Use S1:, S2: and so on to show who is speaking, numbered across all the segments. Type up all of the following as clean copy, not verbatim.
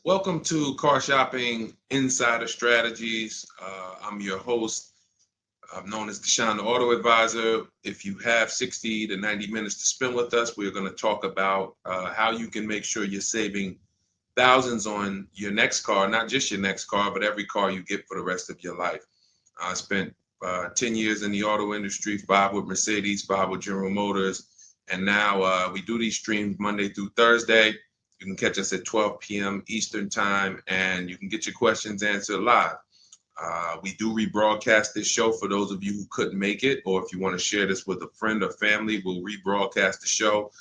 S1: Welcome to Car Shopping Insider Strategies. I'm your host. I'm known as Deshone the Auto Advisor. If you have 60 to 90 minutes to spend with us, we're going to talk about how you can make sure you're saving thousands on your next car, not just your next car, but every car you get for the rest of your life. I spent 10 years in the auto industry, 5 with Mercedes, 5 with General Motors, and now we do these streams Monday through Thursday. You can catch us at 12 p.m. Eastern time, and you can get your questions answered live. We do rebroadcast this show for those of you who couldn't make it, or if you want to share this with a friend or family, we'll rebroadcast the show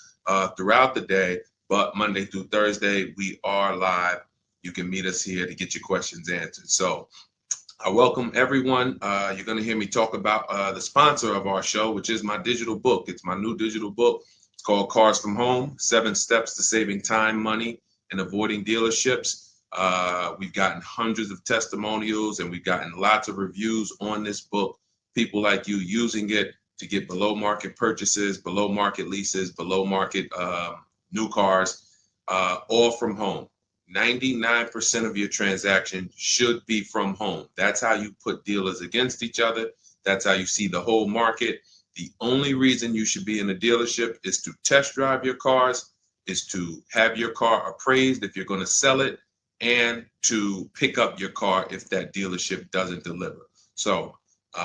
S1: throughout the day. But Monday through Thursday, we are live. You can meet us here to get your questions answered. So I welcome everyone. You're going to hear me talk about the sponsor of our show, which is my digital book. It's my new digital book. It's called Cars from Home, 7 Steps to Saving Time, Money, and Avoiding Dealerships. We've gotten hundreds of testimonials and we've gotten lots of reviews on this book. People like you using it to get below market purchases, below market leases, below market new cars, all from home. 99% of your transaction should be from home. That's how you put dealers against each other. That's how you see the whole market. The only reason you should be in a dealership is to test drive your cars, is to have your car appraised if you're going to sell it, and to pick up your car if that dealership doesn't deliver. So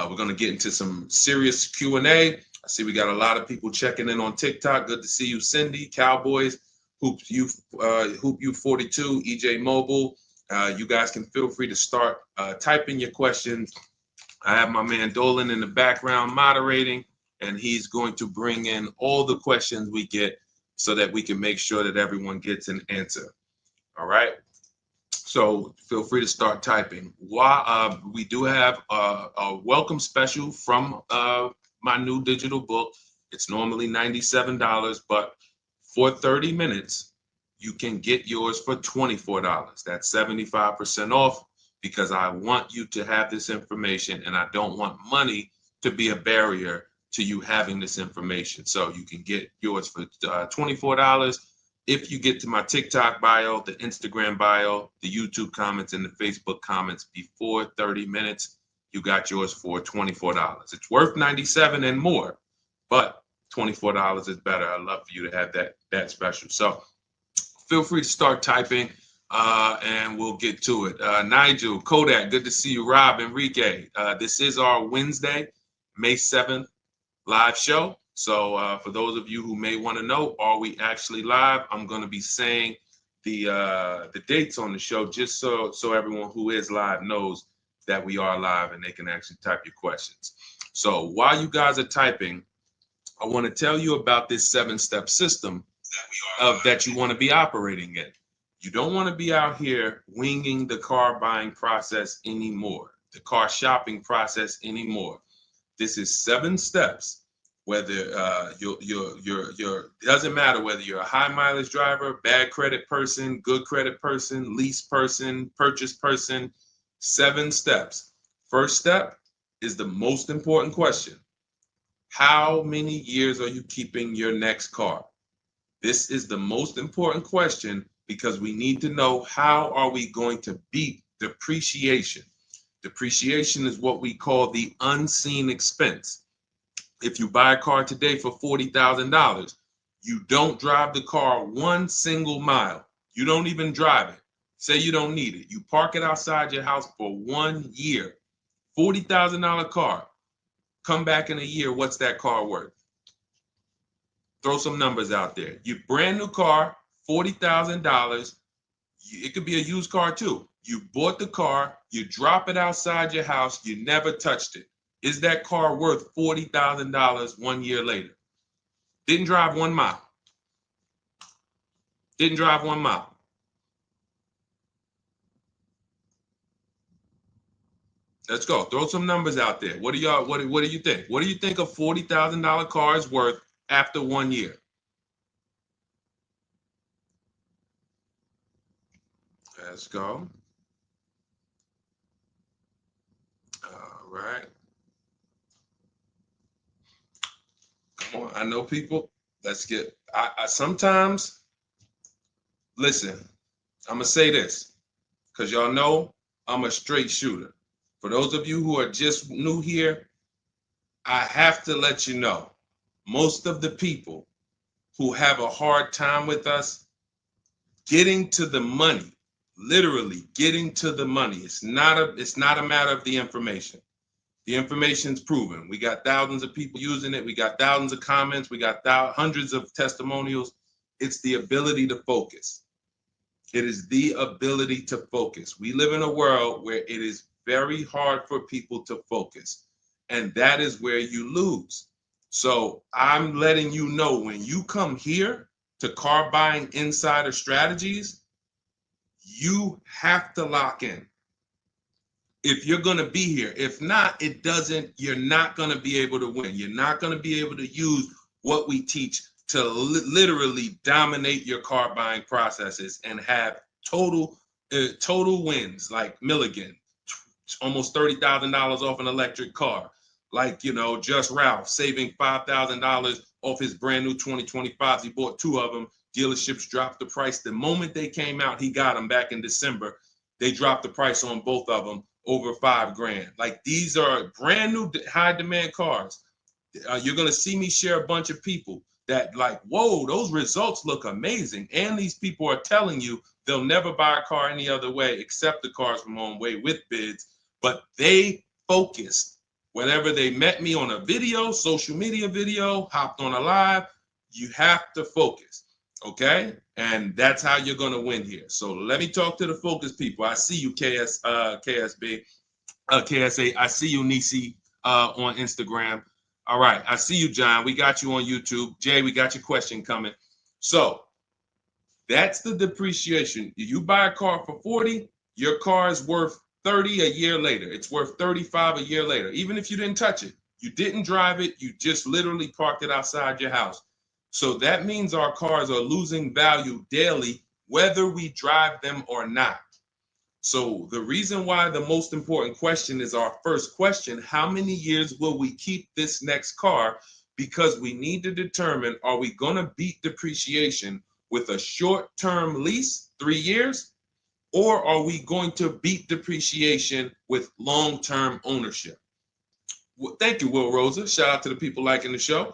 S1: we're going to get into some serious Q&A. I see we got a lot of people checking in on TikTok. Good to see you, Cindy, Cowboys, Hoop you 42, EJ Mobile. You guys can feel free to start typing your questions. I have my man Dolan in the background moderating, and he's going to bring in all the questions we get so that we can make sure that everyone gets an answer. All right. So feel free to start typing. We do have a welcome special from my new digital book. It's normally $97, but for 30 minutes, you can get yours for $24. That's 75% off because I want you to have this information and I don't want money to be a barrier to you having this information. So you can get yours for $24. If you get to my TikTok bio, the Instagram bio, the YouTube comments, and the Facebook comments before 30 minutes, you got yours for $24. It's worth $97 and more, but $24 is better. I'd love for you to have that special. So feel free to start typing and we'll get to it. Nigel, Kodak, good to see you. Rob, Enrique, this is our Wednesday, May 7th live show. So for those of you who may want to know, are we actually live? I'm going to be saying the dates on the show just so everyone who is live knows that we are live and they can actually type your questions. So while you guys are typing, I want to tell you about this 7-step system that you want to be operating in. You don't want to be out here winging the car buying process anymore, the car shopping process anymore. This is 7 steps. Whether it doesn't matter whether you're a high mileage driver, bad credit person, good credit person, lease person, purchase person. 7 steps. First step is the most important question. How many years are you keeping your next car? This is the most important question because we need to know how are we going to beat depreciation. Depreciation is what we call the unseen expense. If you buy a car today for $40,000, you don't drive the car one single mile. You don't even drive it. Say you don't need it. You park it outside your house for 1 year. $40,000 car. Come back in a year, what's that car worth? Throw some numbers out there. Your brand new car, $40,000. It could be a used car too. You bought the car, you drop it outside your house, you never touched it. Is that car worth $40,000 1 year later? Didn't drive 1 mile. Didn't drive 1 mile. Let's go. Throw some numbers out there. What do you think? What do you think a $40,000 car is worth after 1 year? Let's go. All right. Come on. I know people. Let's get. I sometimes listen. I'm going to say this because y'all know I'm a straight shooter. For those of you who are just new here, I have to let you know, most of the people who have a hard time with us getting to the money, literally getting to the money. It's not a matter of the information. The information's proven. We got thousands of people using it. We got thousands of comments. We got hundreds of testimonials. It's the ability to focus. It is the ability to focus. We live in a world where it is very hard for people to focus, and that is where you lose. So I'm letting you know, when you come here to Car Buying Insider Strategies, you have to lock in. If you're going to be here, if not, you're not going to be able to win. You're not going to be able to use what we teach to literally dominate your car buying processes and have total wins, like Milligan, almost $30,000 off an electric car. Like, Just Ralph saving $5,000 off his brand new 2025s. He bought 2 of them. Dealerships dropped the price. The moment they came out, he got them back in December. They dropped the price on both of them over $5,000. Like, these are brand new high demand cars. You're going to see me share a bunch of people that like, whoa, those results look amazing. And these people are telling you they'll never buy a car any other way except the Cars from Home way with bids. But they focused. Whenever they met me on a video, social media video, hopped on a live, you have to focus, okay? And that's how you're going to win here. So let me talk to the focus people. I see you, KSA. I see you, Nisi, on Instagram. All right, I see you, John. We got you on YouTube. Jay, we got your question coming. So that's the depreciation. You buy a car for 40, your car is worth 30 a year later. It's worth 35 a year later. Even if you didn't touch it, you didn't drive it, you just literally parked it outside your house. So that means our cars are losing value daily, whether we drive them or not. So the reason why the most important question is our first question: how many years will we keep this next car? Because we need to determine, are we going to beat depreciation with a short-term lease, 3 years? Or are we going to beat depreciation with long-term ownership? Well, thank you, Will Rosa. Shout out to the people liking the show.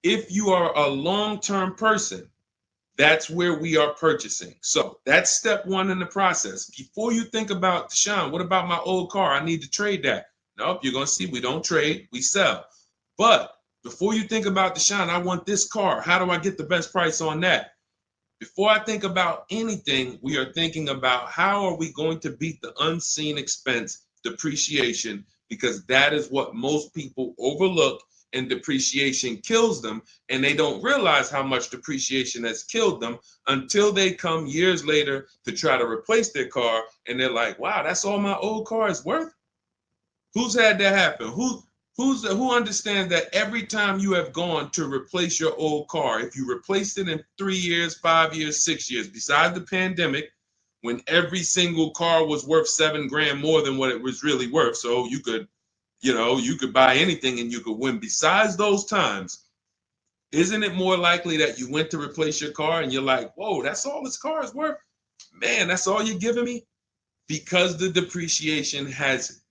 S1: If you are a long-term person, that's where we are purchasing. So that's step 1 in the process. Before you think about, Deshaun, what about my old car? I need to trade that. Nope, you're going to see we don't trade, we sell. But before you think about, Deshaun, I want this car. How do I get the best price on that? Before I think about anything, we are thinking about how are we going to beat the unseen expense, depreciation, because that is what most people overlook, and depreciation kills them, and they don't realize how much depreciation has killed them until they come years later to try to replace their car, and they're like, wow, that's all my old car is worth? Who's had that happen? Who understands that every time you have gone to replace your old car, if you replaced it in 3 years, 5 years, 6 years, besides the pandemic, when every single car was worth $7,000 more than what it was really worth, so you could buy anything and you could win. Besides those times, isn't it more likely that you went to replace your car and you're like, whoa, that's all this car is worth? Man, that's all you're giving me? Because the depreciation has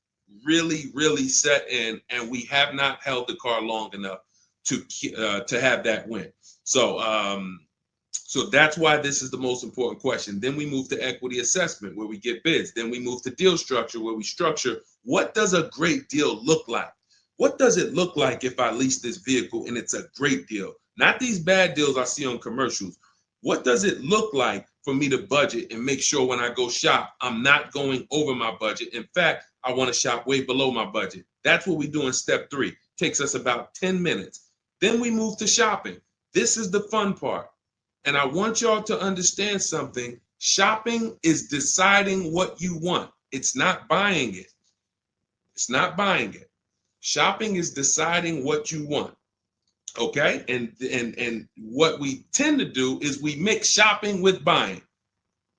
S1: really set in, and we have not held the car long enough to have that win. So that's why this is the most important question. Then we move to equity assessment, where we get bids. Then we move to deal structure, where we structure, what does a great deal look like? What does it look like if I lease this vehicle and it's a great deal? Not these bad deals I see on commercials. What does it look like for me to budget and make sure when I go shop, I'm not going over my budget? In fact, I want to shop way below my budget. That's what we do in step 3. Takes us about 10 minutes. Then we move to shopping. This is the fun part. And I want y'all to understand something. Shopping is deciding what you want. It's not buying it. It's not buying it. Shopping is deciding what you want. Okay? And what we tend to do is we mix shopping with buying.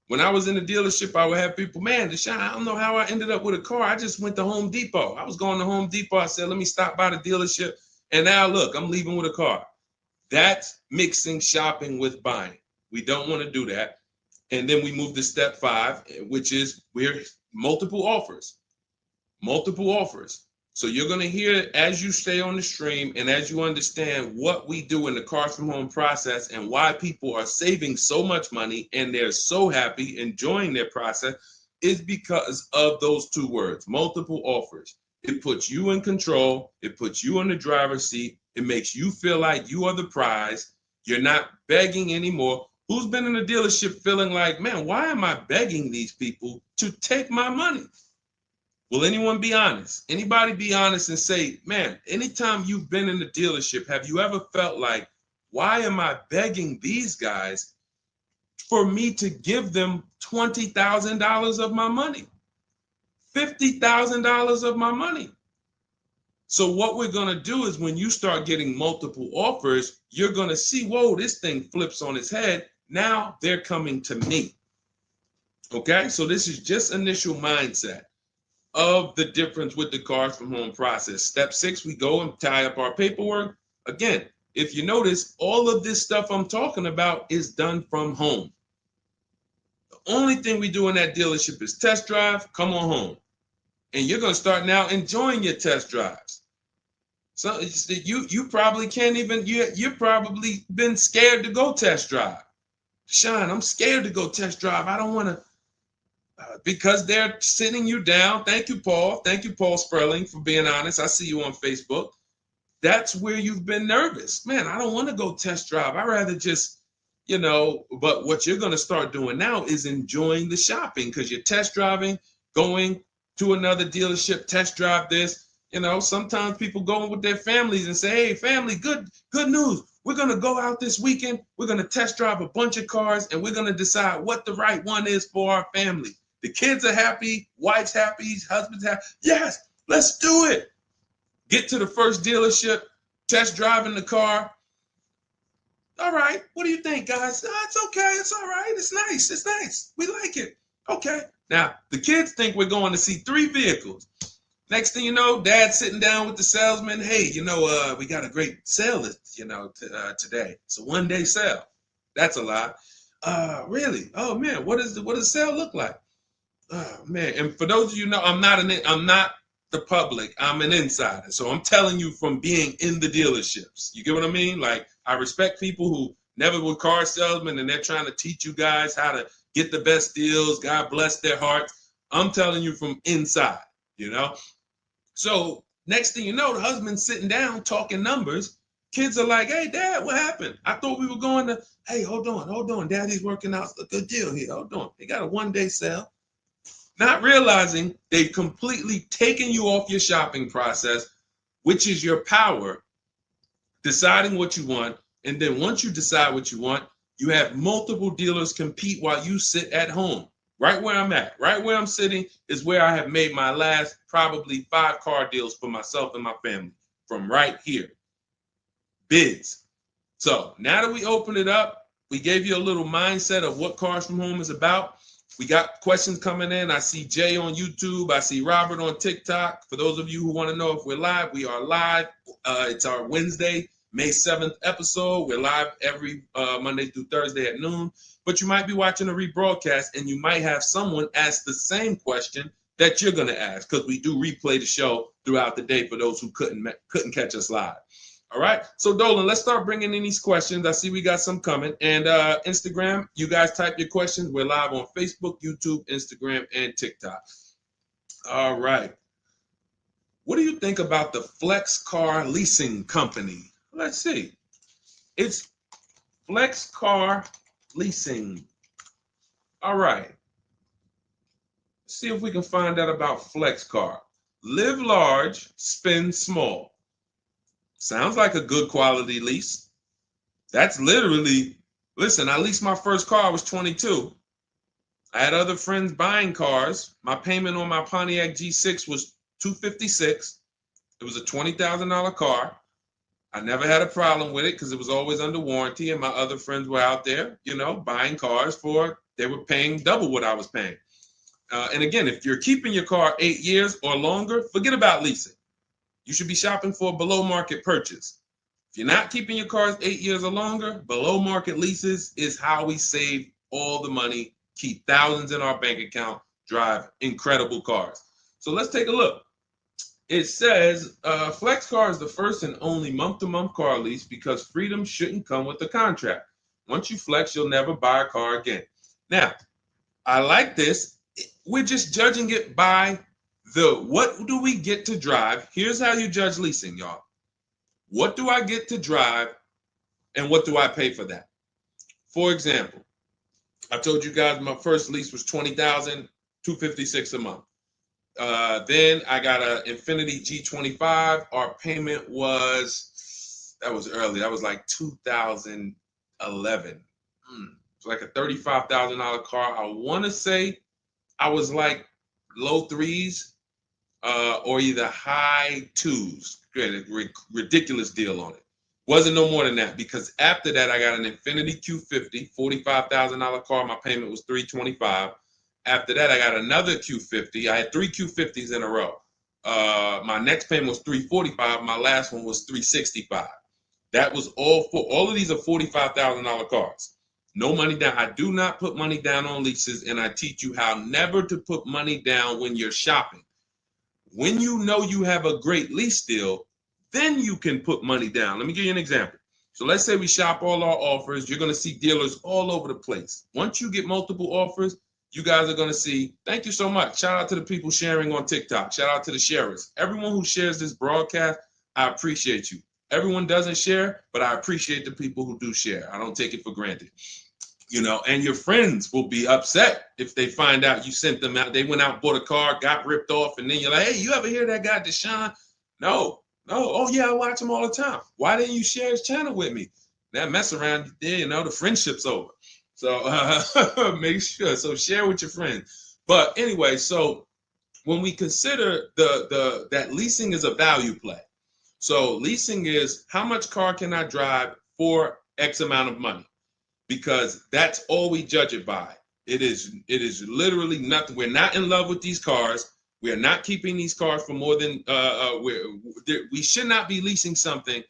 S1: When I was in the dealership, I would have people, man, Deshaun, I don't know how I ended up with a car. I just went to Home Depot. I was going to Home Depot. I said, let me stop by the dealership. And now look, I'm leaving with a car. That's mixing shopping with buying. We don't want to do that. And then we move to step 5, which is we're multiple offers. Multiple offers. So you're going to hear as you stay on the stream and as you understand what we do in the Cars from Home process and why people are saving so much money and they're so happy enjoying their process is because of those 2 words, multiple offers. It puts you in control. It puts you in the driver's seat. It makes you feel like you are the prize. You're not begging anymore. Who's been in a dealership feeling like, man, why am I begging these people to take my money? Will anyone be honest? Anybody be honest and say, man, anytime you've been in the dealership, have you ever felt like, why am I begging these guys for me to give them $20,000 of my money? $50,000 of my money. So what we're going to do is when you start getting multiple offers, you're going to see, whoa, this thing flips on its head. Now they're coming to me. Okay, so this is just initial mindset of the difference with the Cars from Home process. Step 6, we go and tie up our paperwork. Again, if you notice, all of this stuff I'm talking about is done from home. The only thing we do in that dealership is test drive, come on home. And you're going to start now enjoying your test drives. So you probably can't even, you've probably been scared to go test drive. Sean, I'm scared to go test drive. I don't want to, because they're sitting you down. Thank you, Paul. Thank you, Paul Sperling, for being honest. I see you on Facebook. That's where you've been nervous. Man, I don't want to go test drive. I'd rather just, but what you're going to start doing now is enjoying the shopping because you're test driving, going to another dealership, test drive this. Sometimes people go with their families and say, hey, family, good news. We're going to go out this weekend. We're going to test drive a bunch of cars and we're going to decide what the right one is for our family. The kids are happy, wife's happy, husband's happy. Yes, let's do it. Get to the first dealership, test driving the car. All right, what do you think, guys? Oh, it's okay, it's all right, it's nice, we like it. Okay, now the kids think we're going to see 3 vehicles. Next thing you know, Dad's sitting down with the salesman. Hey, we got a great sale, today. It's a 1-day sale. That's a lie. Really? Oh man, what does the sale look like? Oh man, and for those of you know, I'm not the public. I'm an insider, so I'm telling you from being in the dealerships. You get what I mean? Like I respect people who never were car salesmen and they're trying to teach you guys how to get the best deals. God bless their hearts. I'm telling you from inside. So next thing you know, the husband's sitting down talking numbers. Kids are like, hey, Dad, what happened? I thought we were going to, hey, hold on. Daddy's working out a good deal here. Hold on. They got a 1-day sale. Not realizing they've completely taken you off your shopping process, which is your power, deciding what you want. And then once you decide what you want, you have multiple dealers compete while you sit at home. Right where I'm at, right where I'm sitting is where I have made my last probably 5 car deals for myself and my family from right here. Bids. So now that we open it up, we gave you a little mindset of what Cars from Home is about. We got questions coming in. I see Jay on YouTube. I see Robert on TikTok. For those of you who want to know if we're live, we are live. It's our Wednesday, May 7th episode. We're live every Monday through Thursday at noon. But you might be watching a rebroadcast and you might have someone ask the same question that you're going to ask because we do replay the show throughout the day for those who couldn't catch us live. All right. So Dolan, let's start bringing in these questions. I see we got some coming. And Instagram, you guys type your questions. We're live on Facebook, YouTube, Instagram, and TikTok. All right. What do you think about the Flex Car Leasing Company? Let's see. It's Flex Car Leasing. All right. Let's see if we can find out about Flex Car. Live large, spend small. Sounds like a good quality lease. That's literally, listen, I leased my first car, I was 22. I had other friends buying cars. My payment on my Pontiac G6 was $256. It was a $20,000 car. I never had a problem with it because it was always under warranty and my other friends were out there, buying cars they were paying double what I was paying. And again, if you're keeping your car 8 years or longer, forget about leasing. You should be shopping for a below market purchase. If you're not keeping your cars 8 years or longer, below market leases is how we save all the money keep thousands in our bank account, drive incredible cars. So let's take a look. It says Flex Car is the first and only month-to-month car lease because freedom shouldn't come with a contract. Once you flex, you'll never buy a car again. Now, I like this. We're just judging it by what do we get to drive? Here's how you judge leasing, y'all. What do I get to drive and what do I pay for that? For example, I told you guys my first lease was $20,256 a month. Then I got an Infiniti G25. Our payment was, that was early. That was like 2011. It's like a $35,000 car. I want to say I was like low threes or either high twos. Ridiculous deal on it. Wasn't no more than that because after that I got an Infiniti Q50, $45,000 car. My payment was $325. After that I got another Q50. I had 3 Q50s in a row. My next payment was $345. My last one was $365. That was all of these are $45,000 cars. No money down. I do not put money down on leases, and I teach you how never to put money down when you're shopping. When you know you have a great lease deal, then you can put money down. Let me give you an example. So let's say we shop all our offers. You're going to see dealers all over the place. Once you get multiple offers, you guys are going to see, thank you so much. Shout out to the people sharing on TikTok. Shout out to the sharers. Everyone who shares this broadcast, I appreciate you. Everyone doesn't share, but I appreciate the people who do share. I don't take it for granted. You know, and your friends will be upset if they find out you sent them out. They went out, bought a car, got ripped off, and then you're like, hey, you ever hear that guy, Deshone? No. Oh, yeah, I watch him all the time. Why didn't you share his channel with me? That mess around, you know, the friendship's over. So make sure. So share with your friends. But anyway, so when we consider that leasing is a value play. So leasing is how much car can I drive for X amount of money? Because that's all we judge it by. It is literally nothing. We're not in love with these cars. We are not keeping these cars for more than we should not be leasing something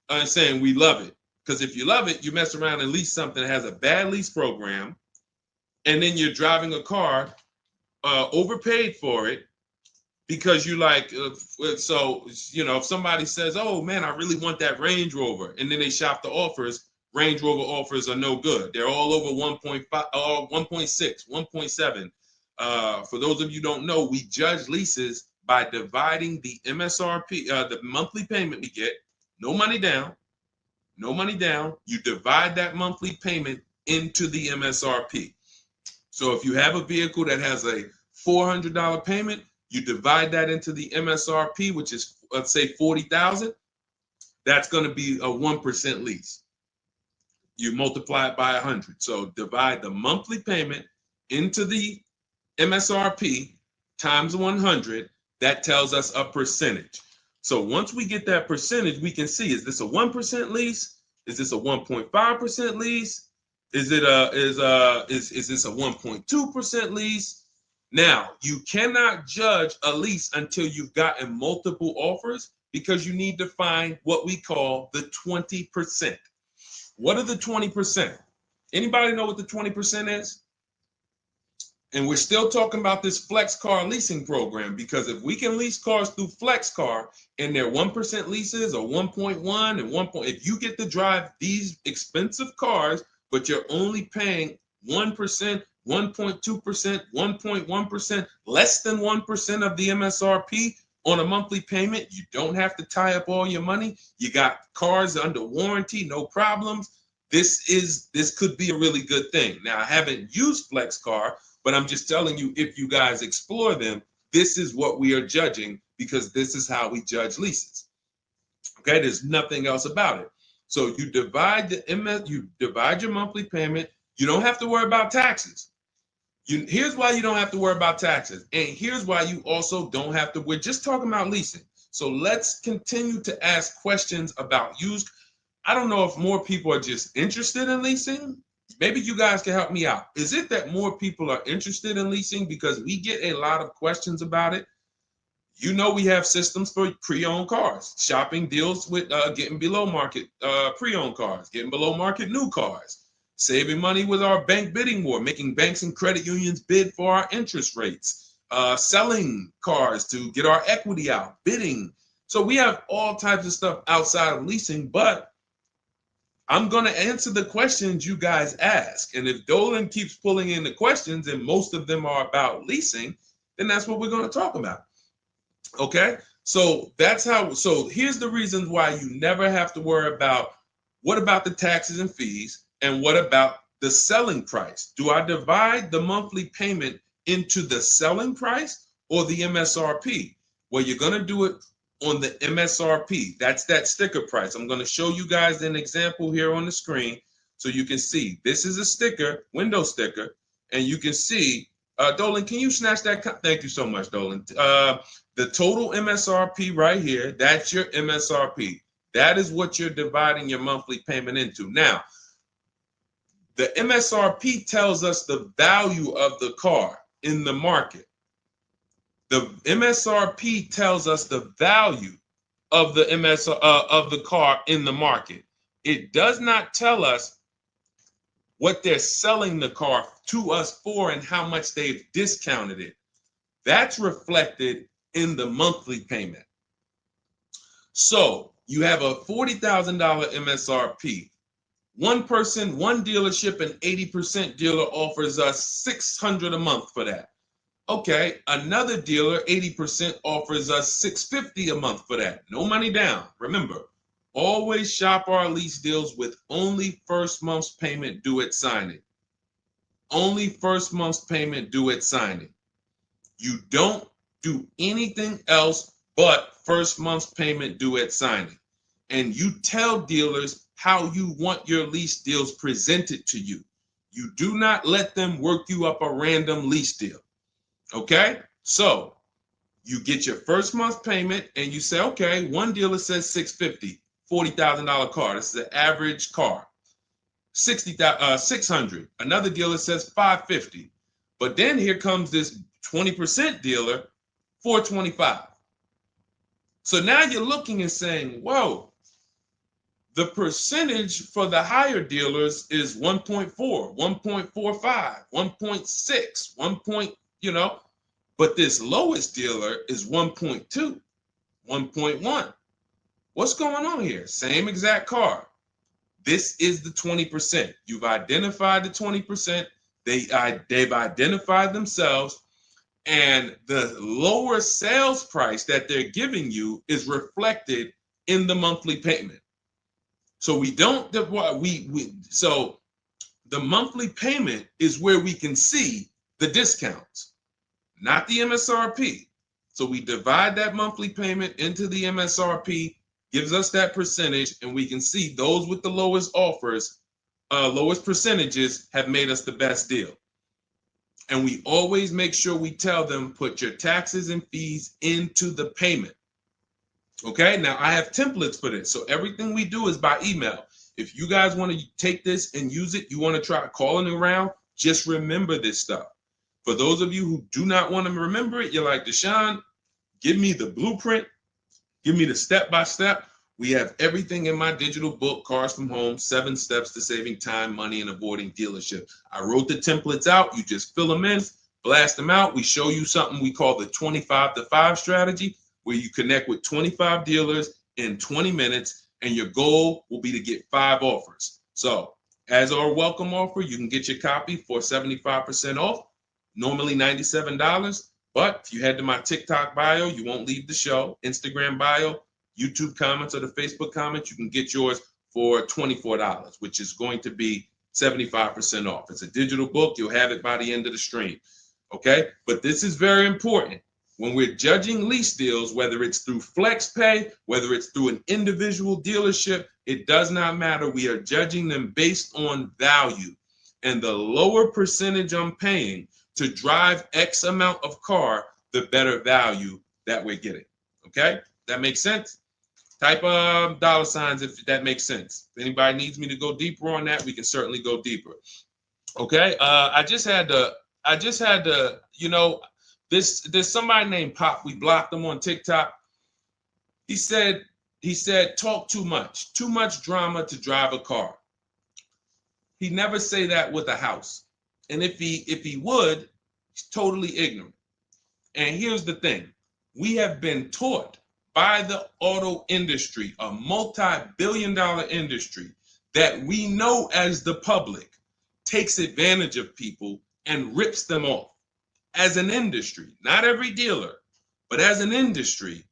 S1: and saying we love it. Because if you love it, you mess around and lease something that has a bad lease program, and then you're driving a car overpaid for it because you like. So you know, if somebody says, "Oh man, I really want that Range Rover," and then they shop the offers. Range Rover offers are no good. They're all over 1.5, 1.6, 1.7. For those of you who don't know, we judge leases by dividing the MSRP, the monthly payment we get, no money down. You divide that monthly payment into the MSRP. So if you have a vehicle that has a $400 payment, you divide that into the MSRP, which is, let's say, $40,000. That's going to be a 1% lease. You multiply it by 100. So divide the monthly payment into the MSRP times 100. That tells us a percentage. So once we get that percentage, we can see, is this a 1% lease? Is this a 1.5% lease? Is this a 1.2% lease? Now, you cannot judge a lease until you've gotten multiple offers because you need to find what we call the 20%. What are the 20%? Anybody know what the 20% is? And we're still talking about this Flex Car leasing program because if we can lease cars through Flex Car and they're 1% leases or 1.1 and 1. If you get to drive these expensive cars, but you're only paying 1%, 1.2%, 1.1%, less than 1% of the MSRP on a monthly payment, you don't have to tie up all your money. You got cars under warranty, no problems. This could be a really good thing. Now, I haven't used Flex Car, but I'm just telling you, if you guys explore them, this is what we are judging because this is how we judge leases. Okay, there's nothing else about it. So you divide your monthly payment. You don't have to worry about taxes. Here's why you don't have to worry about taxes. And here's why you also don't have to. We're just talking about leasing. So let's continue to ask questions about used. I don't know if more people are just interested in leasing. Maybe you guys can help me out. Is it that more people are interested in leasing because we get a lot of questions about it? You know, we have systems for pre-owned cars. Shopping deals with getting below market pre-owned cars, getting below market new cars. saving money with our bank bidding war, making banks and credit unions bid for our interest rates, selling cars to get our equity out, bidding. So we have all types of stuff outside of leasing, but I'm going to answer the questions you guys ask. And if Dolan keeps pulling in the questions and most of them are about leasing, then that's what we're going to talk about. Okay? So so here's the reasons why you never have to worry about what about the taxes and fees and what about the selling price? Do I divide the monthly payment into the selling price or the MSRP? Well, you're going to do it on the MSRP. That's that sticker price. I'm going to show you guys an example here on the screen so you can see. This is a sticker, window sticker, and you can see, Dolan, can you snatch that? Thank you so much, Dolan. The total MSRP right here, that's your MSRP. That is what you're dividing your monthly payment into. Now, the MSRP tells us the value of the car in the market. The MSRP tells us the value of the of the car in the market. It does not tell us what they're selling the car to us for and how much they've discounted it. That's reflected in the monthly payment. So you have a $40,000 MSRP. One person, one dealership, an 80% dealer offers us $600 a month for that. Okay, another dealer, 80%, offers us $650 a month for that. No money down. Remember, always shop our lease deals with only first month's payment due at signing. Only first month's payment due at signing. You don't do anything else but first month's payment due at signing. And you tell dealers how you want your lease deals presented to you. You do not let them work you up a random lease deal. Okay, so you get your first month payment and you say, okay, one dealer says $650, $40,000 car. This is an average car. $600. Another dealer says $550. But then here comes this 20% dealer, $425. So now you're looking and saying, whoa, the percentage for the higher dealers is 1.4, 1.45, 1.6, but this lowest dealer is 1.2, 1.1. What's going on here? Same exact car. This is the 20%. You've identified the 20%. They've identified themselves, and the lower sales price that they're giving you is reflected in the monthly payment. So so the monthly payment is where we can see the discounts, not the MSRP. So we divide that monthly payment into the MSRP, gives us that percentage, and we can see those with the lowest offers, lowest percentages have made us the best deal. And we always make sure we tell them, put your taxes and fees into the payment. Okay, now I have templates for this. So everything we do is by email. If you guys want to take this and use it, you want to try calling around, just remember this stuff. For those of you who do not want to remember it, you're like, Deshone, give me the blueprint, give me the step-by-step. We have everything in my digital book, Cars from Home, 7 Steps to Saving Time, Money, and Avoiding Dealership. I wrote the templates out. You just fill them in, blast them out. We show you something we call the 25-to-5 strategy, where you connect with 25 dealers in 20 minutes, and your goal will be to get 5 offers. So as our welcome offer, you can get your copy for 75% off, normally $97. But if you head to my TikTok bio, you won't leave the show, Instagram bio, YouTube comments, or the Facebook comments, you can get yours for $24, which is going to be 75% off. It's a digital book. You'll have it by the end of the stream. Okay? But this is very important. When we're judging lease deals, whether it's through FlexPay, whether it's through an individual dealership, it does not matter. We are judging them based on value. And the lower percentage I'm paying to drive X amount of car, the better value that we're getting. Okay? That makes sense? Type dollar signs if that makes sense. If anybody needs me to go deeper on that, we can certainly go deeper. Okay? I just had to, there's somebody named Pop. We blocked him on TikTok. He said, talk too much drama to drive a car. He never say that with a house. And if he would, he's totally ignorant. And here's the thing. We have been taught by the auto industry, a multi-billion-dollar industry, that we know as the public takes advantage of people and rips them off. As an industry, not every dealer, but as an industry,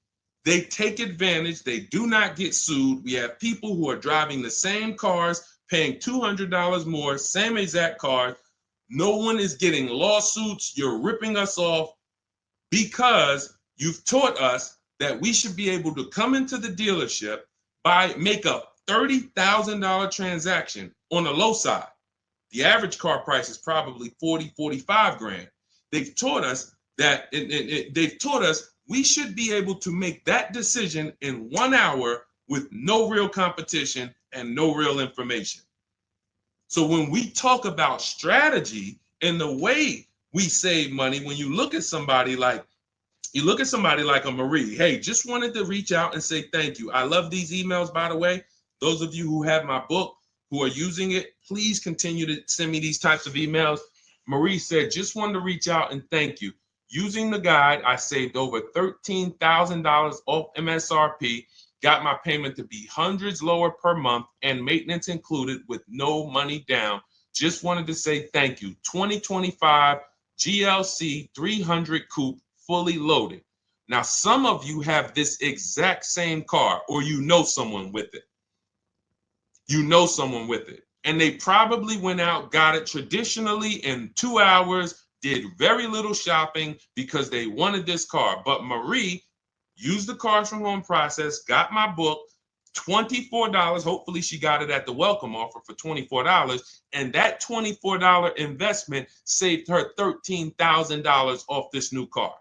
S1: they take advantage. They do not get sued. We have people who are driving the same cars, paying $200 more, same exact car. No one is getting lawsuits. You're ripping us off because you've taught us that we should be able to come into the dealership, make a $30,000 transaction on the low side. The average car price is probably 40, 45 grand. They've taught us that they've taught us we should be able to make that decision in 1 hour with no real competition and no real information. So when we talk about strategy and the way we save money, when you look at somebody like a Marie, hey, just wanted to reach out and say thank you. I love these emails, by the way. Those of you who have my book, who are using it, please continue to send me these types of emails. Marie said, just wanted to reach out and thank you. Using the guide, I saved over $13,000 off MSRP, got my payment to be hundreds lower per month and maintenance included with no money down. Just wanted to say thank you. 2025 GLC 300 coupe, fully loaded. Now, some of you have this exact same car, or you know someone with it. You know someone with it. And they probably went out, got it traditionally in 2 hours, did very little shopping because they wanted this car. But Marie used the cars from home process, got my book, $24. Hopefully she got it at the welcome offer for $24. And that $24 investment saved her $13,000 off this new car.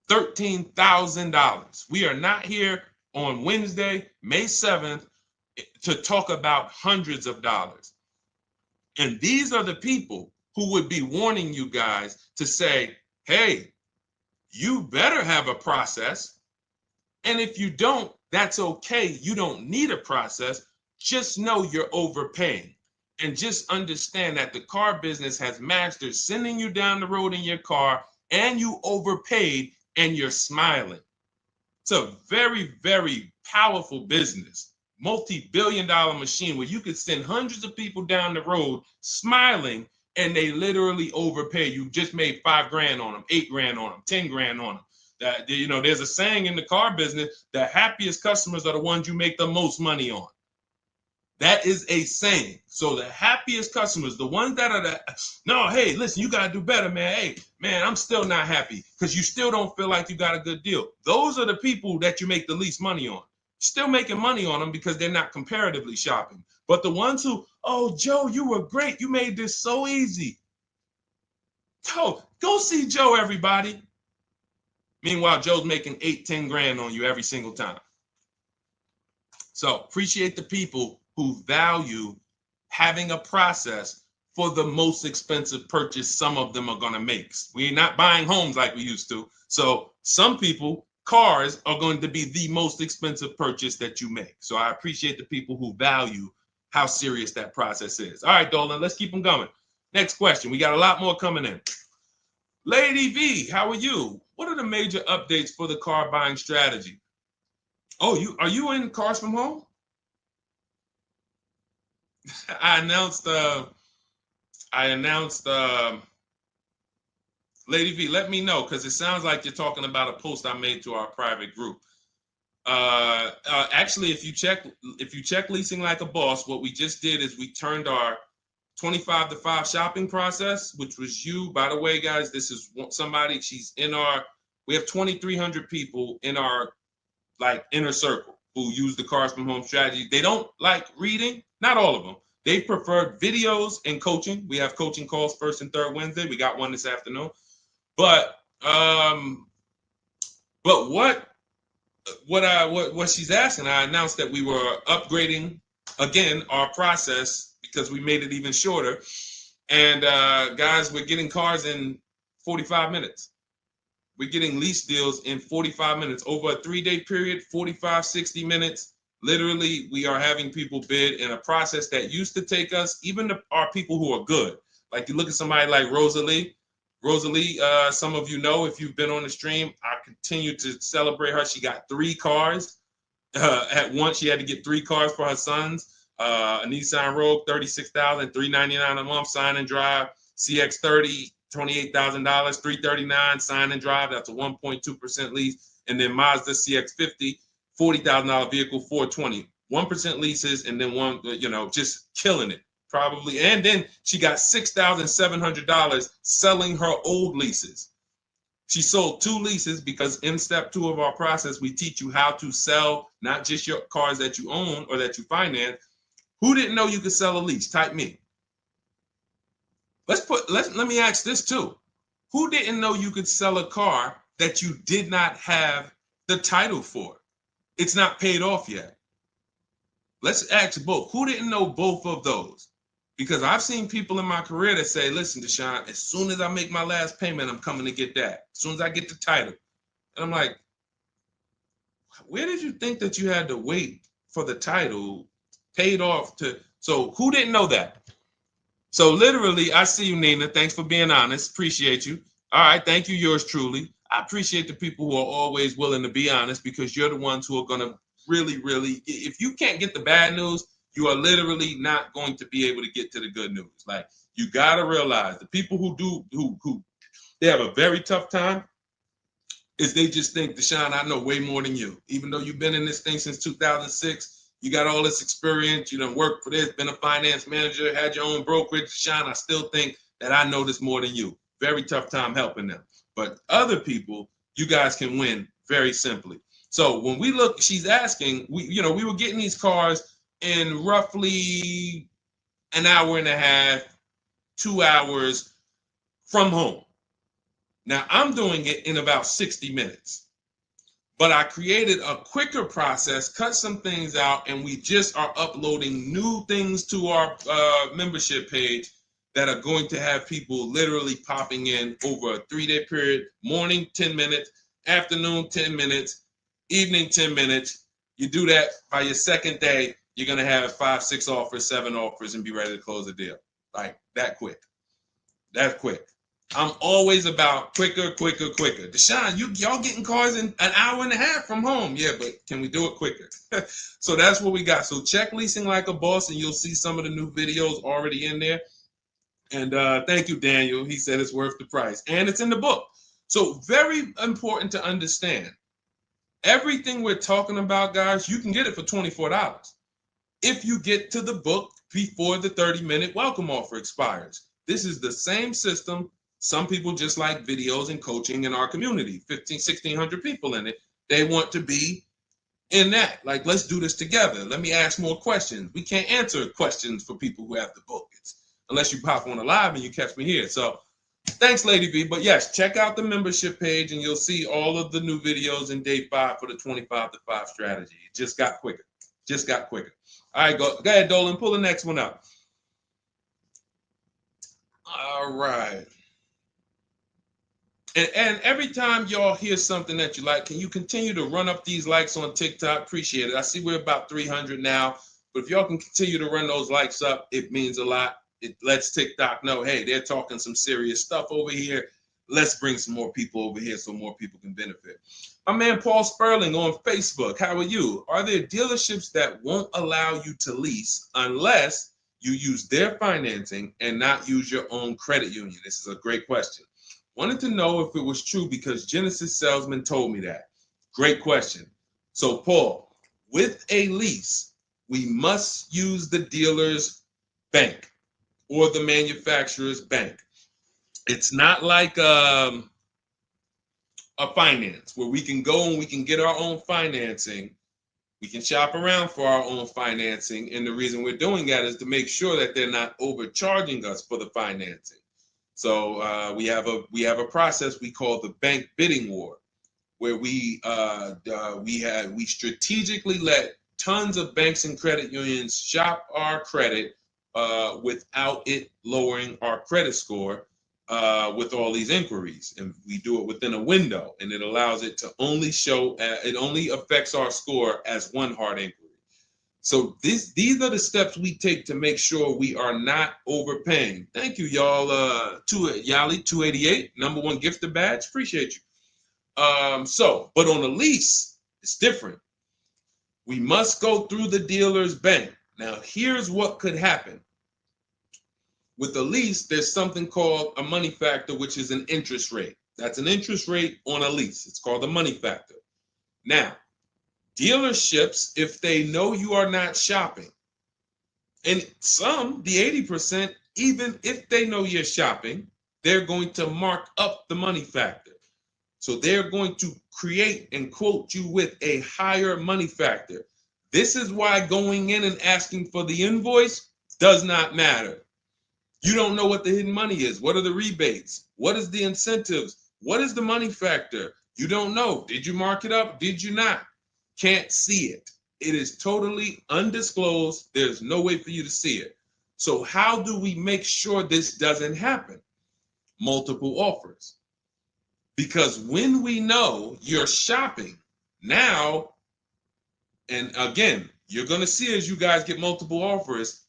S1: $13,000. We are not here on Wednesday, May 7th, to talk about hundreds of dollars. And these are the people who would be warning you guys to say, hey, you better have a process. And if you don't, that's okay. You don't need a process. Just know you're overpaying. And just understand that the car business has mastered sending you down the road in your car and you overpaid and you're smiling. It's a very, very powerful business, multi-billion-dollar machine where you could send hundreds of people down the road smiling and they literally overpay. You just made $5 grand on them, $8 grand on them, 10 grand on them. That, you know, there's a saying in the car business, the happiest customers are the ones you make the most money on. That is a saying. So the happiest customers, the ones that are no, hey, listen, you got to do better, man. Hey, man, I'm still not happy because you still don't feel like you got a good deal. Those are the people that you make the least money on. Still making money on them because they're not comparatively shopping. But the ones who, oh, Joe, you were great. You made this so easy. Go see Joe, everybody. Meanwhile, Joe's making 8, 10 grand on you every single time. So appreciate the people who value having a process for the most expensive purchase some of them are going to make. We're not buying homes like we used to. So some people, cars are going to be the most expensive purchase that you make. So I appreciate the people who value how serious that process is. All right, Dolan, let's keep them going. Next question. We got a lot more coming in. Lady V, how are you? What are the major updates for the car buying strategy? Oh, are you in Cars from Home? I announced Lady V, let me know, because it sounds like you're talking about a post I made to our private group. Actually, if you check Leasing Like a Boss, what we just did is we turned our 25 to 5 shopping process, which was you. By the way, guys, this is somebody, we have 2,300 people in our inner circle who use the Cars from Home strategy. They don't like reading, not all of them. They prefer videos and coaching. We have coaching calls first and third Wednesday. We got one this afternoon. But what she's asking, I announced that we were upgrading again our process because we made it even shorter. And guys, we're getting cars in 45 minutes. We're getting lease deals in 45 minutes over a 3-day period, 45, 60 minutes. Literally, we are having people bid in a process that used to take us, even our people who are good. Like you look at somebody like Rosalie. Rosalie, some of you know if you've been on the stream, I continue to celebrate her. She got 3 cars. At once, she had to get 3 cars for her sons. A Nissan Rogue, $36,000, $399 a month, sign and drive. CX-30, $28,000, $339 sign and drive. That's a 1.2% lease. And then Mazda CX-50, $40,000 vehicle, $420. 1% leases, and then one, just killing it. Probably. And then she got $6,700 selling her old leases. She sold 2 leases because in step 2 of our process, we teach you how to sell not just your cars that you own or that you finance. Who didn't know you could sell a lease? Type me. Let me ask this too. Who didn't know you could sell a car that you did not have the title for? It's not paid off yet. Let's ask both. Who didn't know both of those? Because I've seen people in my career that say, listen, Deshone, as soon as I make my last payment, I'm coming to get that. As soon as I get the title. And I'm like, where did you think that you had to wait for the title paid off to? So who didn't know that? So literally, I see you, Nina. Thanks for being honest. Appreciate you. All right. Thank you, yours truly. I appreciate the people who are always willing to be honest, because you're the ones who are going to really, if you can't get the bad news, you are literally not going to be able to get to the good news. Like, you got to realize the people who they have a very tough time is they just think, Deshone, I know way more than you. Even though you've been in this thing since 2006, you got all this experience, you done worked for this, been a finance manager, had your own brokerage. Deshone, I still think that I know this more than you. Very tough time helping them. But other people, you guys can win very simply. So when we look, she's asking, we were getting these cars in roughly an hour and a half, 2 hours from home. Now I'm doing it in about 60 minutes, but I created a quicker process, cut some things out, and we just are uploading new things to our membership page that are going to have people literally popping in over a 3-day period. Morning, 10 minutes, afternoon, 10 minutes, evening, 10 minutes. You do that by your second day, you're going to have 5, 6 offers, 7 offers, and be ready to close the deal. Like that quick. That quick. I'm always about quicker. Deshone, y'all getting cars in an hour and a half from home. Yeah, but can we do it quicker? So that's what we got. So check Leasing Like a Boss, and you'll see some of the new videos already in there. And thank you, Daniel. He said it's worth the price. And it's in the book. So very important to understand. Everything we're talking about, guys, you can get it for $24 if you get to the book before the 30-minute welcome offer expires. This is the same system. Some people just like videos and coaching in our community, 1,600 people in it. They want to be in that. Like, let's do this together. Let me ask more questions. We can't answer questions for people who have the book. Unless you pop on a live and you catch me here. So thanks, Lady V. But yes, check out the membership page and you'll see all of the new videos in day 5 for the 25 to 5 strategy. It just got quicker. All right, go ahead, Dolan. Pull the next one up. All right. And every time y'all hear something that you like, can you continue to run up these likes on TikTok? Appreciate it. I see we're about 300 now. But if y'all can continue to run those likes up, it means a lot. It lets TikTok know, hey, they're talking some serious stuff over here. Let's bring some more people over here so more people can benefit. My man Paul Sperling on Facebook. How are you? Are there dealerships that won't allow you to lease unless you use their financing and not use your own credit union? This is a great question. Wanted to know if it was true because Genesis Salesman told me that. Great question. So Paul, with a lease, we must use the dealer's bank or the manufacturer's bank. It's not like a finance where we can go and we can get our own financing. We can shop around for our own financing. And the reason we're doing that is to make sure that they're not overcharging us for the financing. So we have a process we call the bank bidding war, where we strategically let tons of banks and credit unions shop our credit without it lowering our credit score with all these inquiries. And we do it within a window, and it allows it to only show, it only affects our score as one hard inquiry. So these are the steps we take to make sure we are not overpaying. Thank you, y'all. Yali 288, #1 gifted badge. Appreciate you. But on a lease, it's different. We must go through the dealer's bank. Now, here's what could happen. With a lease, there's something called a money factor, which is an interest rate. That's an interest rate on a lease. It's called a money factor. Now, dealerships, if they know you are not shopping, and some, the 80%, even if they know you're shopping, they're going to mark up the money factor. So they're going to create and quote you with a higher money factor. This is why going in and asking for the invoice does not matter. You don't know what the hidden money is. What are the rebates? What is the incentives? What is the money factor? You don't know. Did you mark it up? Did you not? Can't see it. It is totally undisclosed. There's no way for you to see it. So how do we make sure this doesn't happen? Multiple offers. Because when we know you're shopping now, and again, you're going to see as you guys get multiple offers,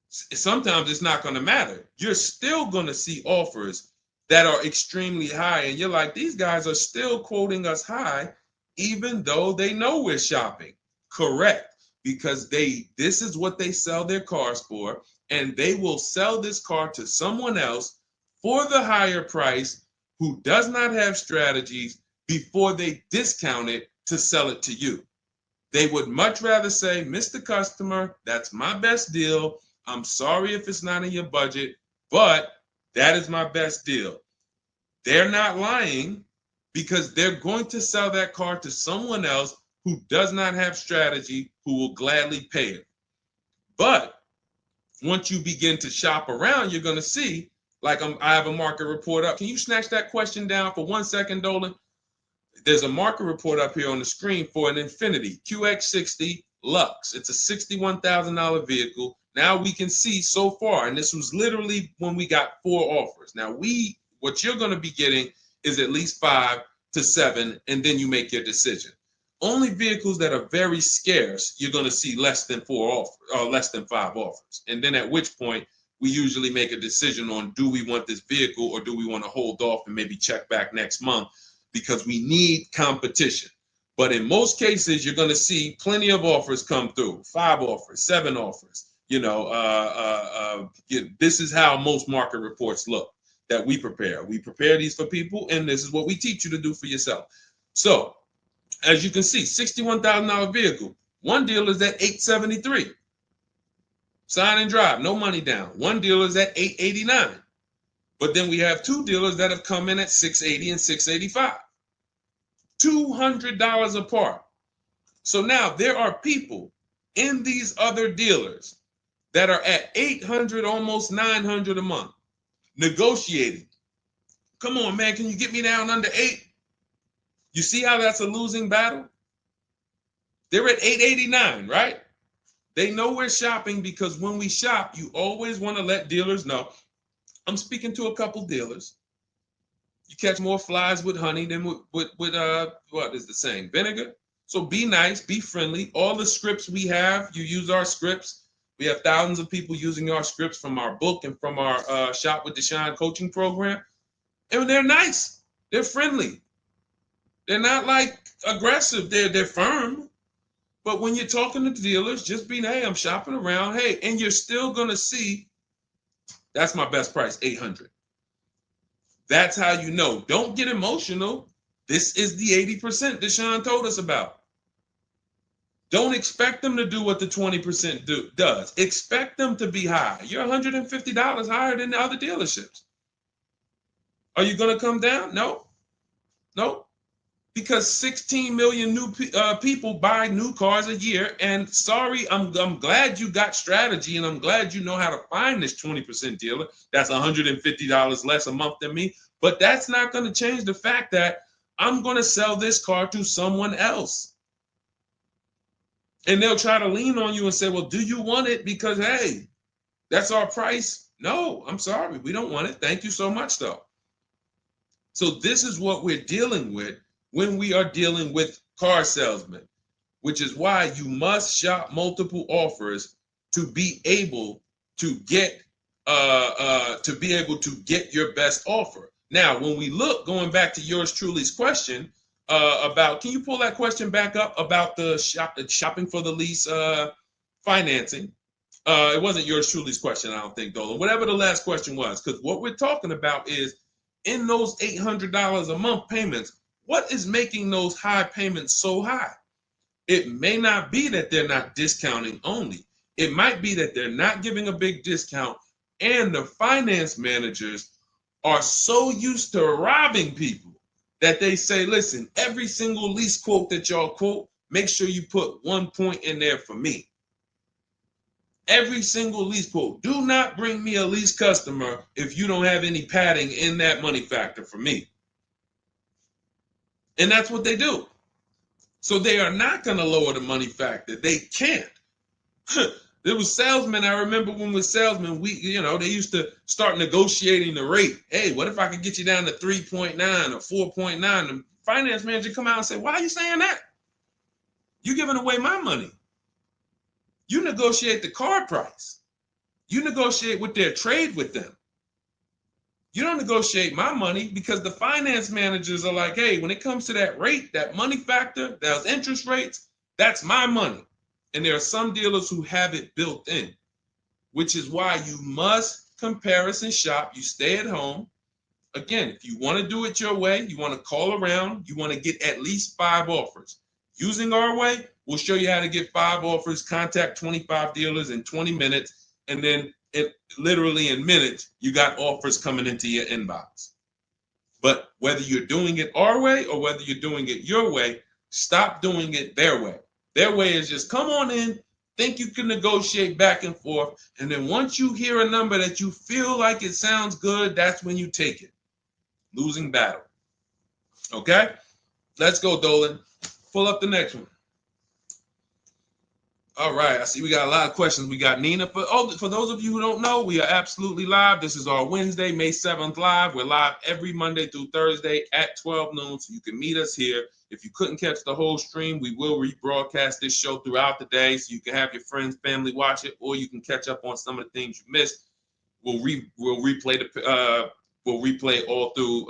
S1: sometimes it's not going to matter. You're still going to see offers that are extremely high. And you're like, these guys are still quoting us high, even though they know we're shopping. Correct. Because this is what they sell their cars for. And they will sell this car to someone else for the higher price who does not have strategies before they discount it to sell it to you. They would much rather say, Mr. Customer, that's my best deal. I'm sorry if it's not in your budget, but that is my best deal. They're not lying because they're going to sell that car to someone else who does not have strategy, who will gladly pay it. But once you begin to shop around, you're going to see, like I have a market report up. Can you snatch that question down for 1 second, Dolan? There's a market report up here on the screen for an Infiniti QX60 Lux. It's a $61,000 vehicle. Now we can see so far, and this was literally when we got 4 offers. Now what you're going to be getting is at least 5 to 7, and then you make your decision. Only vehicles that are very scarce, you're going to see less than 4 offers, or less than 5 offers. And then at which point, we usually make a decision on, do we want this vehicle or do we want to hold off and maybe check back next month, because we need competition. But in most cases, you're going to see plenty of offers come through, 5 offers, 7 offers. This is how most market reports look that we prepare. We prepare these for people, and this is what we teach you to do for yourself. So as you can see, $61,000 vehicle. One deal is at $873. Sign and drive, no money down. One dealer is at $889. But then we have 2 dealers that have come in at $680 and $685. $200 apart. So now there are people in these other dealers that are at $800, almost $900 a month, negotiating. Come on, man, can you get me down under 8? You see how that's a losing battle? They're at $889, right? They know we're shopping, because when we shop, you always want to let dealers know. I'm speaking to a couple dealers. You catch more flies with honey than with what is the saying? Vinegar. So be nice, be friendly. All the scripts we have, you use our scripts. We have thousands of people using our scripts from our book and from our Shop with Deshone coaching program. And they're nice. They're friendly. They're not like aggressive. They're firm. But when you're talking to dealers, just be, hey, I'm shopping around. Hey, and you're still going to see, that's my best price, $800. That's how you know. Don't get emotional. This is the 80% Deshone told us about. Don't expect them to do what the 20% does. Expect them to be high. You're $150 higher than the other dealerships. Are you going to come down? No. No. Because 16 million new people buy new cars a year. And sorry, I'm glad you got strategy, and I'm glad you know how to find this 20% dealer that's $150 less a month than me. But that's not going to change the fact that I'm going to sell this car to someone else. And they'll try to lean on you and say, well, do you want it? Because, hey, that's our price. No, I'm sorry. We don't want it. Thank you so much, though. So this is what we're dealing with when we are dealing with car salesmen. which is why you must shop multiple offers to be able to get your best offer. Now, when we look, going back to yours truly's question about, can you pull that question back up about the shopping for the lease financing? It wasn't yours truly's question, I don't think, Dolan. Whatever the last question was, because what we're talking about is in those $800 a month payments, what is making those high payments so high? It may not be that they're not discounting only. It might be that they're not giving a big discount, and the finance managers are so used to robbing people that they say, listen, every single lease quote that y'all quote, make sure you put 1 point in there for me. Every single lease quote. Do not bring me a lease customer if you don't have any padding in that money factor for me. And that's what they do. So they are not going to lower the money factor. They can't. There was salesmen. I remember when we were salesmen, they used to start negotiating the rate. Hey, what if I could get you down to 3.9 or 4.9? The finance manager come out and say, why are you saying that? You're giving away my money. You negotiate the car price. You negotiate with their trade with them. You don't negotiate my money, because the finance managers are like, hey, when it comes to that rate, that money factor, those interest rates, that's my money. And there are some dealers who have it built in, which is why you must comparison shop. You stay at home. Again, if you want to do it your way, you want to call around, you want to get at least 5 offers. Using our way, we'll show you how to get 5 offers, contact 25 dealers in 20 minutes, and then literally in minutes, you got offers coming into your inbox. But whether you're doing it our way or whether you're doing it your way, stop doing it their way. Their way is just come on in, think you can negotiate back and forth, and then once you hear a number that you feel like it sounds good, that's when you take it. Losing battle. Okay? Let's go, Dolan. Pull up the next one. All right, I see we got a lot of questions. We got Nina. For those of you who don't know, we are absolutely live. This is our Wednesday, May 7th live. We're live every Monday through Thursday at 12 noon, so you can meet us here. If you couldn't catch the whole stream, we will rebroadcast this show throughout the day, so you can have your friends, family watch it, or you can catch up on some of the things you missed. We'll replay all through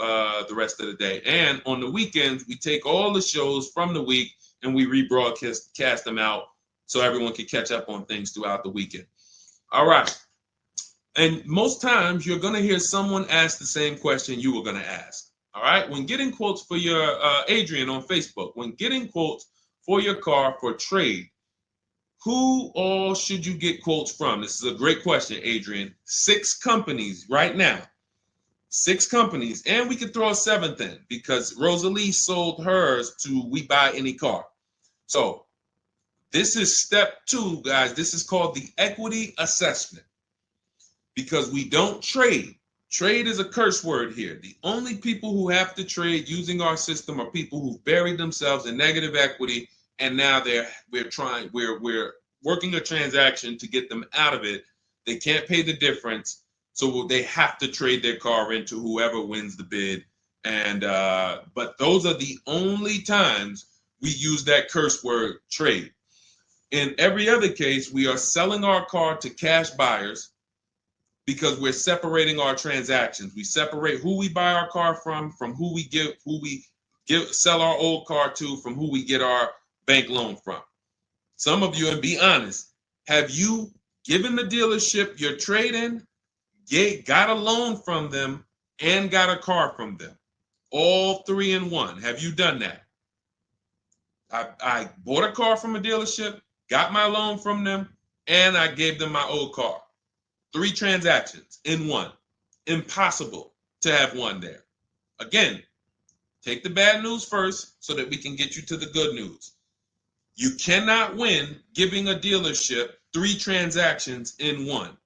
S1: the rest of the day. And on the weekends, we take all the shows from the week and we rebroadcast them out, so everyone can catch up on things throughout the weekend. All right. And most times you're going to hear someone ask the same question you were going to ask. All right. When getting quotes for your Adrian on Facebook, when getting quotes for your car for trade, who all should you get quotes from? This is a great question, Adrian. 6 companies right now. 6 companies. And we could throw a 7th in because Rosalie sold hers to We Buy Any Car. So this is step 2, guys. This is called the equity assessment, because we don't trade. Trade is a curse word here. The only people who have to trade using our system are people who've buried themselves in negative equity, and now we're working a transaction to get them out of it. They can't pay the difference, so they have to trade their car into whoever wins the bid. And but those are the only times we use that curse word, trade. In every other case, we are selling our car to cash buyers because we're separating our transactions. We separate who we buy our car from who we sell our old car to, from who we get our bank loan from. Some of you, and be honest, have you given the dealership your trade-in, got a loan from them, and got a car from them? All 3 in 1. Have you done that? I bought a car from a dealership, got my loan from them, and I gave them my old car. 3 transactions in 1. Impossible to have 1 there. Again, take the bad news first so that we can get you to the good news. You cannot win giving a dealership 3 transactions in 1.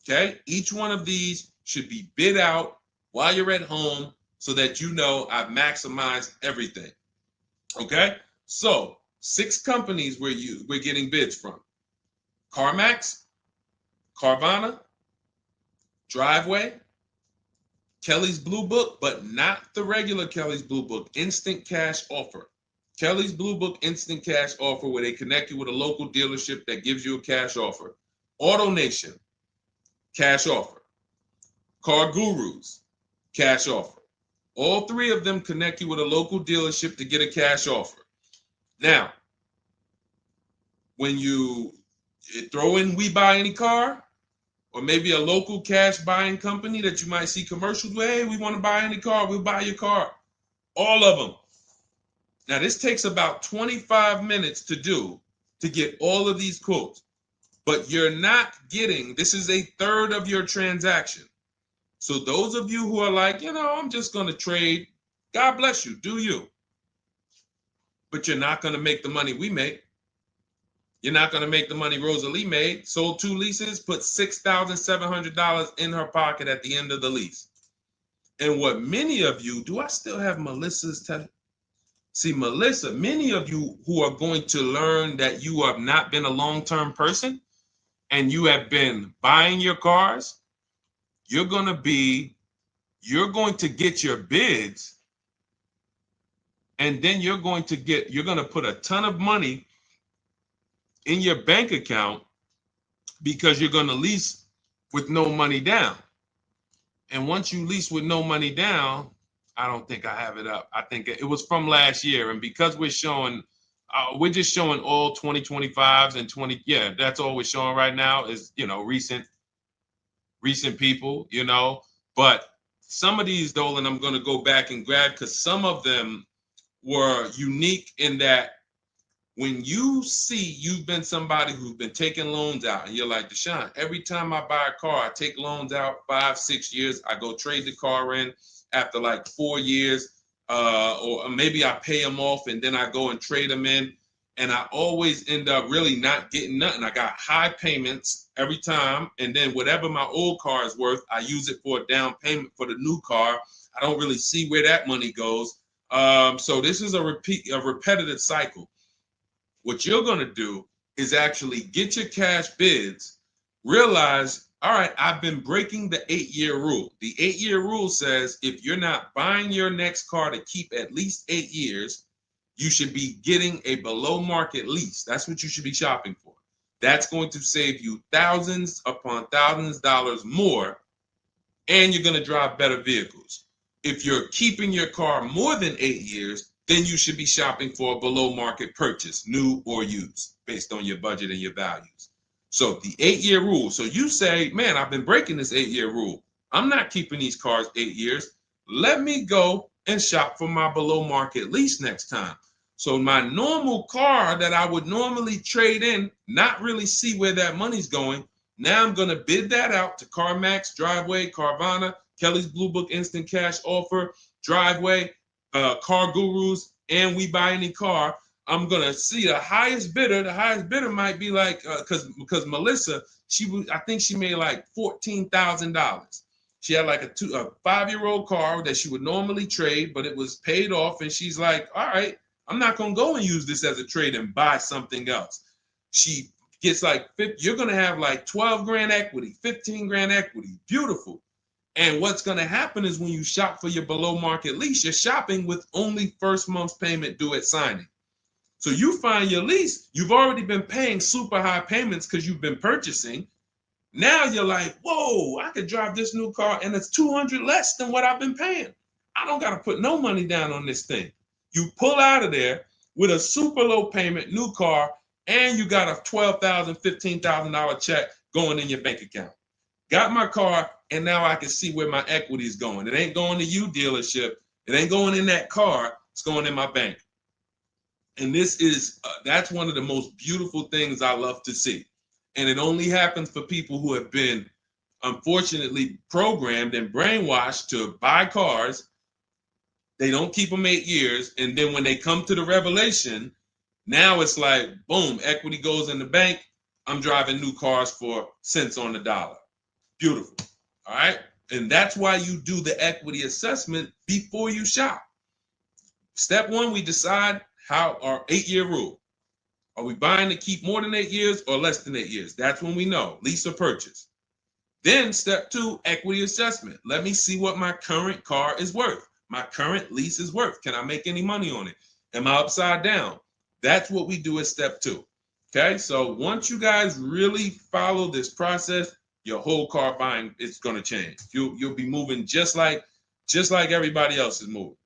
S1: Okay? Each one of these should be bid out while you're at home so that you know I've maximized everything. Okay? So 6 companies we're getting bids from: CarMax, Carvana, Driveway, Kelly's Blue Book, but not the regular Kelly's Blue Book, Instant Cash Offer. Kelly's Blue Book Instant Cash Offer, where they connect you with a local dealership that gives you a cash offer. Auto Nation, cash offer. Car Gurus, cash offer. All three of them connect you with a local dealership to get a cash offer. Now, when you throw in We Buy Any Car, or maybe a local cash buying company that you might see commercials with, hey, we want to buy any car, we'll buy your car. All of them. Now, this takes about 25 minutes to do to get all of these quotes, but you're not getting, this is a third of your transaction. So those of you who are like, I'm just going to trade, God bless you, do you. But you're not going to make the money we make. You're not going to make the money Rosalie made. Sold 2 leases, put $6,700 in her pocket at the end of the lease. And what many of you, do I still have Melissa's See, Melissa, many of you who are going to learn that you have not been a long-term person and you have been buying your cars, you're going to get your bids, and then you're going to put a ton of money in your bank account because you're going to lease with no money down. And once you lease with no money down, I don't think I have it up. I think it was from last year. And because we're just showing all 2025s and 20. Yeah, that's all we're showing right now is, recent people, But some of these, Dolan, I'm going to go back and grab because some of them were unique in that when you see you've been somebody who's been taking loans out and you're like, Deshone, every time I buy a car, I take loans out 5-6 years. I go trade the car in after like 4 years, or maybe I pay them off and then I go and trade them in. And I always end up really not getting nothing. I got high payments every time. And then whatever my old car is worth, I use it for a down payment for the new car. I don't really see where that money goes. So this is a repetitive cycle. What you're going to do is actually get your cash bids, realize, all right, I've been breaking the 8-year rule. The 8-year rule says if you're not buying your next car to keep at least 8 years, you should be getting a below market lease. That's what you should be shopping for. That's going to save you thousands upon thousands of dollars more, and you're going to drive better vehicles. If you're keeping your car more than 8 years, then you should be shopping for a below market purchase, new or used, based on your budget and your values. So the 8-year rule. So you say, man, I've been breaking this 8-year rule. I'm not keeping these cars 8 years. Let me go and shop for my below market lease next time. So my normal car that I would normally trade in, not really see where that money's going. Now I'm going to bid that out to CarMax, Driveway, Carvana, Kelly's Blue Book Instant Cash Offer, Driveway, Car Gurus, and We Buy Any Car. I'm going to see the highest bidder. The highest bidder might be like, because Melissa, I think she made like $14,000. She had like a 5-year-old car that she would normally trade, but it was paid off. And she's like, all right, I'm not going to go and use this as a trade and buy something else. She gets like, you're going to have like 12 grand equity, 15 grand equity. Beautiful. And what's going to happen is when you shop for your below market lease, you're shopping with only first month's payment due at signing. So you find your lease, you've already been paying super high payments because you've been purchasing. Now you're like, whoa, I could drive this new car and it's $200 less than what I've been paying. I don't got to put no money down on this thing. You pull out of there with a super low payment, new car, and you got a $12,000, $15,000 check going in your bank account. Got my car, and now I can see where my equity is going. It ain't going to you, dealership. It ain't going in that car. It's going in my bank. And this is, that's one of the most beautiful things I love to see. And it only happens for people who have been, unfortunately, programmed and brainwashed to buy cars. They don't keep them 8 years. And then when they come to the revelation, now it's like, boom, equity goes in the bank. I'm driving new cars for cents on the dollar. Beautiful. All right. And that's why you do the equity assessment before you shop. Step one, we decide how our 8-year rule. Are we buying to keep more than 8 years or less than 8 years? That's when we know, lease or purchase. Then step two, equity assessment. Let me see what my current car is worth. My current lease is worth. Can I make any money on it? Am I upside down? That's what we do at step 2. Okay, so once you guys really follow this process, your whole car buying is going to change. You'll be moving just like everybody else is moving.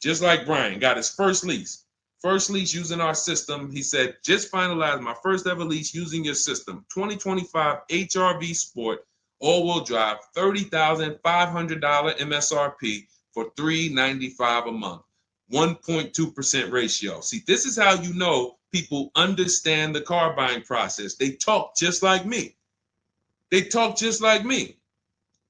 S1: Just like Brian got his first lease. First lease using our system. He said, just finalized my first ever lease using your system. 2025 HRV Sport, all-wheel drive, $30,500 MSRP for $395 a month. 1.2% ratio. See, this is how you know people understand the car buying process. They talk just like me. They talk just like me.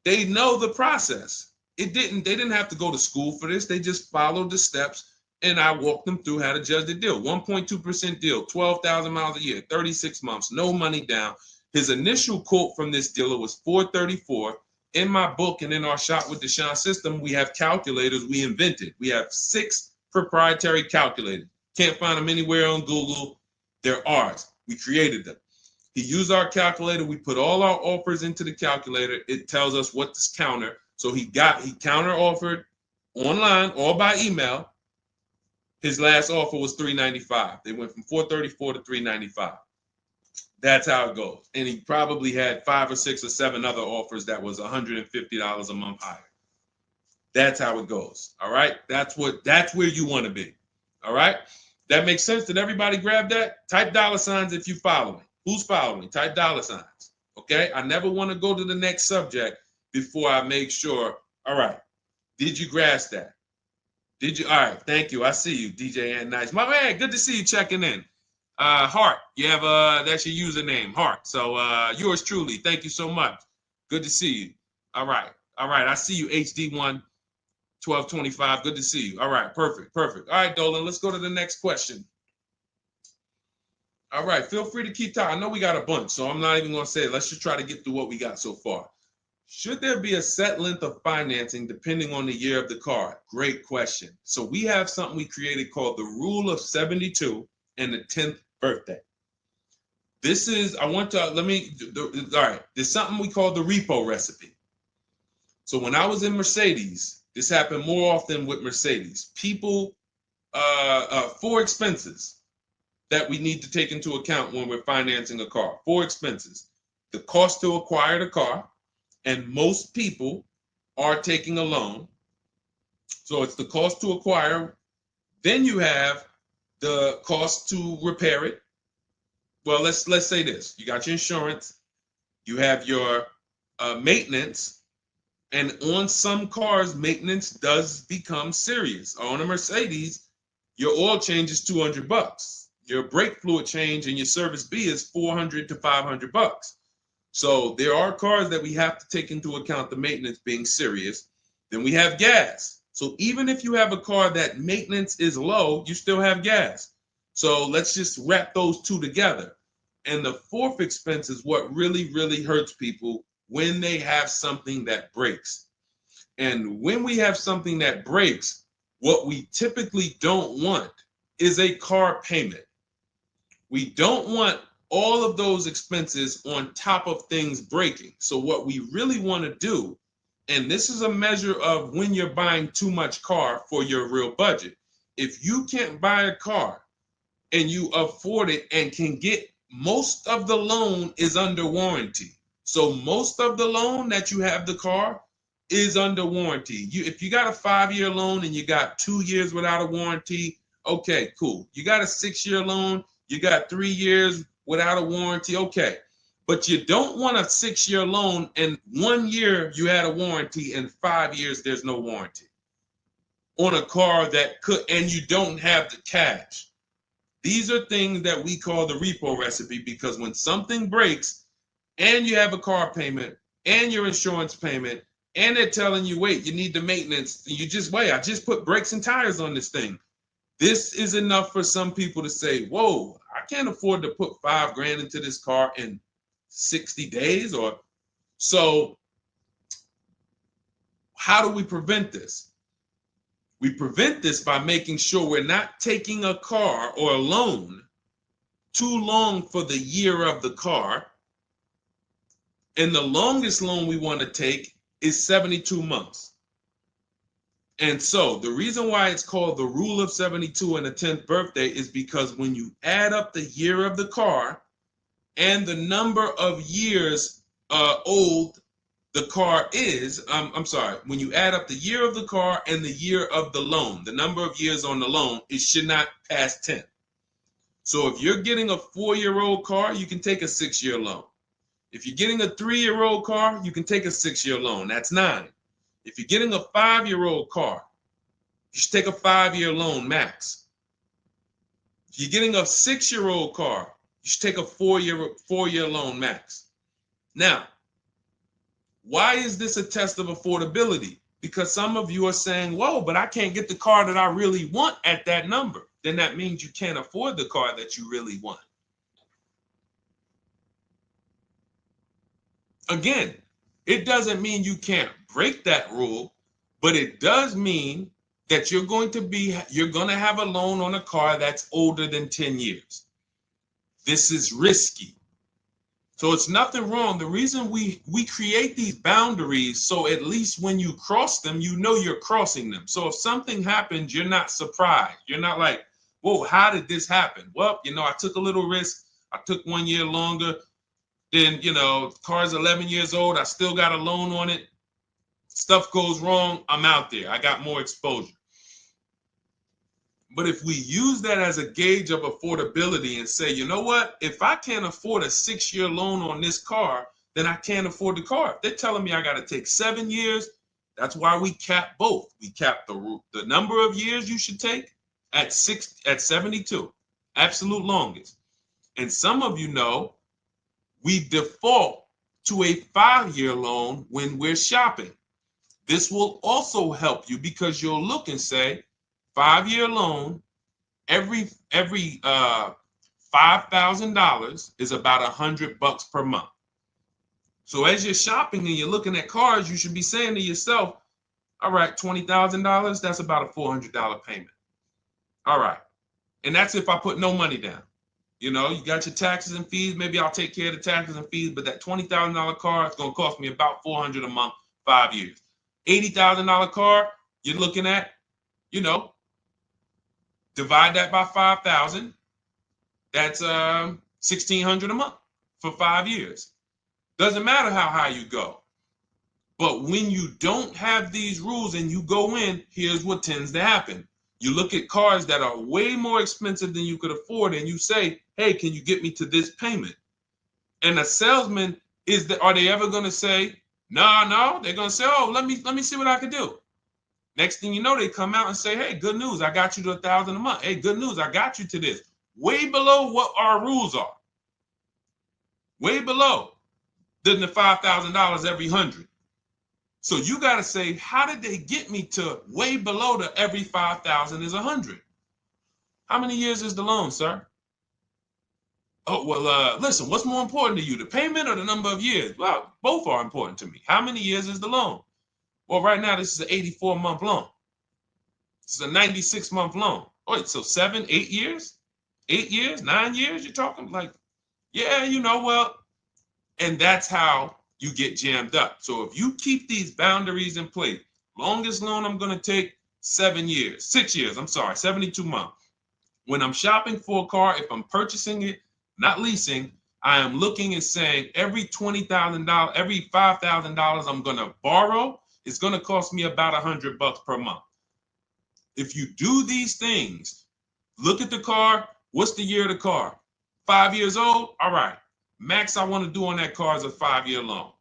S1: They know the process. They didn't have to go to school for this. They just followed the steps, and I walked them through how to judge the deal. 1.2% deal, 12,000 miles a year, 36 months, no money down. His initial quote from this dealer was $434. In my book and in our Shop with Deshone system, we have calculators we invented. We have 6 proprietary calculators. Can't find them anywhere on Google. They're ours. We created them. He used our calculator. We put all our offers into the calculator. It tells us what to counter. So he counter offered online or by email. His last offer was $395. They went from $434 to $395. That's how it goes. And he probably had 5 or 6 or 7 other offers that was $150 a month higher. That's how it goes. All right. That's where you want to be. All right. That makes sense. Did everybody grab that? Type $ if you follow me. Who's following? Type $. Okay. I never want to go to the next subject before I make sure. All right. Did you grasp that? Did you? All right. Thank you. I see you, DJ and Nice. My man, good to see you checking in. Hart, you have that's your username, Hart. So yours truly. Thank you so much. Good to see you. All right. I see you, HD1 1225. Good to see you. All right, perfect. All right, Dolan, let's go to the next question. All right, feel free to keep talking. I know we got a bunch, so I'm not even gonna say it. Let's just try to get through what we got so far. Should there be a set length of financing depending on the year of the car? Great question. So we have something we created called the Rule of 72 and the 10th birthday. This is, all right, there's something we call the repo recipe. So when I was in Mercedes, this happened more often with Mercedes. People, 4 expenses that we need to take into account when we're financing a car. 4 expenses. The cost to acquire the car, and most people are taking a loan. So it's the cost to acquire. Then you have the cost to repair it. Well, let's say this. You got your insurance. You have your maintenance. And on some cars, maintenance does become serious. On a Mercedes, your oil change is $200. Your brake fluid change and your service B is $400 to $500. So there are cars that we have to take into account the maintenance being serious. Then we have gas. So even if you have a car that maintenance is low, you still have gas. So let's just wrap those 2 together. And the 4th expense is what really, really hurts people when they have something that breaks. And when we have something that breaks, what we typically don't want is a car payment. We don't want all of those expenses on top of things breaking. So what we really want to do, and this is a measure of when you're buying too much car for your real budget. If you can't buy a car and you afford it and can get, most of the loan is under warranty. So most of the loan that you have the car is under warranty. If you got a 5-year loan and you got 2 years without a warranty, okay, cool. You got a 6-year loan, you got 3 years without a warranty, okay. But you don't want a 6-year loan and 1 year you had a warranty and 5 years there's no warranty on a car that could, and you don't have the cash. These are things that we call the repo recipe, because when something breaks and you have a car payment and your insurance payment and they're telling you, wait, you need the maintenance, you just wait, I just put brakes and tires on this thing. This is enough for some people to say, whoa, I can't afford to put $5,000 into this car in 60 days. Or so how do we prevent this? We prevent this by making sure we're not taking a car or a loan too long for the year of the car. And the longest loan we want to take is 72 months. And so the reason why it's called the rule of 72 and the 10th birthday is because when you add up the year of the car and the number of years old the car is, I'm sorry, when you add up the year of the car and the year of the loan, the number of years on the loan, it should not pass 10. So if you're getting a 4-year-old car, you can take a 6-year loan. If you're getting a 3-year-old car, you can take a 6-year loan. That's 9. If you're getting a 5-year-old car, you should take a 5-year loan max. If you're getting a 6-year-old car, you should take a 4-year loan max. Now, why is this a test of affordability? Because some of you are saying, whoa, but I can't get the car that I really want at that number. Then that means you can't afford the car that you really want. Again, it doesn't mean you can't break that rule, but it does mean that you're going to have a loan on a car that's older than 10 years. This is risky. So it's nothing wrong. The reason we create these boundaries, so at least when you cross them, you know you're crossing them. So if something happens, you're not surprised. You're not like, whoa, how did this happen? Well, I took a little risk. I took 1 year longer. Then, the car's 11 years old. I still got a loan on it. Stuff goes wrong. I'm out there. I got more exposure. But if we use that as a gauge of affordability and say, you know what, if I can't afford a 6-year loan on this car, then I can't afford the car. If they're telling me I got to take 7 years, that's why we cap both. We cap the number of years you should take at 72, absolute longest. And some of you know we default to a 5-year loan when we're shopping. This will also help you because you'll look and say, 5-year loan, every $5,000 is about $100 per month. So as you're shopping and you're looking at cars, you should be saying to yourself, all right, $20,000, that's about a $400 payment. All right. And that's if I put no money down. You got your taxes and fees. Maybe I'll take care of the taxes and fees, but that $20,000 car is going to cost me about $400 a month, 5 years. $80,000 car, you're looking at, divide that by 5,000. That's $1,600 a month for 5 years. Doesn't matter how high you go. But when you don't have these rules and you go in, here's what tends to happen. You look at cars that are way more expensive than you could afford, and you say, hey, can you get me to this payment? And a salesman, are they ever going to say, no? They're going to say, oh, let me see what I can do. Next thing you know, they come out and say, hey, good news, I got you to $1,000 a month. Hey, good news, I got you to this. Way below what our rules are. Way below than the $5,000 every 100. So you got to say, how did they get me to way below the every 5,000 is 100? How many years is the loan, sir? Oh, well, listen, what's more important to you, the payment or the number of years? Well, both are important to me. How many years is the loan? Well, right now, this is an 84-month loan. This is a 96-month loan. Wait, so 7, 8 years? 8 years, 9 years? You're talking like, yeah, well, and that's how you get jammed up. So if you keep these boundaries in place, longest loan I'm going to take 6 years, 72 months. When I'm shopping for a car, if I'm purchasing it, not leasing, I am looking and saying every $20,000, every $5,000 I'm going to borrow, it's going to cost me about $100 per month. If you do these things, look at the car. What's the year of the car? 5 years old? All right. Max I want to do on that car is a 5-year loan.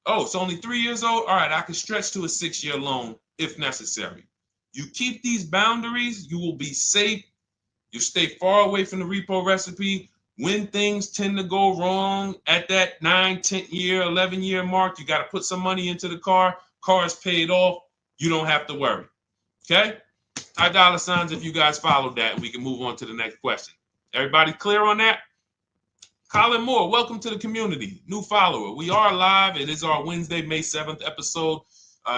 S1: Oh, it's only 3 years old? All right, I can stretch to a 6-year loan if necessary. You keep these boundaries, you will be safe. You stay far away from the repo recipe. When things tend to go wrong at that 9, 10 year, 11 year mark, you got to put some money into the car. Car is paid off. You don't have to worry. Okay? High dollar signs if you guys followed that, and we can move on to the next question. Everybody clear on that? Colin Moore, welcome to the community. New follower. We are live. It is our Wednesday, May 7th episode.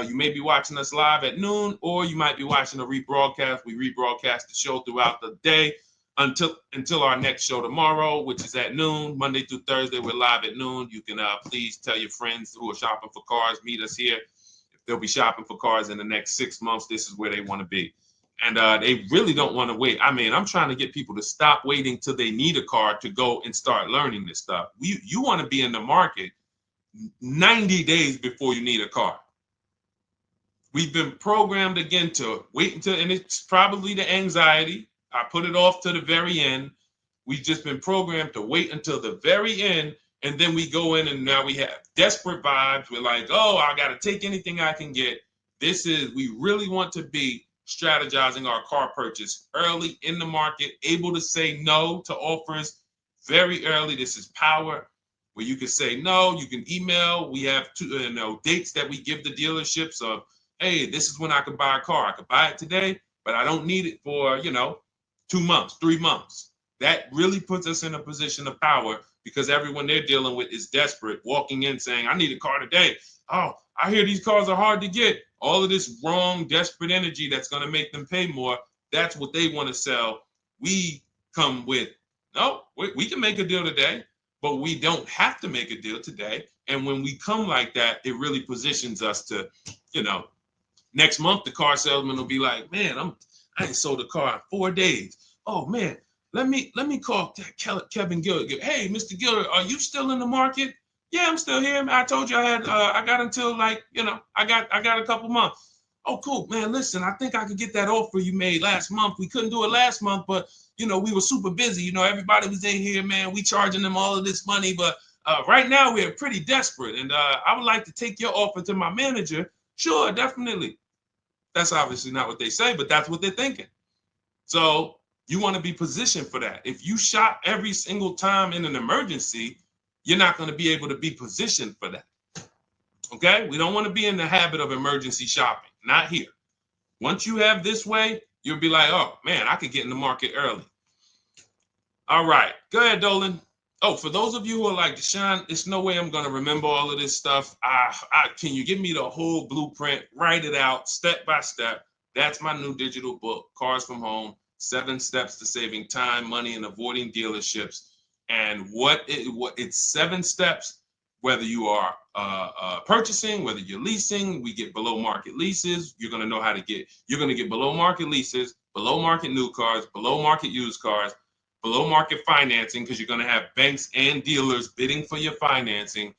S1: You may be watching us live at noon, or you might be watching a rebroadcast. We rebroadcast the show throughout the day until our next show tomorrow, which is at noon. Monday through Thursday, we're live at noon. You can please tell your friends who are shopping for cars, meet us here. they'll be shopping for cars in the next 6 months. This is where they want to be. And they really don't want to wait. I mean, I'm trying to get people to stop waiting till they need a car to go and start learning this stuff. You want to be in the market 90 days before you need a car. We've been programmed again to wait until, and it's probably the anxiety. I put it off to the very end. We've just been programmed to wait until the very end, and then we go in and now we have desperate vibes. We're like, oh, I got to take anything I can get. We really want to be strategizing our car purchase early in the market, able to say no to offers very early. This is power, where you can say no. You can email. We have dates that we give the dealerships of, hey, this is when I could buy a car. I could buy it today, but I don't need it for, 2 months, 3 months. That really puts us in a position of power because everyone they're dealing with is desperate, walking in saying, I need a car today. Oh, I hear these cars are hard to get. All of this wrong, desperate energy that's going to make them pay more. That's what they want to sell. We come with, no, we can make a deal today, but we don't have to make a deal today. And when we come like that, it really positions us to, next month, the car salesman will be like, man, I ain't sold a car in 4 days. Oh man, let me call Kevin Gilder. Hey, Mr. Gilder, are you still in the market? Yeah, I'm still here. I told you I got until I got a couple months. Oh, cool, man. Listen, I think I could get that offer you made last month. We couldn't do it last month, but we were super busy. Everybody was in here, man. We charging them all of this money, but right now we're pretty desperate, and I would like to take your offer to my manager. Sure, definitely. That's obviously not what they say, but that's what they're thinking. So you want to be positioned for that. If you shop every single time in an emergency, you're not going to be able to be positioned for that. Okay? We don't want to be in the habit of emergency shopping. Not here. Once you have this way, you'll be like, oh, man, I could get in the market early. All right. Go ahead, Dolan. Oh, for those of you who are like, Deshone, there's no way I'm going to remember all of this stuff. Can you give me the whole blueprint? Write it out step by step. That's my new digital book, Cars from Home, 7 Steps to Saving Time, Money, and Avoiding Dealerships. And it's 7 steps, whether you are purchasing, whether you're leasing. We get below market leases. You're going to get below market leases, below market new cars, below market used cars, below market financing, because you're going to have banks and dealers bidding for your financing.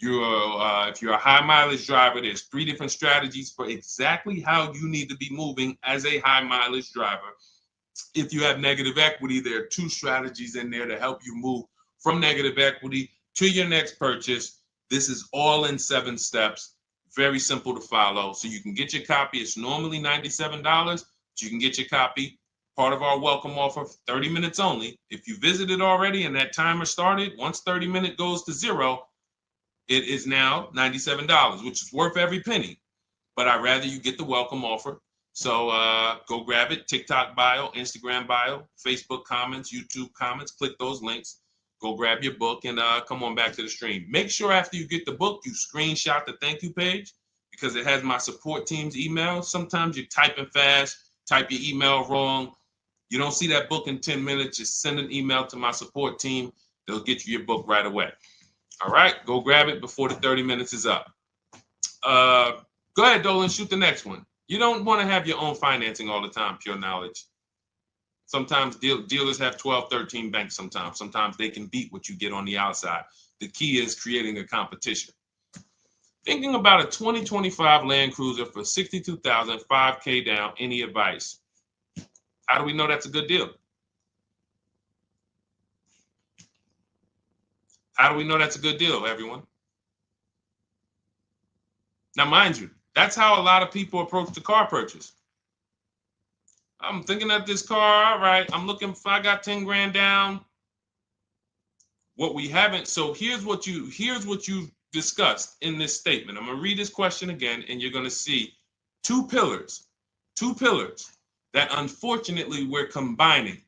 S1: If you're a high mileage driver, there's 3 different strategies for exactly how you need to be moving as a high mileage driver. If you have negative equity, there are 2 strategies in there to help you move from negative equity to your next purchase. This is all in 7 steps. Very simple to follow. So you can get your copy. It's normally $97, but you can get your copy. Part of our welcome offer, 30 minutes only. If you visited already and that timer started, once 30 minutes goes to 0, it is now $97, which is worth every penny. But I'd rather you get the welcome offer. So go grab it. TikTok bio, Instagram bio, Facebook comments, YouTube comments. Click those links. Go grab your book and come on back to the stream. Make sure after you get the book, you screenshot the thank you page because it has my support team's email. Sometimes you're typing fast, type your email wrong. You don't see that book in 10 minutes, just send an email to my support team. They'll get you your book right away. All right, go grab it before the 30 minutes is up. Go ahead, Dolan, shoot the next one. You don't want to have your own financing all the time, pure knowledge. Sometimes dealers have 12, 13 banks sometimes. Sometimes they can beat what you get on the outside. The key is creating a competition. Thinking about a 2025 Land Cruiser for $62,000, $5K down, any advice? How do we know that's a good deal? How do we know that's a good deal, everyone? Now, mind you, that's how a lot of people approach the car purchase. I'm thinking of this car, all right, I'm looking for, I got 10 grand down. What we haven't, so here's what you discussed in this statement. I'm gonna read this question again, and you're gonna see 2 pillars that unfortunately we're combining.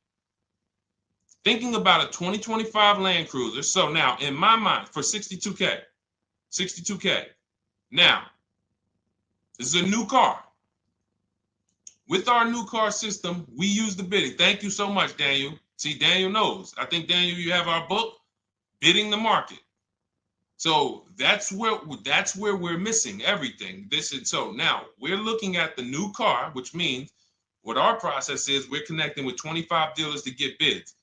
S1: Thinking about a 2025 Land Cruiser. So now in my mind for 62K. Now, this is a new car. With our new car system, we use the bidding. Thank you so much, Daniel. See, Daniel knows. I think, Daniel, you have our book, Bidding the Market. So that's where we're missing everything. So now we're looking at the new car, which means what our process is, we're connecting with 25 dealers to get bids.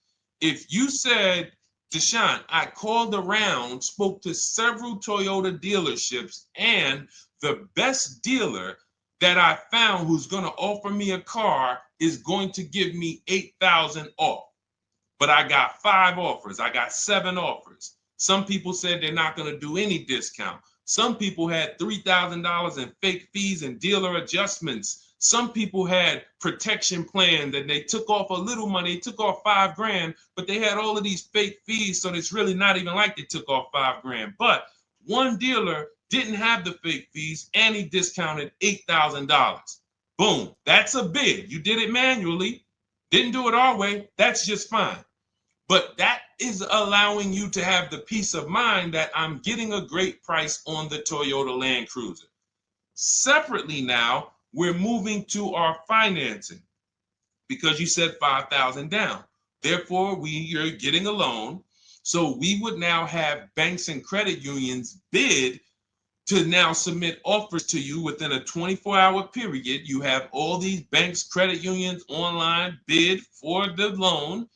S1: If you said, Deshone, I called around, spoke to several Toyota dealerships, and the best dealer that I found who's going to offer me a car is going to give me $8,000 off. But I got 5 offers. I got 7 offers. Some people said they're not going to do any discount. Some people had $3,000 in fake fees and dealer adjustments. Some people had protection plans and they took off a little money, took off $5,000, but they had all of these fake fees. So it's really not even like they took off $5,000. But one dealer didn't have the fake fees and he discounted $8,000. Boom. That's a bid. You did it manually. Didn't do it our way. That's just fine. But that is allowing you to have the peace of mind that I'm getting a great price on the Toyota Land Cruiser. Separately now, we're moving to our financing because you said $5,000 down. Therefore, you're getting a loan. So we would now have banks and credit unions bid to now submit offers to you within a 24-hour period. You have all these banks, credit unions online bid for the loan,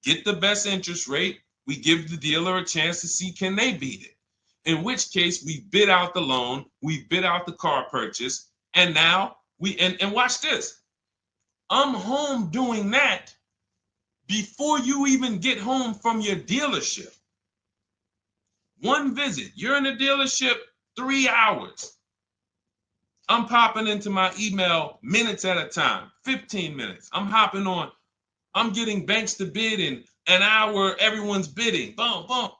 S1: get the best interest rate. We give the dealer a chance to see can they beat it. In which case we bid out the loan, we bid out the car purchase, and now and watch this. I'm home doing that before you even get home from your dealership. One visit, you're in the dealership 3 hours. I'm popping into my email minutes at a time, 15 minutes. I'm hopping on. I'm getting banks to bid in an hour. Everyone's bidding. Boom, boom.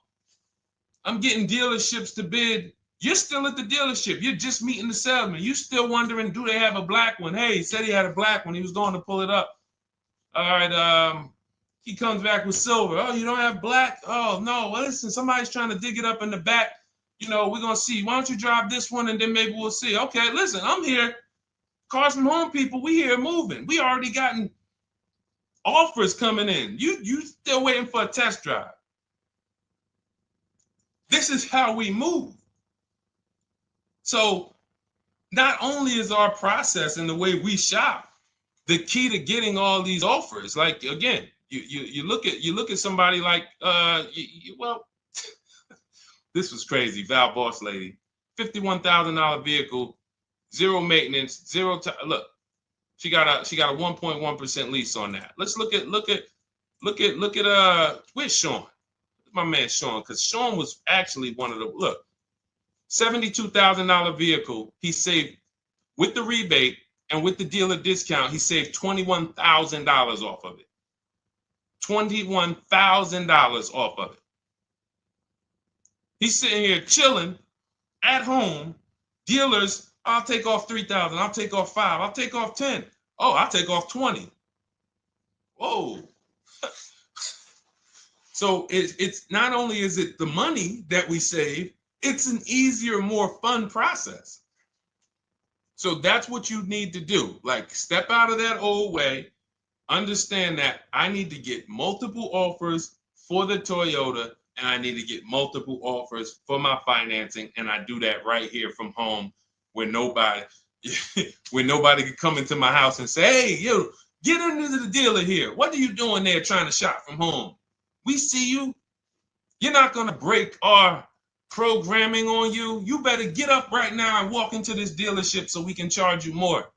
S1: I'm getting dealerships to bid. You're still at the dealership. You're just meeting the salesman. You're still wondering, do they have a black one? Hey, he said he had a black one. He was going to pull it up. All right. He comes back with silver. Oh, you don't have black? Oh, no. Well, listen, somebody's trying to dig it up in the back. We're going to see. Why don't you drive this one and then maybe we'll see. Okay, listen, I'm here. Cars from home people, we here moving. We already gotten offers coming in. You still waiting for a test drive. This is how we move. So not only is our process and the way we shop the key to getting all these offers, like again, you look at somebody like this was crazy. Val Boss lady, $51,000 vehicle, zero maintenance, zero time. Look, she got a 1.1% lease on that. Let's look at where's Sean? My man Sean, because Sean was actually one of the $72,000 vehicle. He saved with the rebate and with the dealer discount. He saved $21,000 off of it. $21,000 off of it. He's sitting here chilling at home. Dealers, I'll take off $3,000. I'll take off $5,000. I'll take off $10,000. Oh, I'll take off $20,000. Whoa. So it's not only is it the money that we save, it's an easier, more fun process. So that's what you need to do. Like, step out of that old way. Understand that I need to get multiple offers for the Toyota, and I need to get multiple offers for my financing, and I do that right here from home, where nobody can come into my house and say, hey, get into the dealer here. What are you doing there trying to shop from home? We see you. You're not going to break our programming on you. You better get up right now and walk into this dealership so we can charge you more.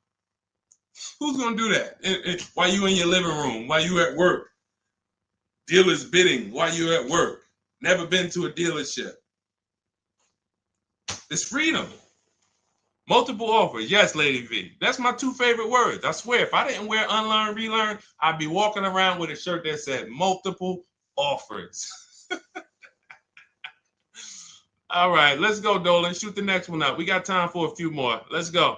S1: Who's going to do that? While you in your living room, while you at work? Dealers bidding while you're at work. Never been to a dealership. It's freedom. Multiple offers. Yes, Lady V. That's my 2 favorite words. I swear, if I didn't wear unlearn, relearn, I'd be walking around with a shirt that said multiple offers. All right, let's go, Dolan. Shoot the next one up. We got time for a few more. Let's go.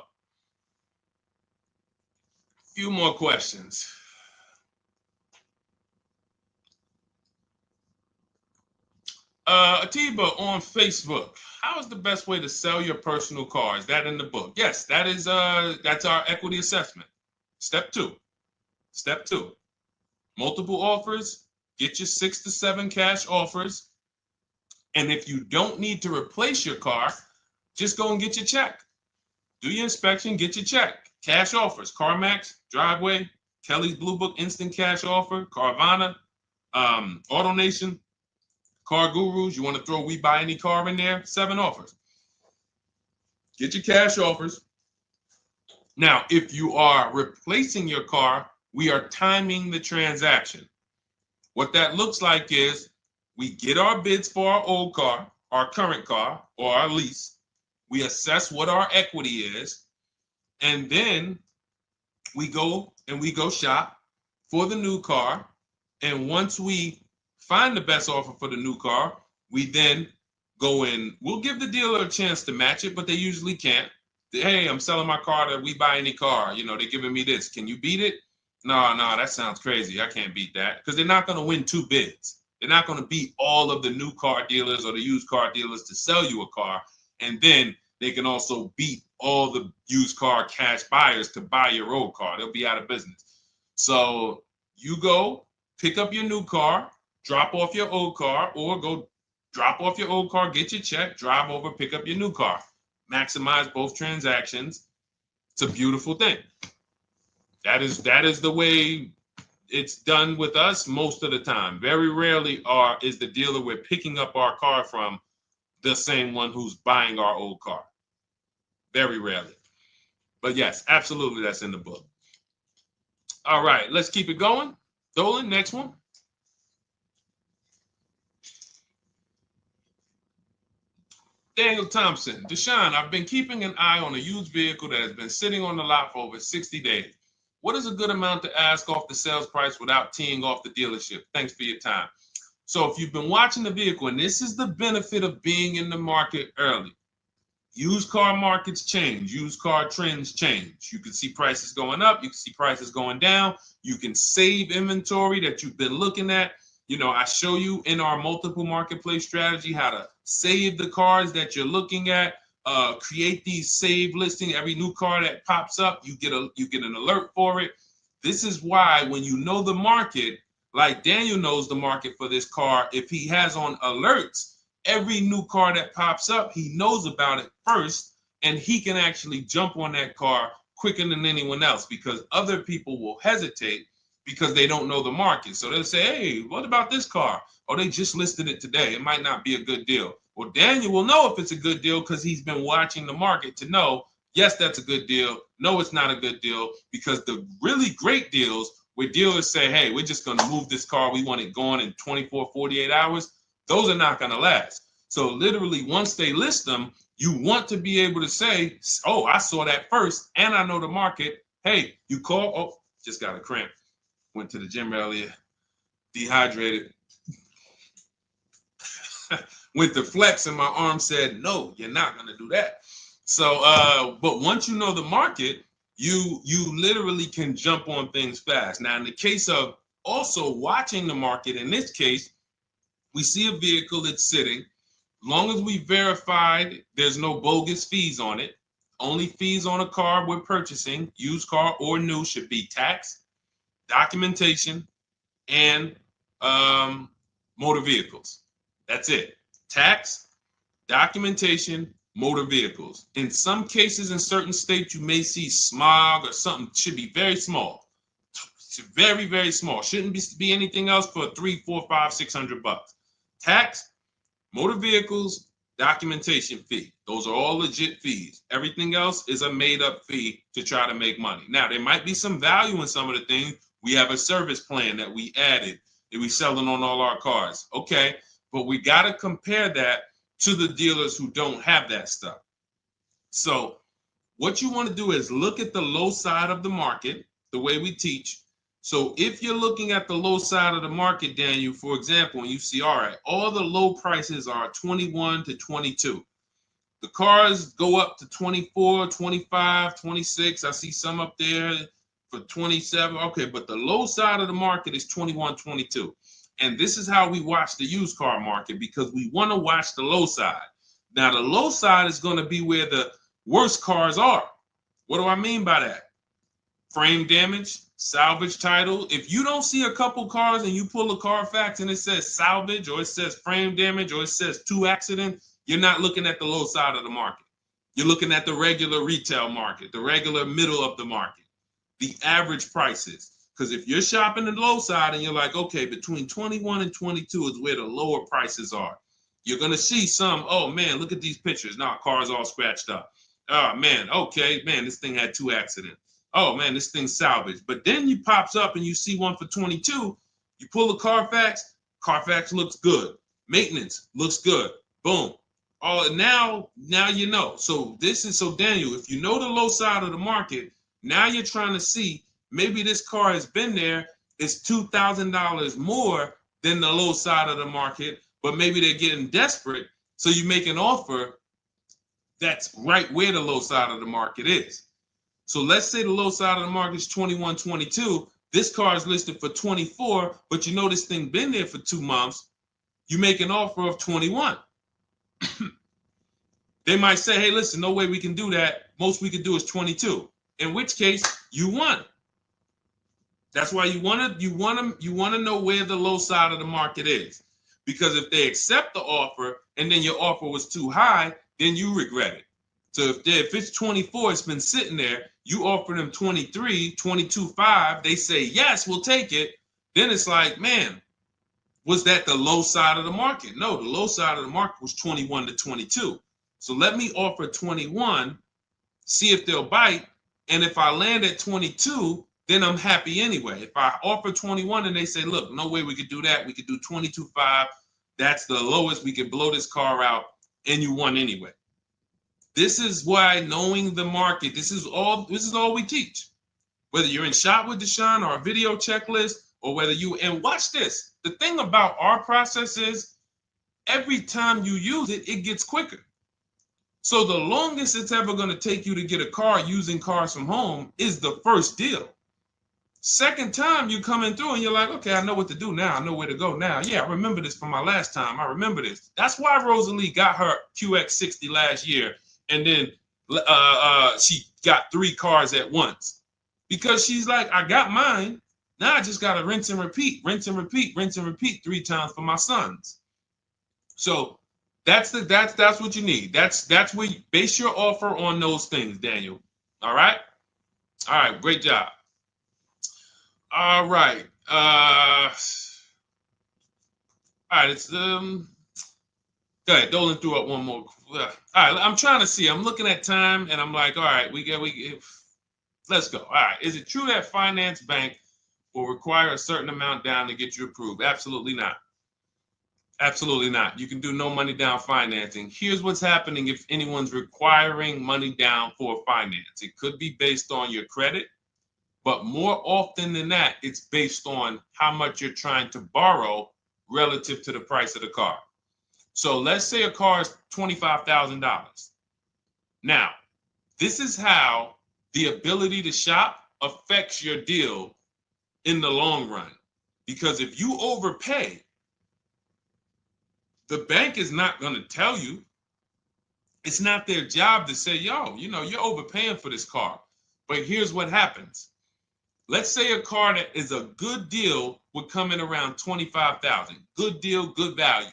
S1: A few more questions. Atiba on Facebook. How is the best way to sell your personal car? Is that in the book? Yes, that's our equity assessment. Step 2. Step 2. Multiple offers. Get your 6 to 7 cash offers. And if you don't need to replace your car, just go and get your check. Do your inspection, get your check. Cash offers, CarMax, Driveway, Kelly's Blue Book Instant Cash Offer, Carvana, AutoNation, Car Gurus. You want to throw We Buy Any Car in there? 7 offers. Get your cash offers. Now, if you are replacing your car, we are timing the transaction. What that looks like is we get our bids for our old car, our current car, or our lease. We assess what our equity is, and then we go shop for the new car. And once we find the best offer for the new car, we then go in. We'll give the dealer a chance to match it, but they usually can't. Hey, I'm selling my car to We Buy Any Car. You know, they're giving me this. Can you beat it? No, that sounds crazy. I can't beat that, because they're not going to win 2 bids. They're not going to beat all of the new car dealers or the used car dealers to sell you a car. And then they can also beat all the used car cash buyers to buy your old car. They'll be out of business. So you go pick up your new car, drop off your old car, or go drop off your old car, get your check, drive over, pick up your new car. Maximize both transactions. It's a beautiful thing. That is the way it's done with us most of the time. Very rarely is the dealer we're picking up our car from the same one who's buying our old car. Very rarely. But yes, absolutely, that's in the book. All right, let's keep it going. Dolan, next one. Daniel Thompson. Deshone, I've been keeping an eye on a used vehicle that has been sitting on the lot for over 60 days. What is a good amount to ask off the sales price without teeing off the dealership? Thanks for your time. So if you've been watching the vehicle, and this is the benefit of being in the market early, used car markets change, used car trends change. You can see prices going up, you can see prices going down, you can save inventory that you've been looking at. You know, I show you in our multiple marketplace strategy how to save the cars that you're looking at, create these save listings. Every new car that pops up, you get an alert for it. This is why when you know the market, like Daniel knows the market for this car, if he has on alerts, every new car that pops up, he knows about it first, and he can actually jump on that car quicker than anyone else, because other people will hesitate because they don't know the market. So they'll say, hey, what about this car? Oh, they just listed it today. It might not be a good deal. Well, Daniel will know if it's a good deal because he's been watching the market to know, yes, that's a good deal. No, it's not a good deal, because the really great deals where dealers say, hey, we're just going to move this car. We want it gone in 24, 48 hours. Those are not going to last. So literally, once they list them, you want to be able to say, oh, I saw that first and I know the market. Hey, you call. Oh, just got a cramp. Went to the gym earlier, dehydrated. Went to flex and my arm said, no, you're not going to do that. So, but once you know the market, you literally can jump on things fast. Now, in the case of also watching the market, in this case, we see a vehicle that's sitting. Long as we verified there's no bogus fees on it, only fees on a car we're purchasing, used car or new, should be tax, documentation, and motor vehicles. That's it. Tax, documentation, motor vehicles. In some cases, in certain states, you may see smog or something. Should be very small. Very, very small. Shouldn't be anything else for $300, $400, $500, $600. Tax, motor vehicles, documentation fee. Those are all legit fees. Everything else is a made-up fee to try to make money. Now, there might be some value in some of the things. We have a service plan that we added that we selling on all our cars. Okay, but we got to compare that to the dealers who don't have that stuff. So what you want to do is look at the low side of the market, the way we teach. So if you're looking at the low side of the market, Daniel, for example, and you see, all right, all the low prices are 21 to 22. The cars go up to 24, 25, 26. I see some up there for 27. Okay, but the low side of the market is 21, 22. And this is how we watch the used car market, because we want to watch the low side. Now, the low side is going to be where the worst cars are. What do I mean by that? frame damage, salvage title. If you don't see a couple cars and you pull a Carfax and it says salvage or it says frame damage or it says 2 accident, you're not looking at the low side of the market. You're looking at the regular retail market, the regular middle of the market, the average prices. Because if you're shopping the low side and you're like, okay, between 21 and 22 is where the lower prices are, you're going to see some, oh man, look at these pictures. Now, car's all scratched up. Oh man, okay, man, this thing had 2 accidents. Oh man, this thing's salvaged. But then you pops up and you see one for 22. You pull a Carfax. Carfax looks good. Maintenance looks good. Boom. Oh, now you know. So Daniel, if you know the low side of the market, now you're trying to see maybe this car has been there. It's $2,000 more than the low side of the market, but maybe they're getting desperate. So you make an offer that's right where the low side of the market is. So let's say the low side of the market is 21, 22. This car is listed for 24, but you know this thing been there for 2 months. You make an offer of 21. They might say, hey, listen, no way we can do that. Most we can do is 22. In which case, you won. That's why you want to know where the low side of the market is. Because if they accept the offer and then your offer was too high, then you regret it. So if it's 24, it's been sitting there, you offer them 23, 22.5, they say, yes, we'll take it. Then it's like, man, was that the low side of the market? No, the low side of the market was 21 to 22. So let me offer 21, see if they'll bite. And if I land at 22, then I'm happy anyway. If I offer 21 and they say, look, no way we could do that. We could do 22.5. That's the lowest. We can blow this car out, and you won anyway. This is why knowing the market, this is all we teach. Whether you're in Shop with Deshone or a video checklist, or whether and watch this. The thing about our process is every time you use it, it gets quicker. So the longest it's ever going to take you to get a car using Cars from Home is the first deal. Second time you coming through and you're like, okay, I know what to do now. I know where to go now. Yeah, I remember this from my last time. I remember this. That's why Rosalie got her QX60 last year. And then she got 3 cars at once. Because she's like, I got mine. Now I just got to rinse and repeat 3 times for my sons. So that's what you need. That's where you base your offer on those things, Daniel. All right? All right, great job. All right. All right, it's go ahead, Dolan threw up one more. All right, I'm trying to see. I'm looking at time and I'm like, all right, let's go. All right. Is it true that finance bank will require a certain amount down to get you approved? Absolutely not. Absolutely not. You can do no money down financing. Here's what's happening if anyone's requiring money down for finance. It could be based on your credit, but more often than that, it's based on how much you're trying to borrow relative to the price of the car. So let's say a car is $25,000. Now, this is how the ability to shop affects your deal in the long run. Because if you overpay, the bank is not going to tell you. It's not their job to say, yo, you're overpaying for this car. But here's what happens. Let's say a car that is a good deal would come in around $25,000. Good deal, good value.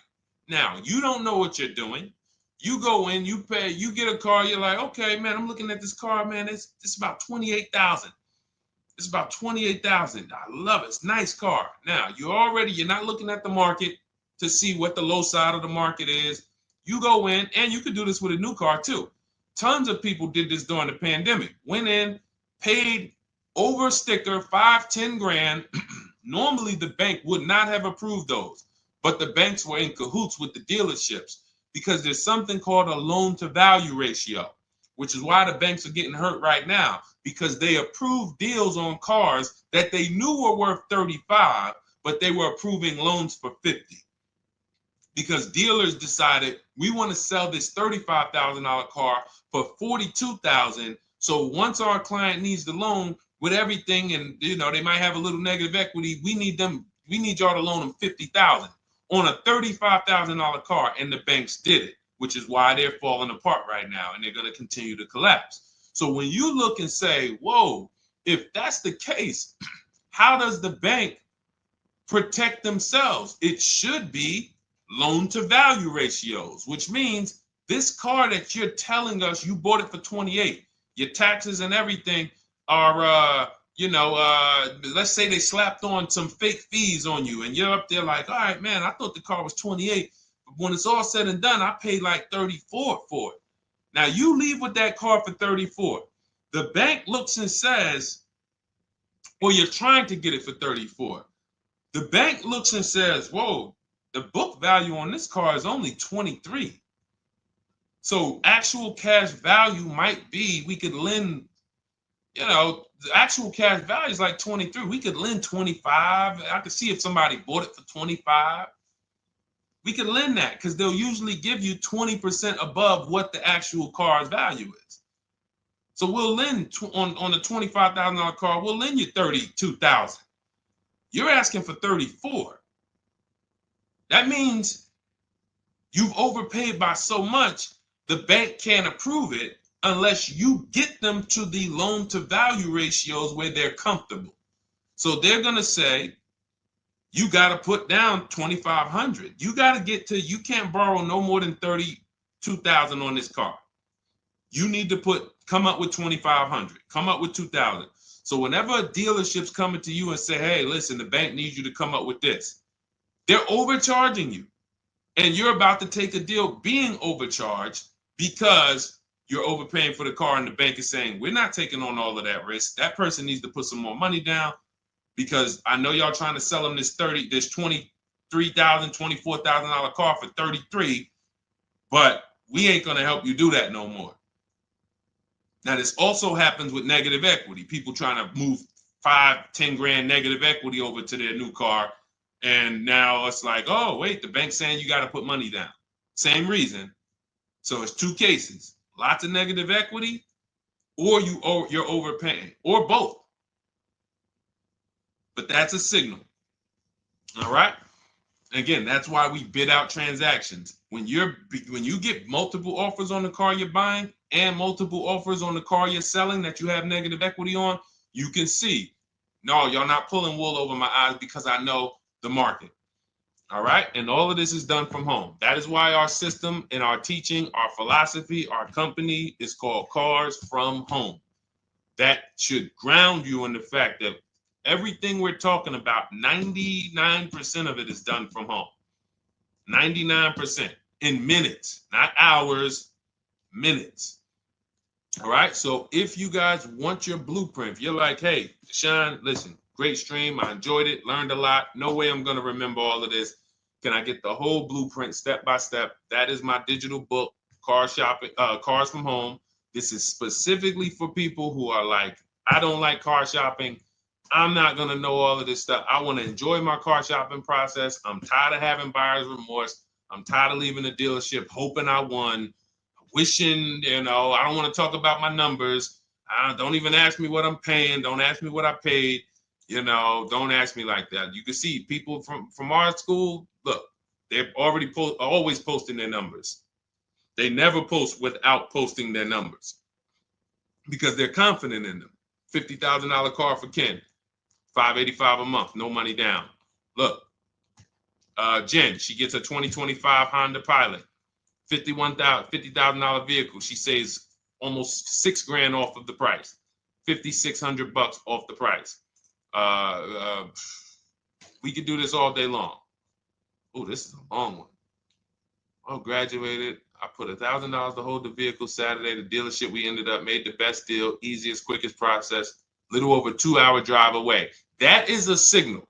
S1: Now, you don't know what you're doing. You go in, you pay, you get a car, you're like, okay, man, I'm looking at this car, man, it's about $28,000. It's about $28,000. I love it. It's a nice car. Now, you're not looking at the market to see what the low side of the market is. You go in, and you could do this with a new car too. Tons of people did this during the pandemic. Went in, paid over sticker, 5-10 grand. Normally, the bank would not have approved those, but the banks were in cahoots with the dealerships because there's something called a loan to value ratio, which is why the banks are getting hurt right now because they approved deals on cars that they knew were worth 35, but they were approving loans for 50. Because dealers decided we want to sell this $35,000 car for $42,000. So once our client needs the loan with everything, and they might have a little negative equity, we need y'all to loan them $50,000 on a $35,000 car, and the banks did it, which is why they're falling apart right now, and they're going to continue to collapse. So when you look and say, whoa, if that's the case, how does the bank protect themselves? It should be loan to value ratios, which means this car that you're telling us you bought it for 28, your taxes and everything are, let's say they slapped on some fake fees on you and you're up there like, all right, man, I thought the car was 28. But when it's all said and done, I paid like 34 for it. Now you leave with that car for 34. The bank looks and says, well, you're trying to get it for 34. The bank looks and says, whoa, the book value on this car is only 23. So actual cash value might be, we could lend, the actual cash value is like 23. We could lend 25. I could see if somebody bought it for 25. We could lend that because they'll usually give you 20% above what the actual car's value is. So we'll lend on the $25,000 car, we'll lend you $32,000. You're asking for 34. That means you've overpaid by so much, the bank can't approve it unless you get them to the loan to value ratios where they're comfortable. So they're going to say, you got to put down $2,500. You got to get to, you can't borrow no more than $32,000 on this car. You need to come up with $2,500, come up with $2,000. So whenever a dealership's coming to you and say, hey, listen, the bank needs you to come up with this, they're overcharging you. And you're about to take a deal being overcharged because you're overpaying for the car and the bank is saying, we're not taking on all of that risk. That person needs to put some more money down because I know y'all trying to sell them this $23,000, $24,000 car for 33, but we ain't going to help you do that no more. Now, this also happens with negative equity. People trying to move 5-10 grand negative equity over to their new car. And now it's like, oh, wait, the bank's saying you got to put money down. Same reason. So it's two cases, lots of negative equity or you're overpaying or both. But that's a signal. All right. Again, that's why we bid out transactions. When you get multiple offers on the car you're buying and multiple offers on the car you're selling that you have negative equity on, you can see, no, y'all not pulling wool over my eyes because I know the market. All right. And all of this is done from home. That is why our system and our teaching, our philosophy, our company is called Cars from Home. That should ground you in the fact that everything we're talking about, 99% of it is done from home. 99% in minutes, not hours, minutes. All right. So if you guys want your blueprint, if you're like, hey, Deshone, listen, great stream. I enjoyed it, learned a lot. No way I'm going to remember all of this. Can I get the whole blueprint step by step? That is my digital book, Cars from Home. This is specifically for people who are like, I don't like car shopping. I'm not going to know all of this stuff. I want to enjoy my car shopping process. I'm tired of having buyer's remorse. I'm tired of leaving the dealership hoping I won, wishing, I don't want to talk about my numbers. Don't even ask me what I'm paying. Don't ask me what I paid. Don't ask me like that. You can see people from our school, look, they're already always posting their numbers. They never post without posting their numbers because they're confident in them. $50,000 car for Ken, $585 a month, no money down. Look, Jen, she gets a 2025 Honda Pilot, $50,000 vehicle. She saves almost $6,000 off of the price, $5,600 off the price. We could do this all day long. Oh, this is a long one. Oh, graduated. I put $1,000 to hold the vehicle Saturday. The dealership we ended up made the best deal, easiest, quickest process, little over 2-hour drive away. That is a signal.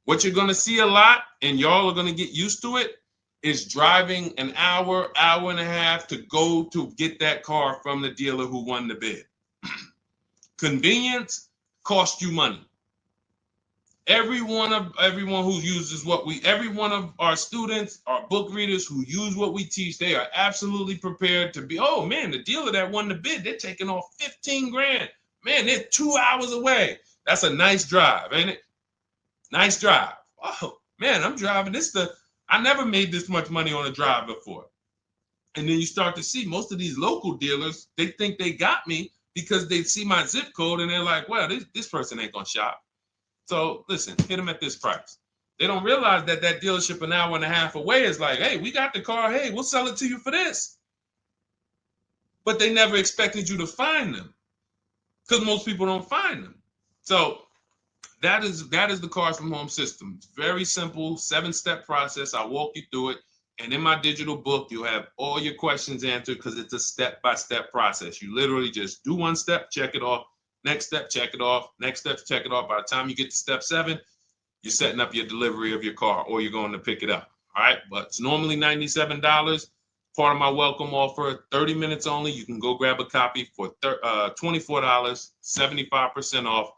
S1: What you're going to see a lot, and y'all are going to get used to it, is driving an hour, hour and a half to go to get that car from the dealer who won the bid. Convenience costs you money. Every one of our students, our book readers who use what we teach, they are absolutely prepared to be, oh man, the dealer that won the bid, they're taking off $15,000. Man, they're 2 hours away. That's a nice drive, ain't it? Nice drive. Oh man, I'm driving I never made this much money on a drive before. And then you start to see most of these local dealers, they think they got me because they see my zip code and they're like, well, this person ain't gonna shop. So listen, hit them at this price. They don't realize that that dealership an hour and a half away is like, hey, we got the car. Hey, we'll sell it to you for this. But they never expected you to find them because most people don't find them. So that is the Cars from Home system. It's very simple, 7-step process. I walk you through it. And in my digital book, you'll have all your questions answered because it's a step-by-step process. You literally just do one step, check it off. Next step, check it off. Next step, check it off. By the time you get to step 7, you're setting up your delivery of your car or you're going to pick it up. All right. But it's normally $97. Part of my welcome offer, 30 minutes only. You can go grab a copy for $24, 75% off,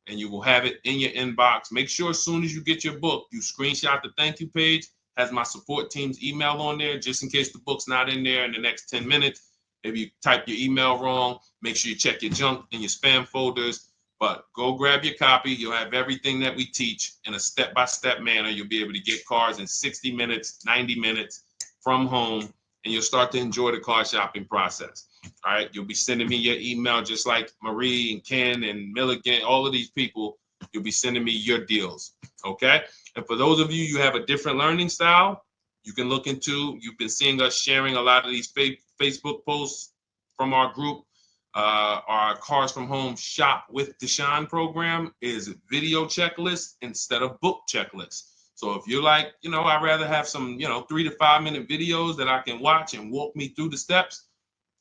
S1: and you will have it in your inbox. Make sure as soon as you get your book, you screenshot the thank you page, has my support team's email on there, just in case the book's not in there in the next 10 minutes. Maybe you type your email wrong. Make sure you check your junk and your spam folders. But go grab your copy. You'll have everything that we teach in a step-by-step manner. You'll be able to get cars in 60 minutes, 90 minutes from home, and you'll start to enjoy the car shopping process. All right. You'll be sending me your email just like Marie and Ken and Milligan, all of these people. You'll be sending me your deals. Okay. And for those of you, you have a different learning style, you can look into, you've been seeing us sharing a lot of these Facebook posts from our group. Our Cars from Home Shop with Deshone program is video checklist instead of book checklist. So if you're like, I'd rather have some, 3 to 5 minute videos that I can watch and walk me through the steps,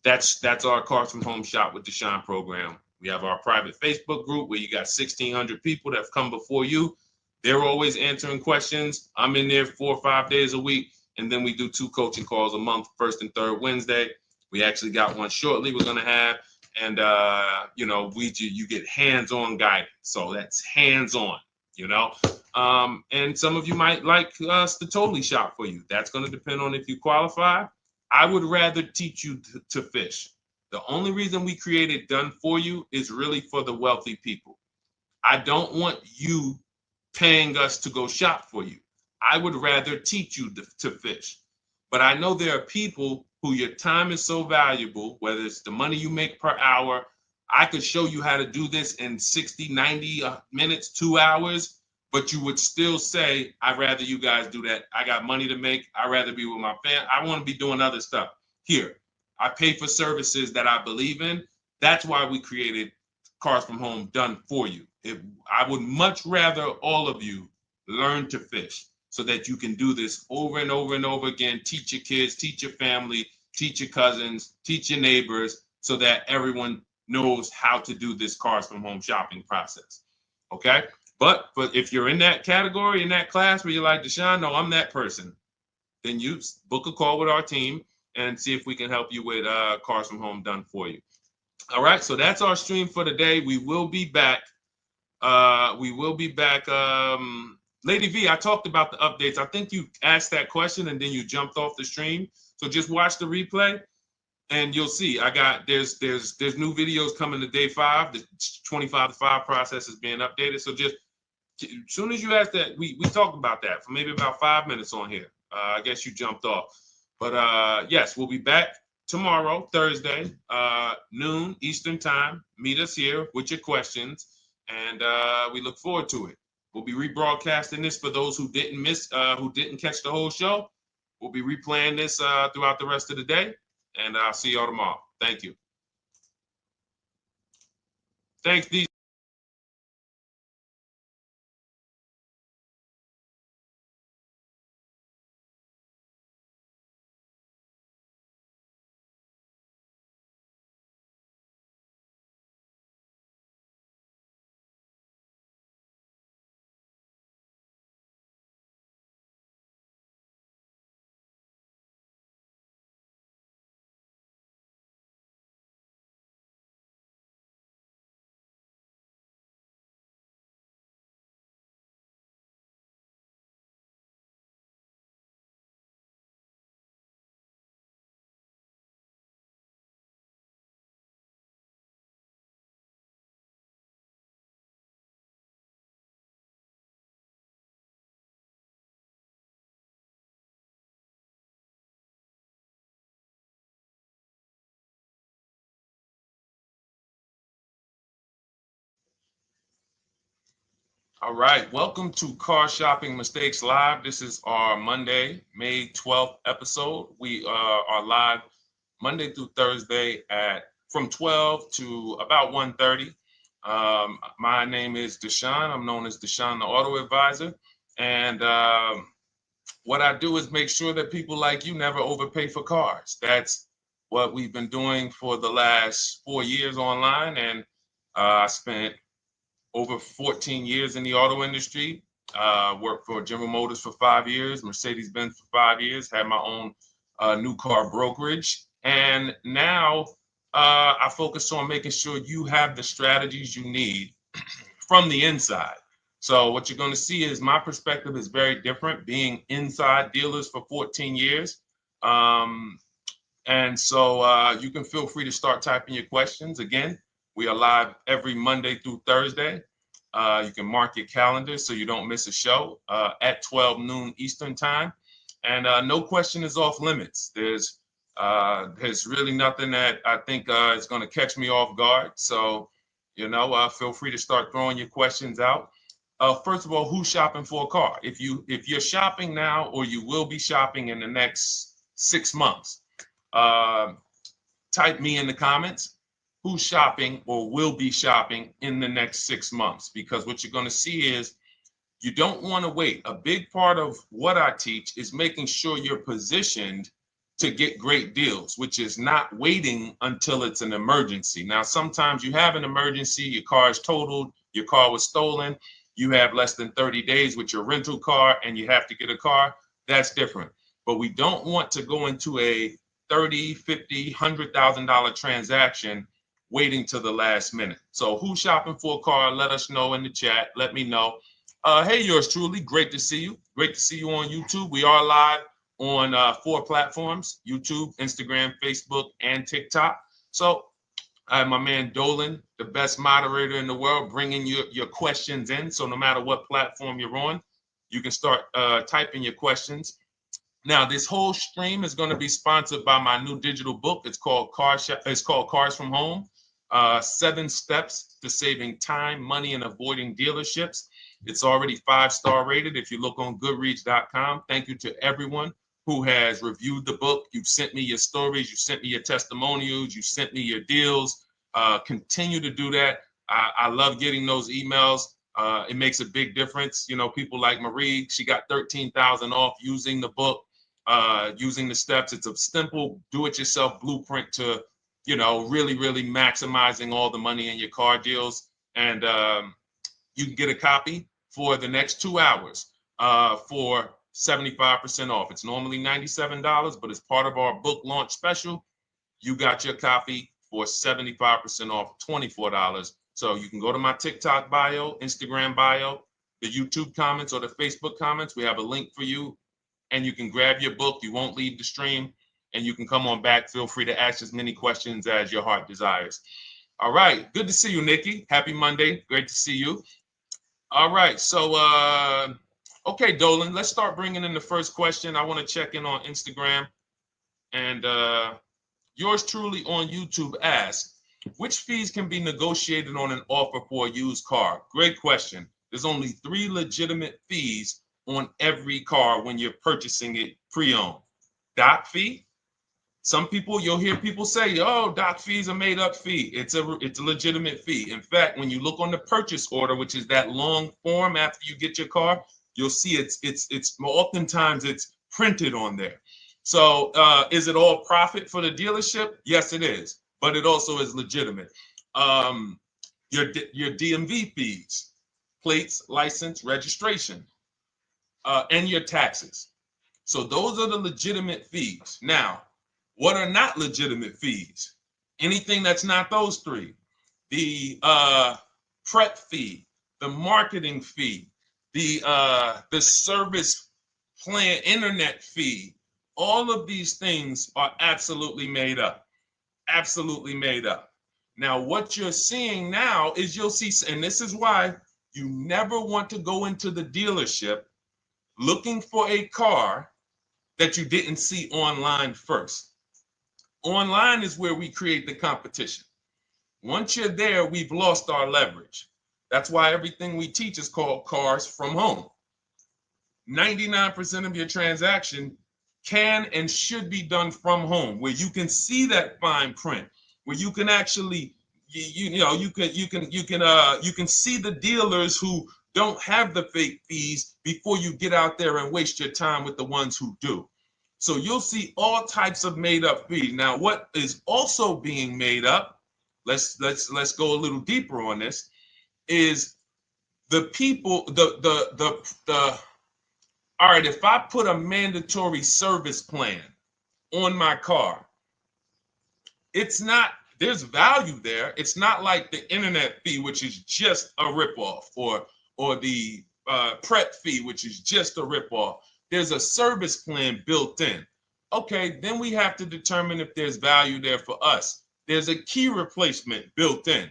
S1: that's our Cars from Home Shop with Deshone program. We have our private Facebook group where you got 1,600 people that have come before you. They're always answering questions. I'm in there 4 or 5 days a week. And then we do 2 coaching calls a month, first and third Wednesday. We actually got one shortly we're going to have. And, you get hands-on guidance. So that's hands-on, and some of you might like us to totally shop for you. That's going to depend on if you qualify. I would rather teach you to fish. The only reason we created Done For You is really for the wealthy people. I don't want you paying us to go shop for you. I would rather teach you to fish. But I know there are people who your time is so valuable, whether it's the money you make per hour. I could show you how to do this in 60, 90 minutes, 2 hours, but you would still say, I'd rather you guys do that. I got money to make. I'd rather be with my family. I want to be doing other stuff. Here, I pay for services that I believe in. That's why we created Cars from Home Done For You. I would much rather all of you learn to fish so that you can do this over and over and over again. Teach your kids, teach your family, teach your cousins, teach your neighbors, so that everyone knows how to do this Cars from Home shopping process. Okay? But if you're in that category, in that class where you're like, Deshone, no, I'm that person, then you book a call with our team and see if we can help you with Cars from Home Done For You. All right, so that's our stream for today. We will be back. Lady V, I talked about the updates. I think you asked that question and then you jumped off the stream. So just watch the replay and you'll see there's new videos coming to day 5. The 25 to 5 process is being updated. So just as soon as you asked that, we talked about that for maybe about 5 minutes on here. I guess you jumped off. But yes, we'll be back tomorrow, Thursday, noon Eastern time. Meet us here with your questions, and we look forward to it. We'll be rebroadcasting this for those who didn't catch the whole show. We'll be replaying this throughout the rest of the day, and I'll see y'all tomorrow. Thank you. Thanks, DJ. All right, welcome to Car Shopping Mistakes Live. This is our Monday, May 12th episode. We are live Monday through Thursday from 12 to about 1:30. My name is Deshone. I'm known as Deshone the Auto Advisor. And what I do is make sure that people like you never overpay for cars. That's what we've been doing for the last 4 years online. And I spent over 14 years in the auto industry. Worked for General Motors for 5 years, Mercedes-Benz for 5 years, had my own new car brokerage. And now I focus on making sure you have the strategies you need from the inside. So what you're going to see is my perspective is very different, being inside dealers for 14 years. And so you can feel free to start typing your questions. Again, we are live every Monday through Thursday. You can mark your calendar so you don't miss a show at 12 noon Eastern time. And no question is off limits. There's really nothing that I think is going to catch me off guard. So, feel free to start throwing your questions out. First of all, who's shopping for a car? If you're shopping now, or you will be shopping in the next 6 months, type me in the comments. Who's shopping or will be shopping in the next 6 months? Because what you're going to see is you don't want to wait. A big part of what I teach is making sure you're positioned to get great deals, which is not waiting until it's an emergency. Now, sometimes you have an emergency, your car is totaled, your car was stolen, you have less than 30 days with your rental car and you have to get a car. That's different. But we don't want to go into a $30,000, $50,000, $100,000 transaction waiting to the last minute. So who's shopping for a car? Let us know in the chat. Let me know. Hey, yours truly. Great to see you. Great to see you on YouTube. We are live on 4 platforms: YouTube, Instagram, Facebook, and TikTok. So I have my man Dolan, the best moderator in the world, bringing your questions in. So no matter what platform you're on, you can start typing your questions. Now, this whole stream is going to be sponsored by my new digital book. It's called Cars from Home. 7 steps to saving time, money, and avoiding dealerships. It's already 5-star rated. If you look on goodreads.com, thank you to everyone who has reviewed the book. You've sent me your stories. You sent me your testimonials. You sent me your deals. Continue to do that. I love getting those emails. It makes a big difference. People like Marie, she got 13,000 off using the book, using the steps. It's a simple do-it-yourself blueprint to really, really maximizing all the money in your car deals. And you can get a copy for the next 2 hours for 75% off. It's normally $97, but as part of our book launch special, you got your copy for 75% off, $24. So you can go to my TikTok bio, Instagram bio, the YouTube comments, or the Facebook comments. We have a link for you, and you can grab your book. You won't leave the stream. And you can come on back. Feel free to ask as many questions as your heart desires. All right. Good to see you, Nikki. Happy Monday. Great to see you. All right. So, okay, Dolan, let's start bringing in the first question. I want to check in on Instagram. And yours truly on YouTube asks, which fees can be negotiated on an offer for a used car? Great question. There's only 3 legitimate fees on every car when you're purchasing it pre-owned. Doc fee. Some people, you'll hear people say, "Oh, doc fees are made up fee." It's a legitimate fee. In fact, when you look on the purchase order, which is that long form after you get your car, you'll see it's oftentimes it's printed on there. So is it all profit for the dealership? Yes, it is, but it also is legitimate. Your DMV fees, plates, license, registration, and your taxes. So those are the legitimate fees. Now, what are not legitimate fees? Anything that's not those 3. The prep fee, the marketing fee, the service plan, internet fee. All of these things are absolutely made up. Absolutely made up. Now, what you're seeing now is you'll see, and this is why you never want to go into the dealership looking for a car that you didn't see online first. Online is where we create the competition. Once you're there, we've lost our leverage. That's why everything we teach is called Cars from Home. 99% of your transaction can and should be done from home, where you can see that fine print, where you can actually you can see the dealers who don't have the fake fees before you get out there and waste your time with the ones who do. So you'll see all types of made up fees. Now, what is also being made up, let's go a little deeper on this, is the people, all right, if I put a mandatory service plan on my car, it's not, there's value there. It's not like the internet fee, which is just a ripoff, or the prep fee, which is just a ripoff. There's a service plan built in. Okay, then we have to determine if there's value there for us. There's a key replacement built in.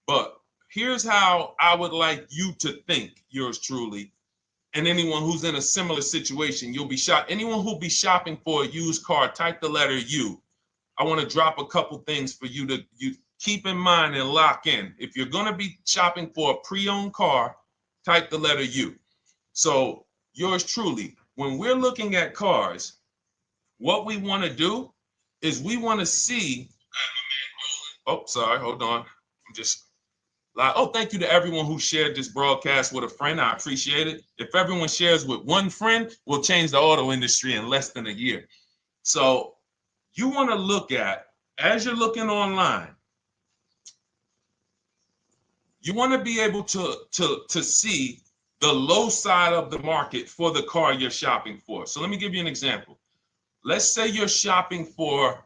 S1: But here's how I would like you to think, yours truly, and anyone who's in a similar situation. You'll be shocked. Anyone who'll be shopping for a used car, type the letter U. I want to drop a couple things for you to keep in mind and lock in. If you're going to be shopping for a pre-owned car, type the letter U. So yours truly, when we're looking at cars, what we want to do is we want to see, oh, sorry, hold on. I'm just, oh, thank you to everyone who shared this broadcast with a friend. I appreciate it. If everyone shares with one friend, we'll change the auto industry in less than a year. So you want to look at, as you're looking online, you want to be able to see the low side of the market for the car you're shopping for. So let me give you an example. Let's say you're shopping for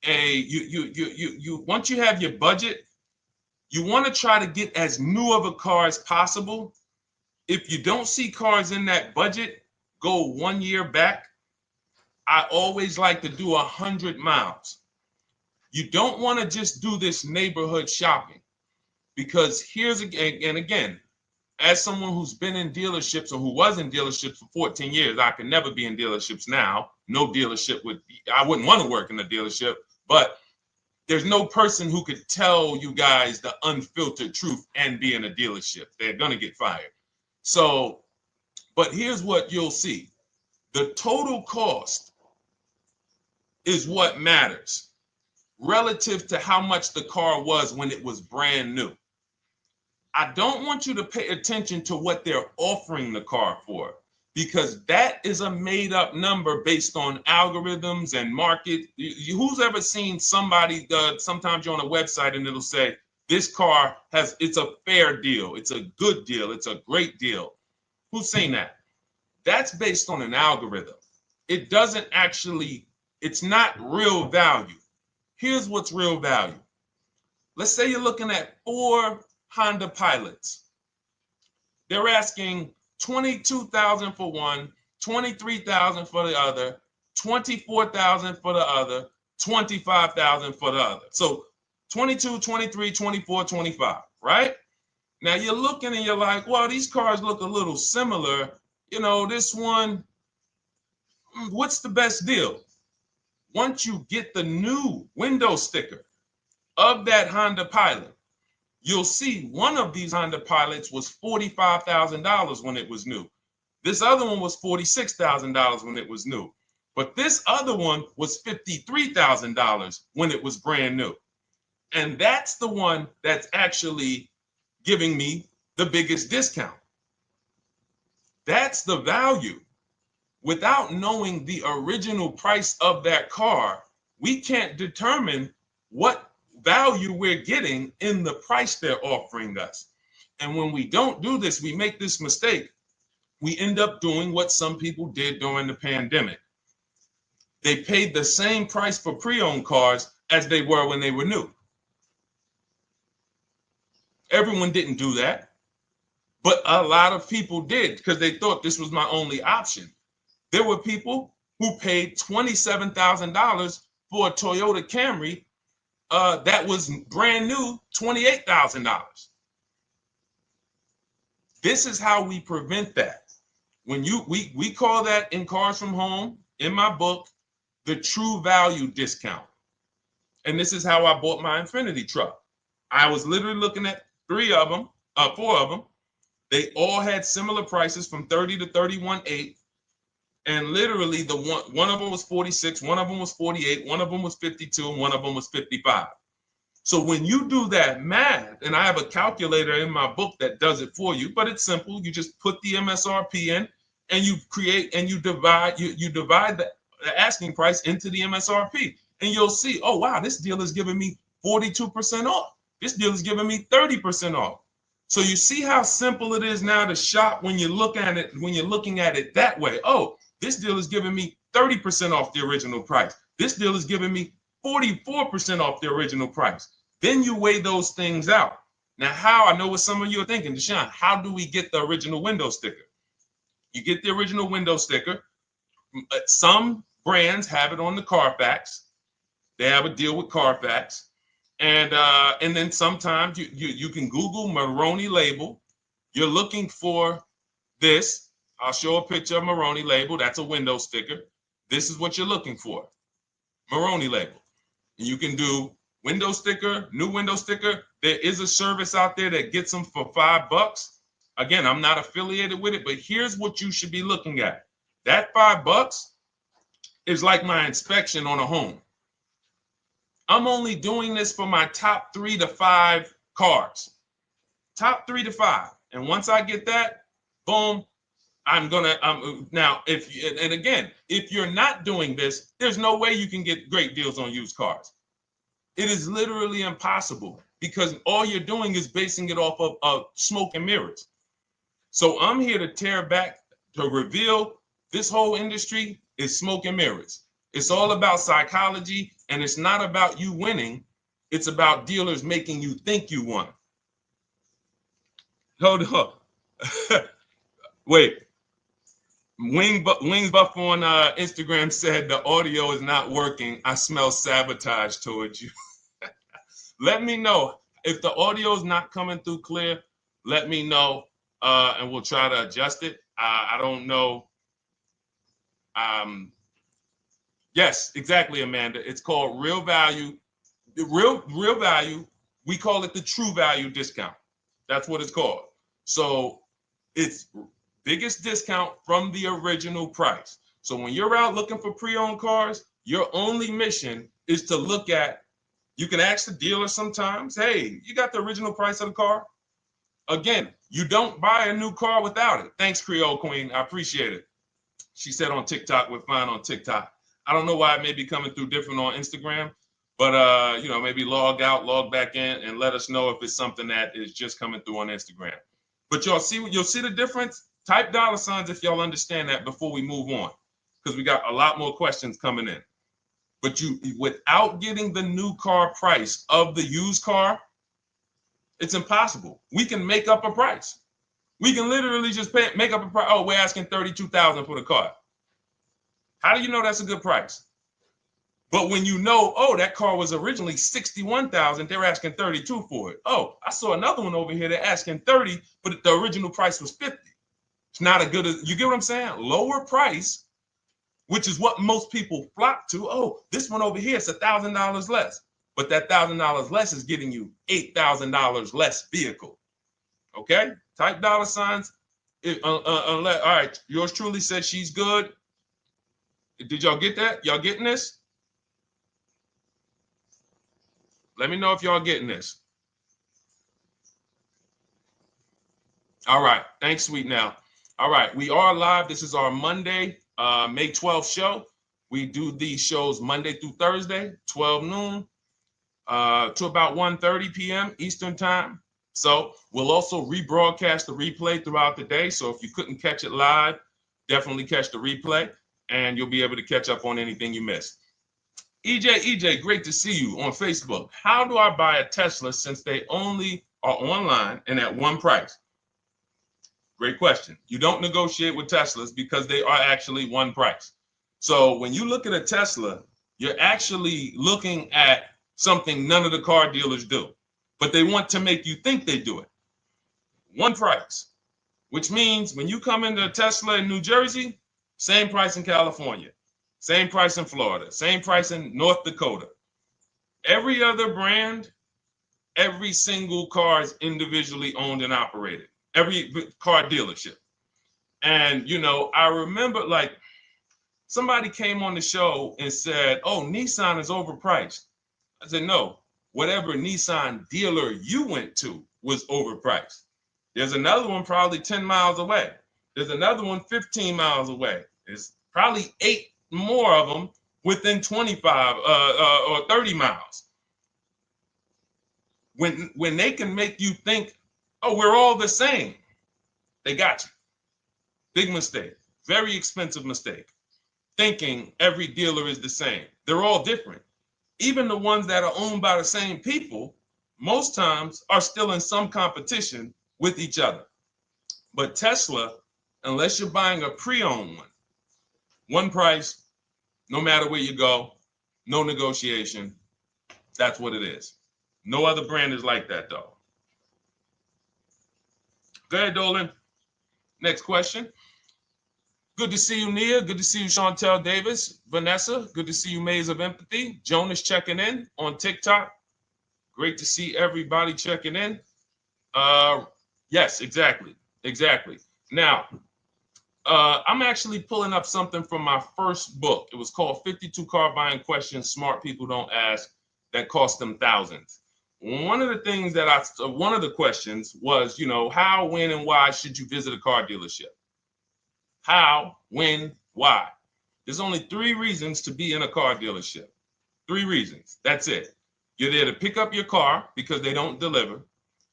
S1: once you have your budget, you want to try to get as new of a car as possible. If you don't see cars in that budget, go 1 year back. I always like to do 100 miles. You don't want to just do this neighborhood shopping, because here's again, as someone who's been in dealerships or who was in dealerships for 14 years, I can never be in dealerships now. No dealership I wouldn't want to work in a dealership, but there's no person who could tell you guys the unfiltered truth and be in a dealership. They're going to get fired. So, but here's what you'll see. The total cost is what matters relative to how much the car was when it was brand new. I don't want you to pay attention to what they're offering the car for, because that is a made up number based on algorithms and market. Who's ever seen somebody, sometimes you're on a website and it'll say, this car it's a fair deal. It's a good deal. It's a great deal. Who's seen that? That's based on an algorithm. It doesn't actually, it's not real value. Here's what's real value. Let's say you're looking at 4 Honda Pilots. They're asking $22,000 for one, $23,000 for the other, $24,000 for the other, $25,000 for the other. So 22, 23, 24, 25, right? Now you're looking and you're like, well, these cars look a little similar. You know, this one, what's the best deal? Once you get the new window sticker of that Honda Pilot, you'll see one of these Honda Pilots was $45,000 when it was new. This other one was $46,000 when it was new. But this other one was $53,000 when it was brand new. And that's the one that's actually giving me the biggest discount. That's the value. Without knowing the original price of that car, we can't determine what value we're getting in the price they're offering us. And when we don't do this, we make this mistake. We end up doing what some people did during the pandemic. They paid the same price for pre-owned cars as they were when they were new. Everyone didn't do that, but a lot of people did because they thought this was my only option. There were people who paid $27,000 for a Toyota Camry that was brand new, $28,000. This is how we prevent that. When we call that in Cars from Home, in my book, the true value discount. And this is how I bought my Infinity truck. I was literally looking at 3 of them, 4 of them. They all had similar prices from 30 to 31.8. And literally the one of them was 46, one of them was 48, one of them was 52, and one of them was 55. So when you do that math, and I have a calculator in my book that does it for you, but it's simple. You just put the MSRP in and you create and you divide the asking price into the MSRP. And you'll see, oh, wow, this deal is giving me 42% off. This deal is giving me 30% off. So you see how simple it is now to shop when you look at it, when you're looking at it that way. Oh, this deal is giving me 30% off the original price. This deal is giving me 44% off the original price. Then you weigh those things out. Now, how? I know what some of you are thinking, Deshone, how do we get the original window sticker? You get the original window sticker. Some brands have it on the Carfax. They have a deal with Carfax. And then sometimes you can Google Maroney label. You're looking for this. I'll show a picture of Maroney label. That's a window sticker. This is what you're looking for. Maroney label. And you can do window sticker, new window sticker. There is a service out there that gets them for $5. Again, I'm not affiliated with it, but here's what you should be looking at. That $5 is like my inspection on a home. I'm only doing this for my top 3 to 5 cars. Top 3 to 5. And once I get that, boom, now, if you're not doing this, there's no way you can get great deals on used cars. It is literally impossible because all you're doing is basing it off of smoke and mirrors. So I'm here to tear back, to reveal this whole industry is smoke and mirrors. It's all about psychology, and it's not about you winning. It's about dealers making you think you won. Hold up. Wait. Wings Buff on Instagram said the audio is not working. I smell sabotage towards you. Let me know if the audio is not coming through clear. Let me know, and we'll try to adjust it. I don't know. Yes, exactly, Amanda. It's called real value. Real value. We call it the true value discount. That's what it's called. So it's biggest discount from the original price. So when you're out looking for pre-owned cars, your only mission is to look at, you can ask the dealer sometimes, hey, you got the original price of the car? Again, you don't buy a new car without it. Thanks, Creole Queen. I appreciate it. She said on TikTok, we're fine on TikTok. I don't know why it may be coming through different on Instagram, but maybe log out, log back in, and let us know if it's something that is just coming through on Instagram. But you'll see the difference. Type $ if y'all understand that before we move on, because we got a lot more questions coming in. But without getting the new car price of the used car, it's impossible. We can make up a price. We can literally just make up a price. Oh, we're asking $32,000 for the car. How do you know that's a good price? But when you know, oh, that car was originally $61,000, they're asking $32,000 for it. Oh, I saw another one over here. They're asking $30,000, but the original price was $50,000. It's not a good, you get what I'm saying? Lower price, which is what most people flock to. Oh, this one over here is $1,000 less. But that $1,000 less is getting you $8,000 less vehicle. Okay? Type $. All right, yours truly said she's good. Did y'all get that? Y'all getting this? Let me know if y'all getting this. All right. Thanks, Sweet Now. All right. We are live. This is our Monday, May 12th show. We do these shows Monday through Thursday, 12 noon to about 1:30 p.m. Eastern time. So we'll also rebroadcast the replay throughout the day. So if you couldn't catch it live, definitely catch the replay, and you'll be able to catch up on anything you missed. EJ, great to see you on Facebook. How do I buy a Tesla since they only are online and at one price? Great question. You don't negotiate with Teslas because they are actually one price. So when you look at a Tesla, you're actually looking at something none of the car dealers do, but they want to make you think they do it. One price, which means when you come into a Tesla in New Jersey, same price in California, same price in Florida, same price in North Dakota. Every other brand Every single car is individually owned and operated. Every car dealership. And, I remember like somebody came on the show and said, oh, Nissan is overpriced. I said, no, whatever Nissan dealer you went to was overpriced. There's another one probably 10 miles away. There's another one 15 miles away. There's probably 8 more of them within 25 or 30 miles. When they can make you think, oh, we're all the same, they got you. Big mistake. Very expensive mistake. Thinking every dealer is the same. They're all different. Even the ones that are owned by the same people, most times are still in some competition with each other. But Tesla, unless you're buying a pre-owned one price, no matter where you go, no negotiation. That's what it is. No other brand is like that, though. Go ahead, Dolan. Next question. Good to see you, Nia. Good to see you, Chantel Davis. Vanessa, good to see you, Maze of Empathy. Jonas checking in on TikTok. Great to see everybody checking in. Yes, exactly. Now, I'm actually pulling up something from my first book. It was called 52 Car Buying Questions Smart People Don't Ask That Cost Them Thousands. One of the questions was, how, when, and why should you visit a car dealership? How, when, why? There's only 3 reasons to be in a car dealership. 3 reasons. That's it. You're there to pick up your car because they don't deliver.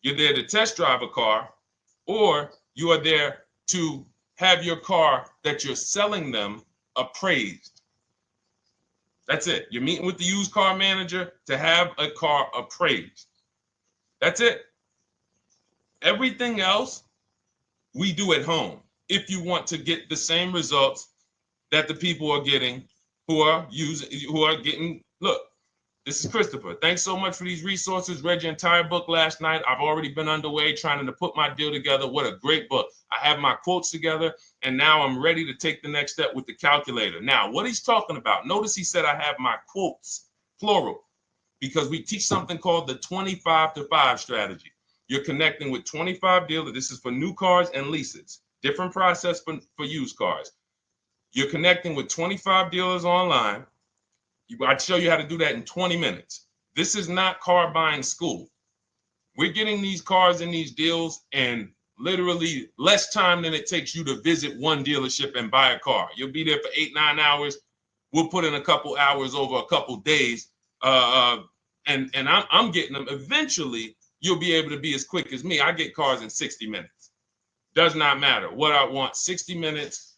S1: You're there to test drive a car, or you are there to have your car that you're selling them appraised. That's it. You're meeting with the used car manager to have a car appraised. That's it. Everything else we do at home if you want to get the same results that the people are getting who are getting. Look, this is Christopher. Thanks so much for these resources. Read your entire book last night. I've already been underway trying to put my deal together. What a great book. I have my quotes together, and now I'm ready to take the next step with the calculator. Now, what he's talking about, notice he said I have my quotes, plural, because we teach something called the 25 to 5 strategy. You're connecting with 25 dealers. This is for new cars and leases. Different process for used cars. You're connecting with 25 dealers online. I'd show you how to do that in 20 minutes. This is not car buying school. We're getting these cars and these deals in literally less time than it takes you to visit one dealership and buy a car. You'll be there for 8-9 hours. We'll put in a couple hours over a couple days. And I'm getting them. Eventually, you'll be able to be as quick as me. I get cars in 60 minutes. Does not matter what I want. 60 minutes.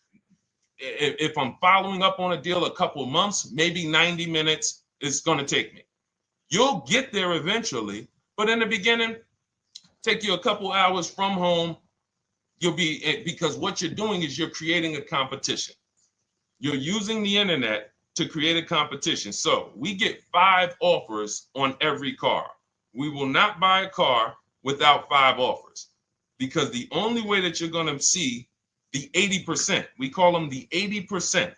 S1: If I'm following up on a deal a couple of months, maybe 90 minutes is going to take me. You'll get there eventually, but in the beginning, take you a couple hours from home. Because what you're doing is you're creating a competition. You're using the internet to create a competition. So we get 5 offers on every car. We will not buy a car without 5 offers, because the only way that you're going to see the 80%, we call them the 80%.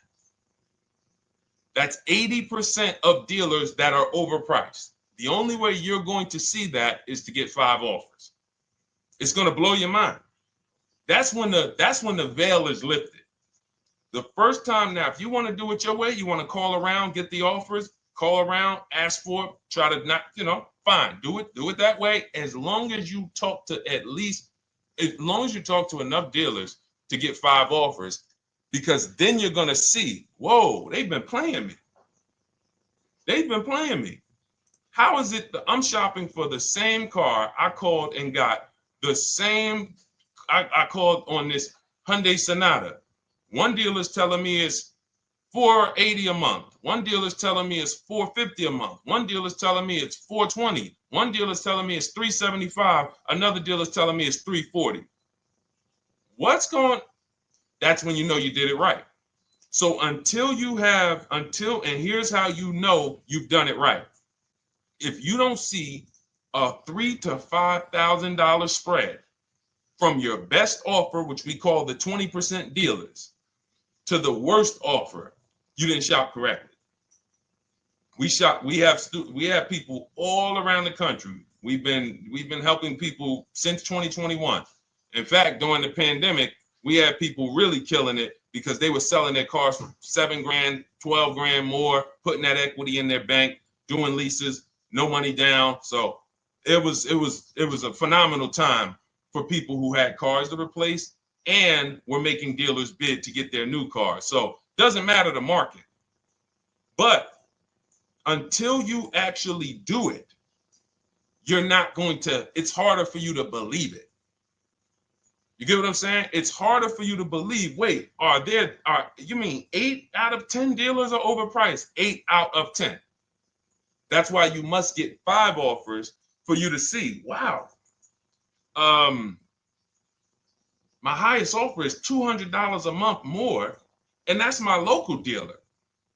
S1: That's 80% of dealers that are overpriced. The only way you're going to see that is to get 5 offers. It's going to blow your mind. That's when the veil is lifted. The first time now, if you want to do it your way, you want to call around, get the offers, call around, ask for it, try to not, fine, do it that way. As long as you talk to enough dealers to get 5 offers, because then you're going to see, whoa, they've been playing me. How is it that I'm shopping for the same car? I called and got the same. I called on this Hyundai Sonata. One dealer's telling me it's $480 a month. One dealer's telling me it's $450 a month. One dealer's telling me it's $420. One dealer's telling me it's $375. Another dealer's telling me it's $340. That's when you know you did it right. So and here's how you know you've done it right. If you don't see a $3,000 to $5,000 spread from your best offer, which we call the 20% dealers, to the worst offer, you didn't shop correctly. We have people all around the country, We've been helping people since 2021. In fact, during the pandemic, we had people really killing it because they were selling their cars for 7 grand, 12 grand more, putting that equity in their bank, doing leases, no money down. So it was a phenomenal time for people who had cars to replace and were making dealers bid to get their new cars. So doesn't matter the market. But until you actually do it, you're not going to, it's harder for you to believe it. You get what I'm saying? It's harder for you to believe, wait, you mean 8 out of 10 dealers are overpriced? 8 out of 10. That's why you must get 5 offers for you to see, wow. My highest offer is $200 a month more, and that's my local dealer.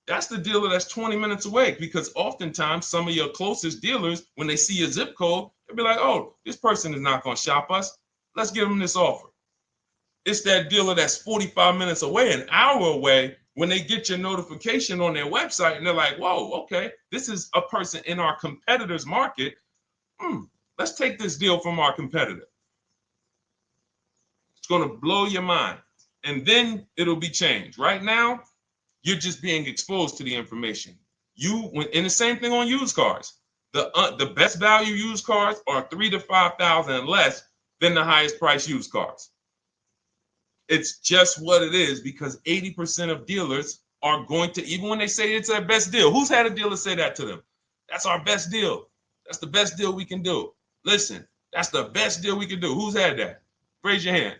S1: That's the dealer that's 20 minutes away, because oftentimes some of your closest dealers, when they see your zip code, they'll be like, oh, this person is not going to shop us. Let's give them this offer. It's that dealer that's 45 minutes away, an hour away, when they get your notification on their website and they're like, whoa, okay, this is a person in our competitor's market. Let's take this deal from our competitor. It's going to blow your mind. And then it'll be changed. Right now, you're just being exposed to the information. And the same thing on used cars. The best value used cars are $3,000 to $5,000 less than the highest price used cars. It's just what it is, because 80% of dealers are going to, even when they say it's their best deal. Who's had a dealer say that to them? That's our best deal. That's the best deal we can do. Listen, that's the best deal we can do. Who's had that? Raise your hand.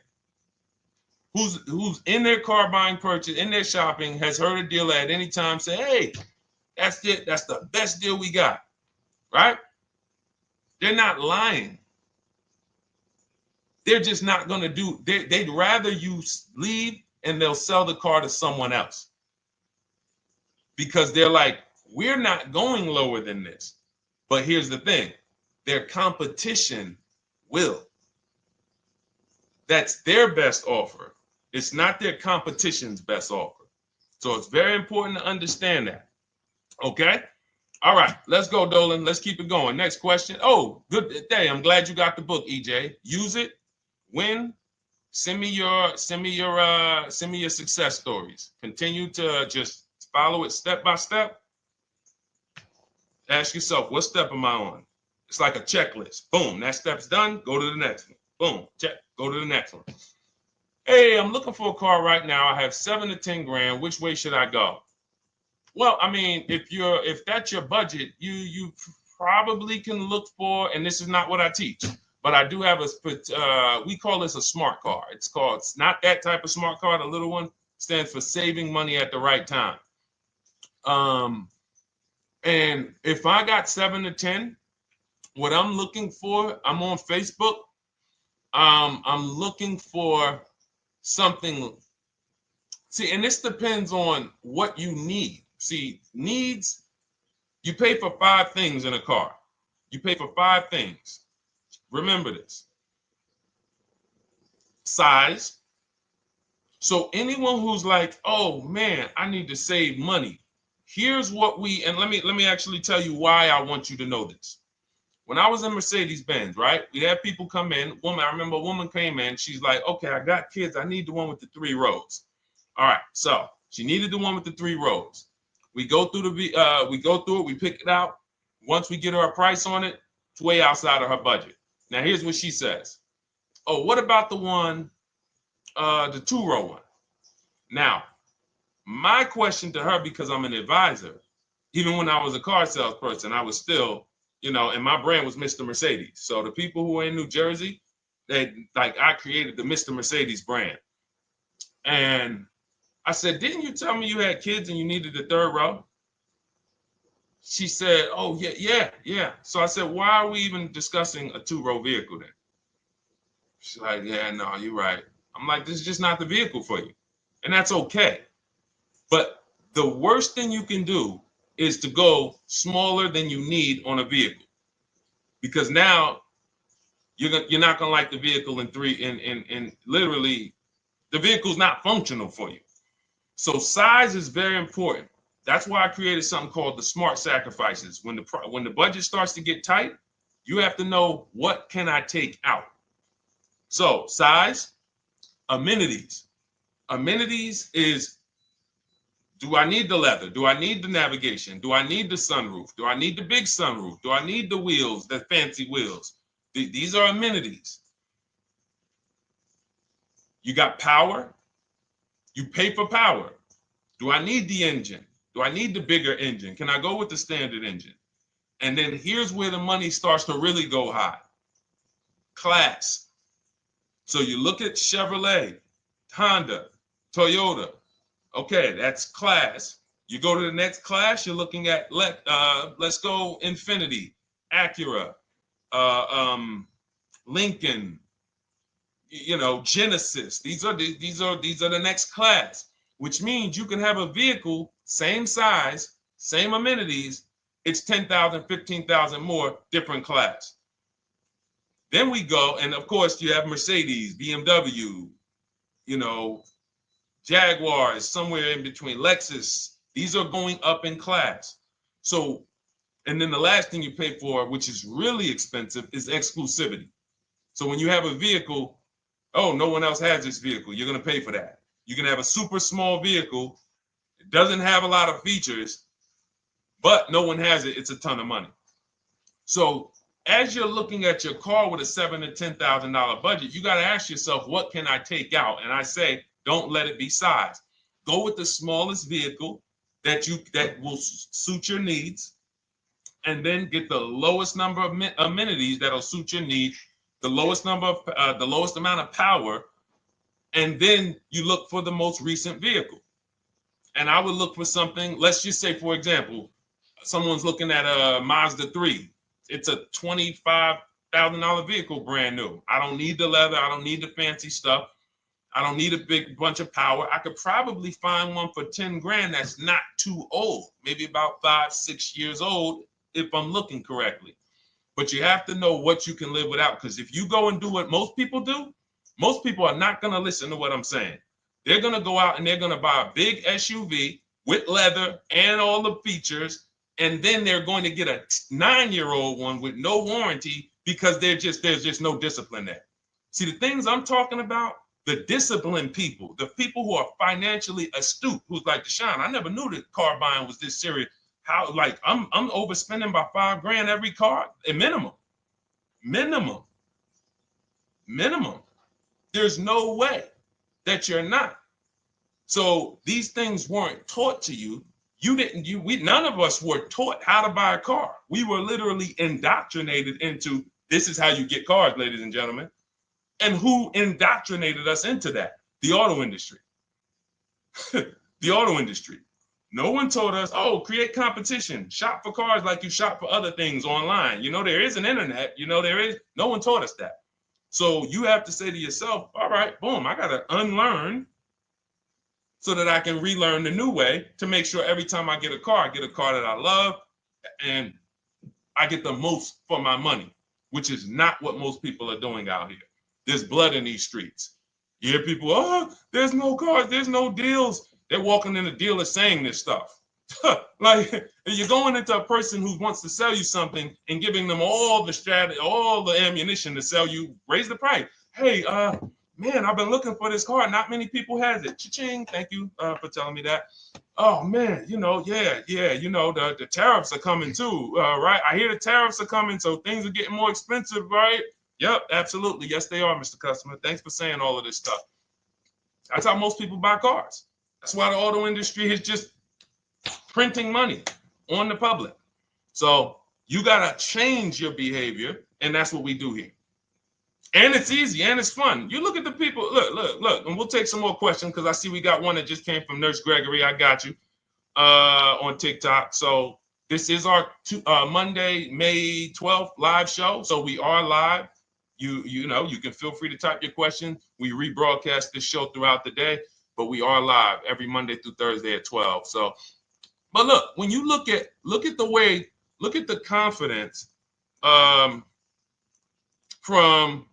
S1: Who's in their car buying purchase, in their shopping, has heard a dealer at any time say, hey, that's it. That's the best deal we got, right? They're not lying. They're just not going to do, they'd rather you leave and they'll sell the car to someone else. Because they're like, we're not going lower than this. But here's the thing, their competition will. That's their best offer. It's not their competition's best offer. So it's very important to understand that. Okay? All right, let's go, Dolan. Let's keep it going. Next question. Oh, good day. I'm glad you got the book, EJ. Use it. Win. Send me your success stories. Continue to just follow it step by step. Ask yourself, what step am I on? It's like a checklist. Boom, that step's done. Go to the next one. Boom, check. Go to the next one. Hey, I'm looking for a car right now. I have 7 to 10 grand. Which way should I go? Well, I mean, if that's your budget, you probably can look for, and this is not what I teach, but I do have we call this a smart car. It's not that type of smart car. The little one stands for saving money at the right time. And if I got 7 to 10, what I'm looking for, I'm on Facebook. I'm looking for something. See, and this depends on what you need. See, needs, you pay for 5 things in a car. You pay for 5 things. Remember this. Size. So anyone who's like, oh man, I need to save money. Here's what and let me actually tell you why I want you to know this. When I was in Mercedes-Benz, right? We had people come in. I remember a woman came in. She's like, okay, I got kids. I need the one with the 3 rows. All right. So she needed the one with the 3 rows. We go through it. We pick it out. Once we get her a price on it, it's way outside of her budget. Now, here's what she says. Oh, what about the one, the 2-row one? Now, my question to her, because I'm an advisor, even when I was a car salesperson, I was still, and my brand was Mr. Mercedes. So the people who are in New Jersey, I created the Mr. Mercedes brand. And I said, didn't you tell me you had kids and you needed the 3rd row? She said, oh, yeah. So I said, why are we even discussing a 2-row vehicle then? She's like, yeah, no, you're right. I'm like, this is just not the vehicle for you. And that's okay. But the worst thing you can do is to go smaller than you need on a vehicle, because now you're not gonna like the vehicle in literally the vehicle's not functional for you. So size is very important. That's why I created something called the smart sacrifices. When the budget starts to get tight, You have to know, what can I take out? So size, amenities. Amenities is, do I need the leather? Do I need the navigation? Do I need the sunroof? Do I need the big sunroof? Do I need the wheels, the fancy wheels? These are amenities. You got power. You pay for power. Do I need the engine? Do I need the bigger engine? Can I go with the standard engine? And then here's where the money starts to really go high. Class. So you look at Chevrolet, Honda, Toyota. Okay, that's class. You go to the next class, you're looking at, let's go Infiniti, Acura, Lincoln, Genesis. These are the next class, which means you can have a vehicle, same size, same amenities. It's 10,000, 15,000 more, different class. Then we go, and of course you have Mercedes, BMW, Jaguars, somewhere in between, Lexus. These are going up in class. So, and then the last thing you pay for, which is really expensive, is exclusivity. So when you have a vehicle, oh, no one else has this vehicle, you're going to pay for that. You can have a super small vehicle. It doesn't have a lot of features, but no one has it. It's a ton of money. So as you're looking at your car with a $7,000 to $10,000 budget, you got to ask yourself, what can I take out? And I say, don't let it be size. Go with the smallest vehicle that will suit your needs, and then get the lowest number of amenities that'll suit your needs, the lowest amount of power, and then you look for the most recent vehicle. And I would look for something. Let's just say, for example, someone's looking at a Mazda 3. It's a $25,000 vehicle, brand new. I don't need the leather. I don't need the fancy stuff. I don't need a big bunch of power. I could probably find one for 10 grand that's not too old, maybe about 5-6 years old, if I'm looking correctly. But you have to know what you can live without, because if you go and do what most people do, most people are not going to listen to what I'm saying. They're going to go out and they're going to buy a big SUV with leather and all the features, and then they're going to get a 9-year-old one with no warranty because there's just no discipline there. See, the things I'm talking about, the disciplined people, the people who are financially astute, who's like, Deshone, I never knew that car buying was this serious. How, like, I'm overspending by $5 grand every car, a minimum. There's no way that you're not. So these things weren't taught to you. None of us were taught how to buy a car. We were literally indoctrinated into, this is how you get cars, ladies and gentlemen. And who indoctrinated us into that? The auto industry. The auto industry. No one told us, oh, create competition, shop for cars like you shop for other things online. There is an internet, no one taught us that. So you have to say to yourself, all right, boom, I got to unlearn so that I can relearn the new way to make sure every time I get a car that I love and I get the most for my money, which is not what most people are doing out here. There's blood in these streets. You hear people, oh, there's no cars, there's no deals. They're walking in the dealer saying this stuff. Like, you're going into a person who wants to sell you something and giving them all the strategy, all the ammunition to sell you, raise the price. Hey, man, I've been looking for this car. Not many people has it. Cha-ching. Thank you for telling me that. Oh man, the tariffs are coming too, right? I hear the tariffs are coming, so things are getting more expensive, right? Yep, absolutely. Yes, they are, Mr. Customer. Thanks for saying all of this stuff. That's how most people buy cars. That's why the auto industry is just printing money on the public. So you got to change your behavior, and that's what we do here. And it's easy, and it's fun. You look at the people. Look, and we'll take some more questions because I see we got one that just came from Nurse Gregory. I got you on TikTok. So this is our Monday, May 12th live show. So we are live. You can feel free to type your question. We rebroadcast this show throughout the day, but we are live every Monday through Thursday at 12. So, but look, when you look at the confidence from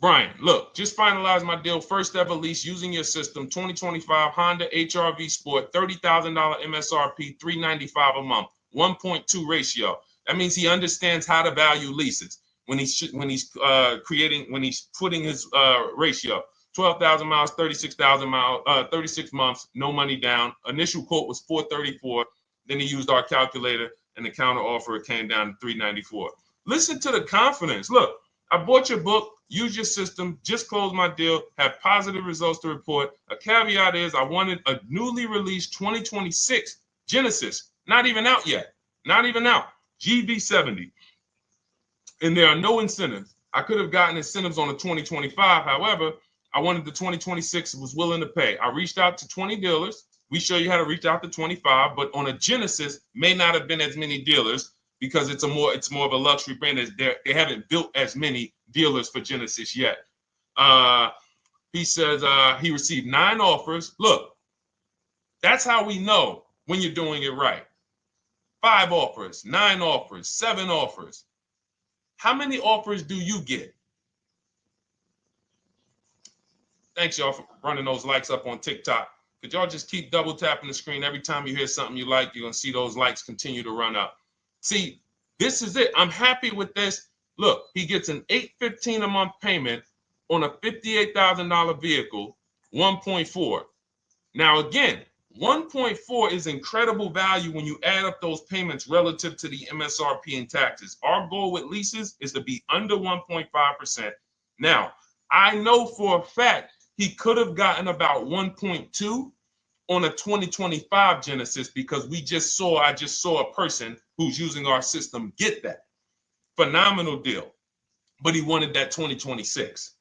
S1: Brian. Look, just finalized my deal. First ever lease using your system. 2025 Honda HR-V Sport, $30,000 MSRP, $395 a month, 1.2 ratio. That means he understands how to value leases when he's putting his ratio. 12,000 miles, 36,000 miles, 36 months, no money down. Initial quote was 434. Then he used our calculator, and the counter offer came down to 394. Listen to the confidence. Look, I bought your book, use your system, just closed my deal, have positive results to report. A caveat is I wanted a newly released 2026 Genesis, not even out yet, not even out, GB70. And there are no incentives. I could have gotten incentives on the 2025. However, I wanted the 2026, was willing to pay. I reached out to 20 dealers. We show you how to reach out to 25, but on a Genesis, may not have been as many dealers because it's more of a luxury brand. They haven't built as many dealers for Genesis yet. He says he received 9 offers. Look, that's how we know when you're doing it right. 5 offers, 9 offers, 7 offers. How many offers do you get? Thanks, y'all, for running those likes up on TikTok. Could y'all just keep double tapping the screen every time you hear something you like? You're going to see those likes continue to run up. See, this is it. I'm happy with this. Look, he gets an $815 a month payment on a $58,000 vehicle, 1.4. Now, again, 1.4 is incredible value when you add up those payments relative to the MSRP and taxes. Our goal with leases is to be under 1.5%. Now, I know for a fact he could have gotten about 1.2 on a 2025 Genesis because I just saw a person who's using our system get that. Phenomenal deal. But he wanted that 2026.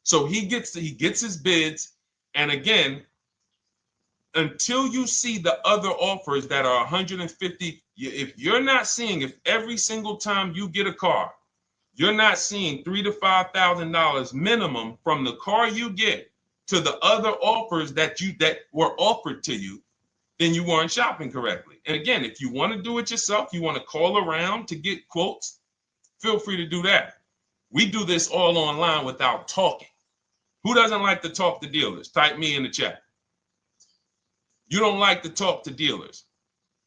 S1: So he gets his bids. And again, until you see the other offers that are 150, if every single time you get a car, you're not seeing $3,000 to $5,000 minimum from the car you get to the other offers that were offered to you, then you weren't shopping correctly. And again, if you want to do it yourself, you want to call around to get quotes, feel free to do that. We do this all online without talking. Who doesn't like to talk to dealers? Type me in the chat. You don't like to talk to dealers.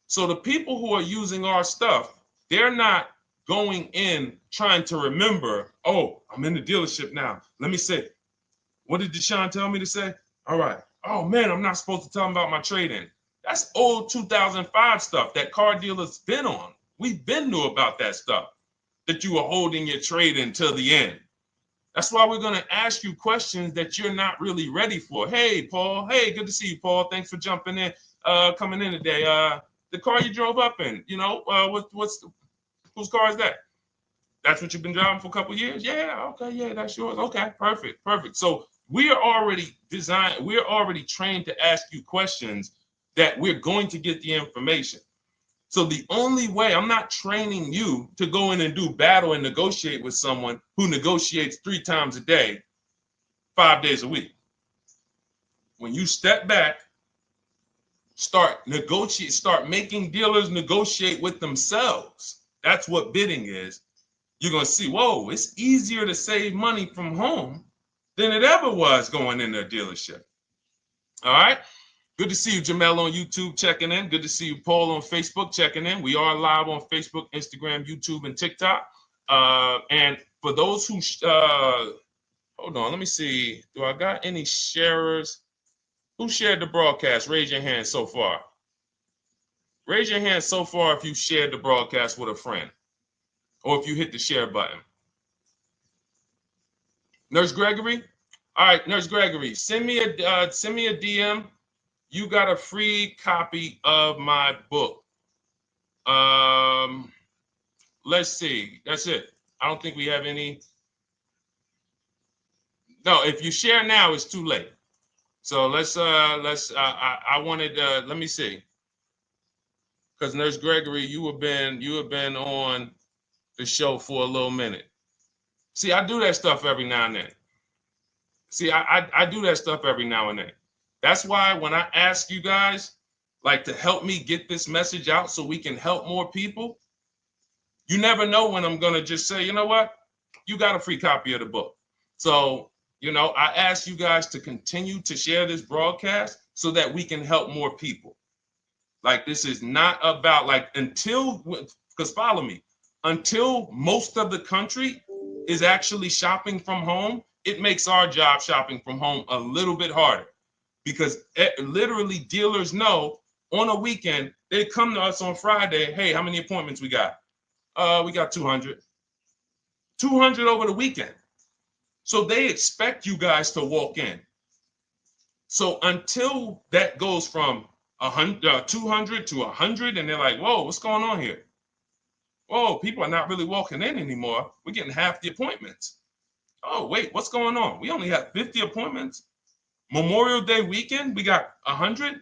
S1: So the people who are using our stuff, they're not going in trying to remember, oh, I'm in the dealership now. Let me say, what did Deshone tell me to say? All right. Oh, man, I'm not supposed to tell them about my trade-in. That's old 2005 stuff that car dealers been on. We've been knew about that stuff, that you were holding your trade-in till the end. That's why we're going to ask you questions that you're not really ready for. Hey, Paul. Hey, good to see you, Paul. Thanks for jumping in, coming in today. The car you drove up in, whose car is that? That's what you've been driving for a couple of years? Yeah, okay, yeah, that's yours. Okay, perfect. So we are already trained to ask you questions that we're going to get the information. So the only way, I'm not training you to go in and do battle and negotiate with someone who negotiates 3 times a day, 5 days a week. When you step back, start making dealers negotiate with themselves. That's what bidding is. You're going to see, whoa, it's easier to save money from home than it ever was going into a dealership. All right. Good to see you, Jamel, on YouTube checking in. Good to see you, Paul, on Facebook checking in. We are live on Facebook, Instagram, YouTube, and TikTok. And for those who, hold on, let me see. Do I got any sharers? Who shared the broadcast? Raise your hand so far. Raise your hand so far if you shared the broadcast with a friend or if you hit the share button. Nurse Gregory? All right, Nurse Gregory, send me a DM. You got a free copy of my book. Let's see. That's it. I don't think we have any. No, if you share now, it's too late. So I wanted, let me see. Because Nurse Gregory, you have been on the show for a little minute. See, I do that stuff every now and then. I do that stuff every now and then. That's why when I ask you guys, like, to help me get this message out so we can help more people, you never know when I'm going to just say, you know what? You got a free copy of the book. So, I ask you guys to continue to share this broadcast so that we can help more people. Like, this is not about, because follow me. until most of the country is actually shopping from home, it makes our job shopping from home a little bit harder, because literally dealers know on a weekend, they come to us on Friday, hey, how many appointments we got? We got 200. 200 over the weekend. So they expect you guys to walk in. So until that goes from 200 to 100, and they're like, whoa, what's going on here? Whoa, people are not really walking in anymore. We're getting half the appointments. Oh, wait, what's going on? We only have 50 appointments. Memorial Day weekend, we got 100.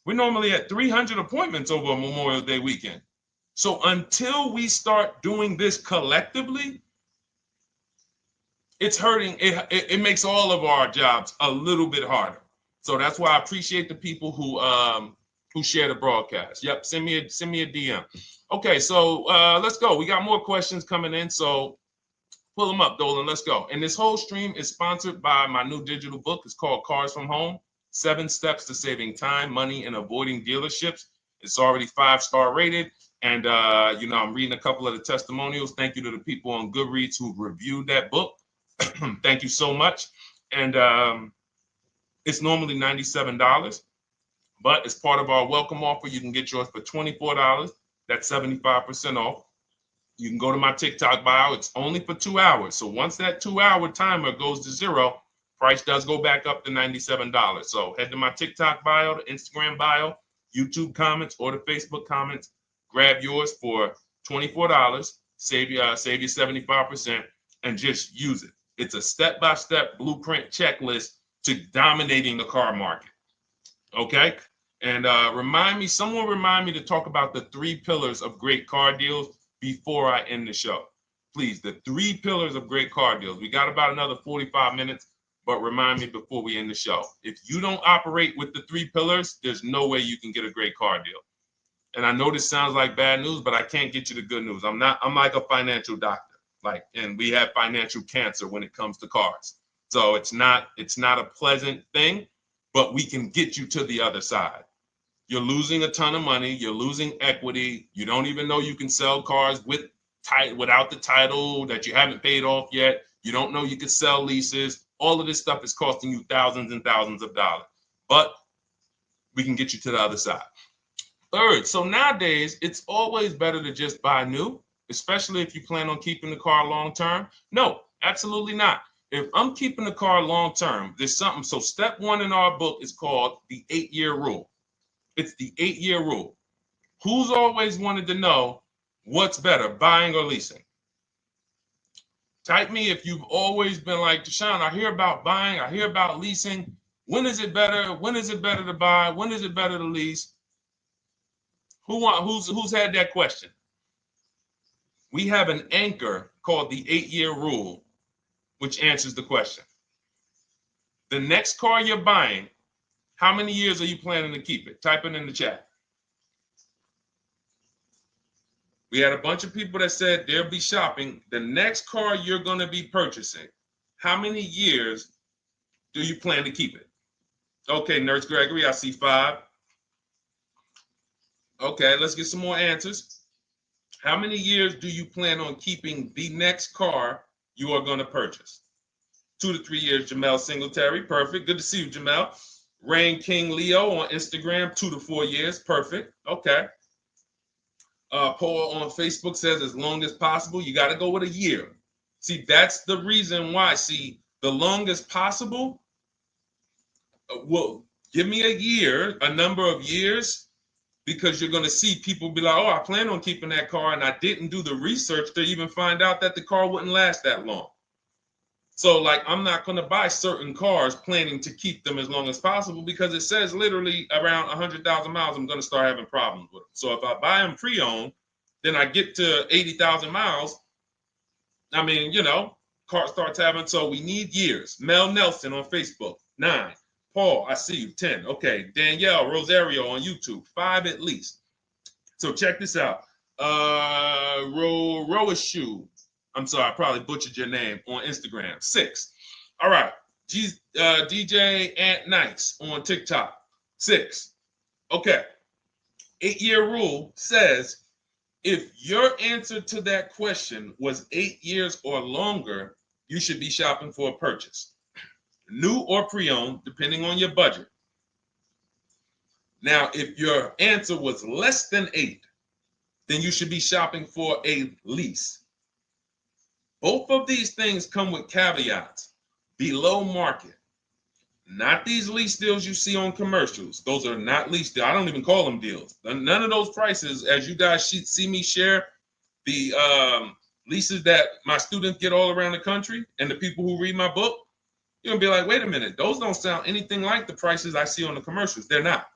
S1: We're normally at 300 appointments over a Memorial Day weekend. So until we start doing this collectively, it's hurting. It makes all of our jobs a little bit harder. So that's why I appreciate the people who share the broadcast. Yep, send me a DM. Okay, so let's go. We got more questions coming in, so pull them up, Dolan. Let's go. And this whole stream is sponsored by my new digital book. It's called Cars from Home: 7 Steps to Saving Time, Money, and Avoiding Dealerships. It's already 5-star rated. And, I'm reading a couple of the testimonials. Thank you to the people on Goodreads who reviewed that book. Thank you so much. And it's normally $97, but as part of our welcome offer, you can get yours for $24. That's 75% off. You can go to my TikTok bio. It's only for 2 hours. So once that 2-hour timer goes to zero, price does go back up to $97. So head to my TikTok bio, the Instagram bio, YouTube comments, or the Facebook comments. Grab yours for $24. Save you 75%, and just use it. It's a step-by-step blueprint checklist to dominating the car market. Okay? And someone remind me to talk about the 3 pillars of great car deals before I end the show. Please, the 3 pillars of great car deals. We got about another 45 minutes, but remind me before we end the show. If you don't operate with the 3 pillars, there's no way you can get a great car deal. And I know this sounds like bad news, but I can't get you the good news. I'm like a financial doctor. And we have financial cancer when it comes to cars. So it's not a pleasant thing, but we can get you to the other side. You're losing a ton of money. You're losing equity. You don't even know you can sell cars without the title that you haven't paid off yet. You don't know you can sell leases. All of this stuff is costing you thousands and thousands of dollars, but we can get you to the other side. Third, so nowadays, it's always better to just buy new, especially if you plan on keeping the car long term. No, absolutely not. If I'm keeping the car long term, there's something. So step 1 in our book is called the 8-year rule. It's the 8-year rule. Who's always wanted to know what's better, buying or leasing? Type me if you've always been like, Deshone, I hear about buying, I hear about leasing. When is it better? When is it better to buy? When is it better to lease? Who's had that question? We have an anchor called the 8-year rule, which answers the question. The next car you're buying, how many years are you planning to keep it? Type it in the chat. We had a bunch of people that said they'll be shopping. The next car you're going to be purchasing, how many years do you plan to keep it? Okay, Nurse Gregory, I see 5. Okay, let's get some more answers. How many years do you plan on keeping the next car you are going to purchase? 2 to 3 years, Jamel Singletary. Perfect. Good to see you, Jamel. Rain King Leo on Instagram, 2 to 4 years. Perfect. Okay. Paul on Facebook says as long as possible. You got to go with a year. See, that's the reason why. See, the longest possible, well, give me a year, a number of years, because you're going to see people be like, oh, I plan on keeping that car, and I didn't do the research to even find out that the car wouldn't last that long. So, I'm not going to buy certain cars planning to keep them as long as possible, because it says literally around 100,000 miles, I'm going to start having problems with them. So if I buy them pre-owned, then I get to 80,000 miles. I mean, car starts having, so we need years. Mel Nelson on Facebook, 9. Paul, I see you, 10. Okay, Danielle Rosario on YouTube, 5 at least. So check this out. Roashu, I'm sorry, I probably butchered your name, on Instagram, 6. All right, DJ Ant Nice on TikTok, 6. Okay, 8-year rule says If your answer to that question was 8 years or longer, you should be shopping for a purchase, new or pre-owned, depending on your budget. Now, if your answer was less than 8, then you should be shopping for a lease. Both of these things come with caveats. Below market. Not these lease deals you see on commercials. Those are not lease deals. I don't even call them deals. None of those prices, as you guys see me share the leases that my students get all around the country and the people who read my book, you're going to be like, wait a minute. Those don't sound anything like the prices I see on the commercials. They're not.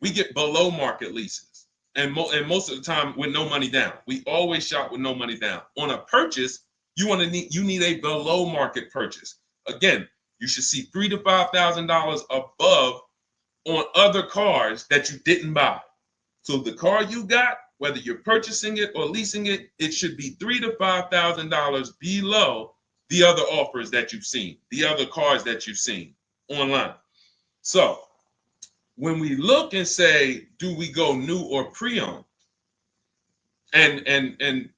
S1: We get below market leases. And most of the time with no money down. We always shop with no money down. On a purchase, you need a below market purchase. Again, you should see $3,000 to $5,000 above on other cars that you didn't buy. So the car you got, whether you're purchasing it or leasing it, it should be $3,000 to $5,000 below the other offers that you've seen, the other cars that you've seen online. So when we look and say, do we go new or pre-owned? And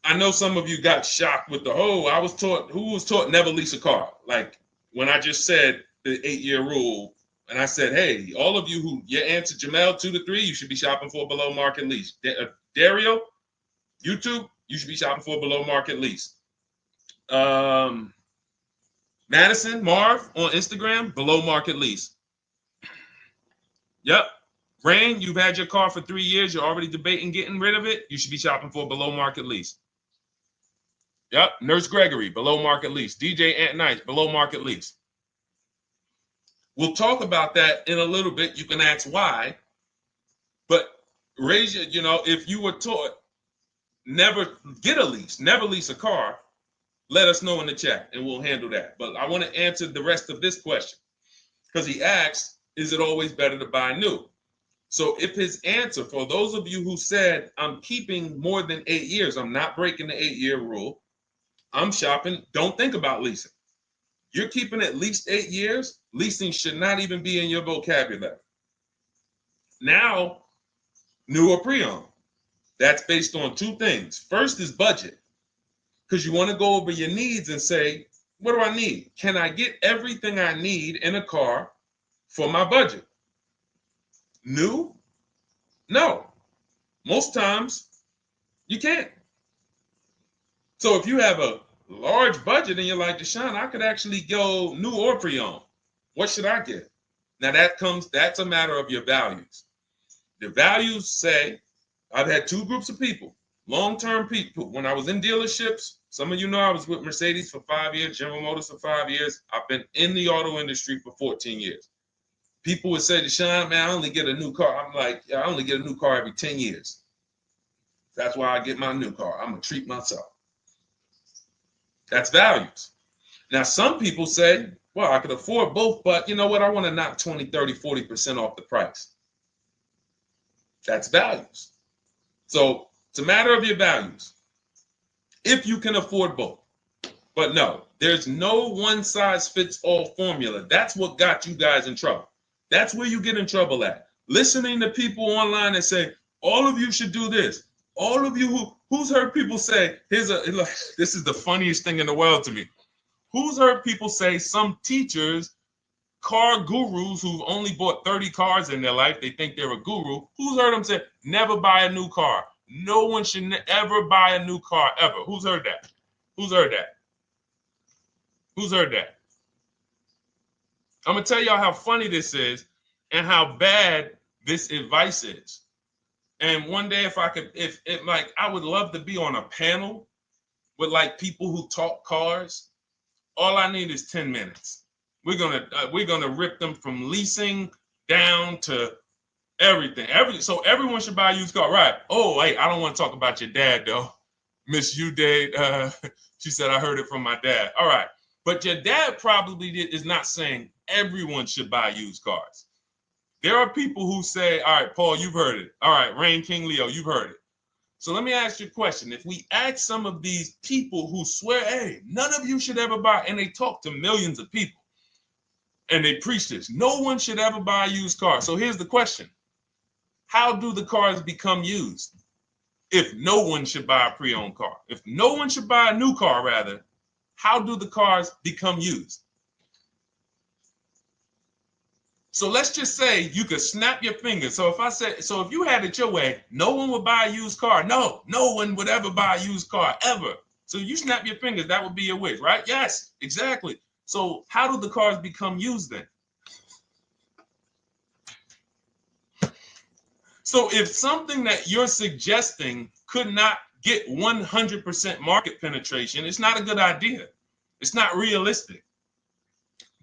S1: I know some of you got shocked with who was taught never lease a car. Like when I just said the 8-year rule, and I said, hey, all of you who your answer, Jamel, 2 to 3, you should be shopping for a below market lease. Dario, YouTube, you should be shopping for a below market lease. Madison, Marv on Instagram, below market lease. Yep. Rain, you've had your car for 3 years. You're already debating getting rid of it. You should be shopping for a below market lease. Yep. Nurse Gregory, below market lease. DJ Ant Nice, below market lease. We'll talk about that in a little bit. You can ask why. But raise your, if you were taught never get a lease, never lease a car, let us know in the chat and we'll handle that. But I want to answer the rest of this question because he asked, is it always better to buy new? So if his answer, for those of you who said, I'm keeping more than 8 years, I'm not breaking the 8-year rule, I'm shopping, don't think about leasing. You're keeping at least 8 years, leasing should not even be in your vocabulary. Now, new or pre-owned. That's based on 2 things. First is budget, because you want to go over your needs and say, what do I need? Can I get everything I need in a car for my budget? New? No. Most times, you can't. So if you have a large budget and you're like, Deshone, I could actually go new or pre-owned. What should I get? Now that's a matter of your values. The values say, I've had 2 groups of people, long-term people. When I was in dealerships, some of you know I was with Mercedes for 5 years, General Motors for 5 years. I've been in the auto industry for 14 years. People would say, Deshone, man, I only get a new car. I'm like, yeah, I only get a new car every 10 years. That's why I get my new car. I'm going to treat myself. That's values. Now, some people say, well, I could afford both, but you know what? I want to knock 20, 30, 40% off the price. That's values. So it's a matter of your values. If you can afford both. But no, there's no one-size-fits-all formula. That's what got you guys in trouble. That's where you get in trouble at. Listening to people online and say, all of you should do this. All of you who's heard people say, this is the funniest thing in the world to me. Who's heard people say some teachers, car gurus who've only bought 30 cars in their life, they think they're a guru. Who's heard them say, never buy a new car? No one should ever buy a new car ever. Who's heard that? Who's heard that? Who's heard that? I'm going to tell y'all how funny this is and how bad this advice is. And one day, I would love to be on a panel with like people who talk cars. All I need is 10 minutes. We're gonna rip them from leasing down to everything. So everyone should buy a used car, right? Oh, wait, I don't want to talk about your dad though. Miss you dad. She said I heard it from my dad. All right, but your dad probably is not saying everyone should buy used cars. There are people who say, all right, Paul, you've heard it. All right, Rain King Leo, you've heard it. So let me ask you a question. If we ask some of these people who swear, hey, none of you should ever buy, and they talk to millions of people, and they preach this, no one should ever buy a used car. So here's the question. how do the cars become used? If no one should buy a pre-owned car, if no one should buy a new car, rather, how do the cars become used? So let's just say you could snap your fingers. So if you had it your way, no one would buy a used car. No one would ever buy a used car, ever. So you snap your fingers, that would be your wish, right? Yes, exactly. So how do the cars become used then? So if something that you're suggesting could not get 100% market penetration, it's not a good idea. It's not realistic.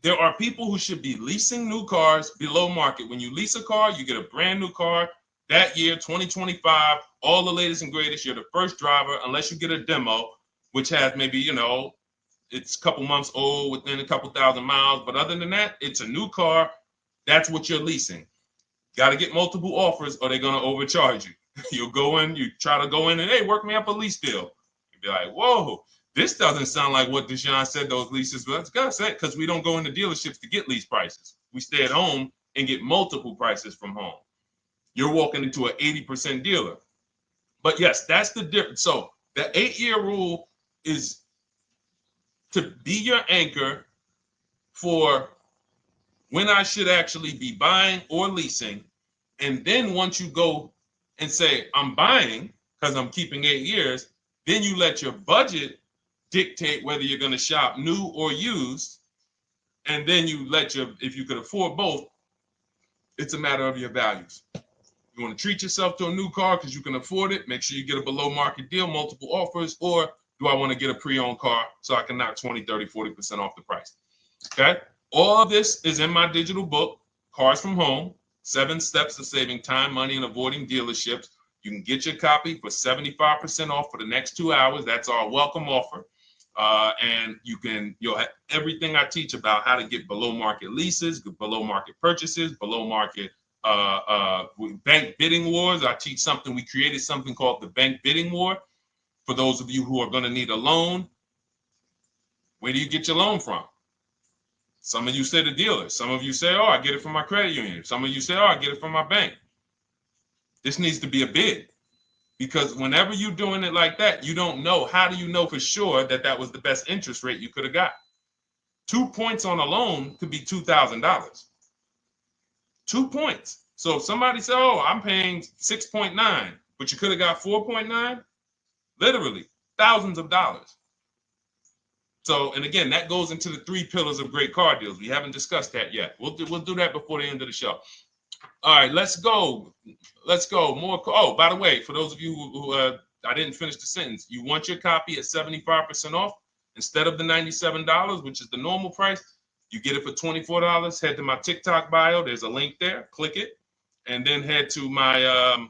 S1: There are people who should be leasing new cars below market. When you lease a car, you get a brand new car that year, 2025, all the latest and greatest. You're the first driver, unless you get a demo, which has maybe, it's a couple months old, within a couple thousand miles. But other than that, it's a new car. That's what you're leasing. Got to get multiple offers or they're going to overcharge you. You'll go in, you try to go in and, hey, work me up a lease deal. You'll be like, whoa, this doesn't sound like what Deshone said those leases. But that's got to say, because we don't go into dealerships to get lease prices. We stay at home and get multiple prices from home. You're walking into an 80% dealer. But yes, that's the difference. So the 8-year rule is to be your anchor for when I should actually be buying or leasing. And then once you go and say, I'm buying because I'm keeping 8 years, then you let your budget dictate whether you're going to shop new or used. And then you if you could afford both, it's a matter of your values. You want to treat yourself to a new car because you can afford it, make sure you get a below market deal, multiple offers, or do I want to get a pre-owned car so I can knock 20, 30, 40% off the price? Okay. All of this is in my digital book, Cars from Home, 7 Steps to Saving Time, Money, and Avoiding Dealerships. You can get your copy for 75% off for the next 2 hours. That's our welcome offer. And you'll have everything I teach about how to get below market leases, below market purchases, below market bank bidding wars. We created something called the bank bidding war. For those of you who are going to need a loan, where do you get your loan from? Some of you say the dealer. Some of you say, oh, I get it from my credit union. Some of you say, oh, I get it from my bank. This needs to be a bid, because whenever you're doing it like that, you don't know. How do you know for sure that that was the best interest rate you could have got? 2 points on a loan could be $2,000. 2 points. So if somebody said, oh, I'm paying 6.9, but you could have got 4.9, literally thousands of dollars. So, and again, that goes into the 3 pillars of great car deals. We haven't discussed that yet. We'll do that before the end of the show. All right, let's go. More. Oh, by the way, for those of you who I didn't finish the sentence, you want your copy at 75% off instead of the $97, which is the normal price. You get it for $24. Head to my TikTok bio. There's a link there. Click it, and then head to my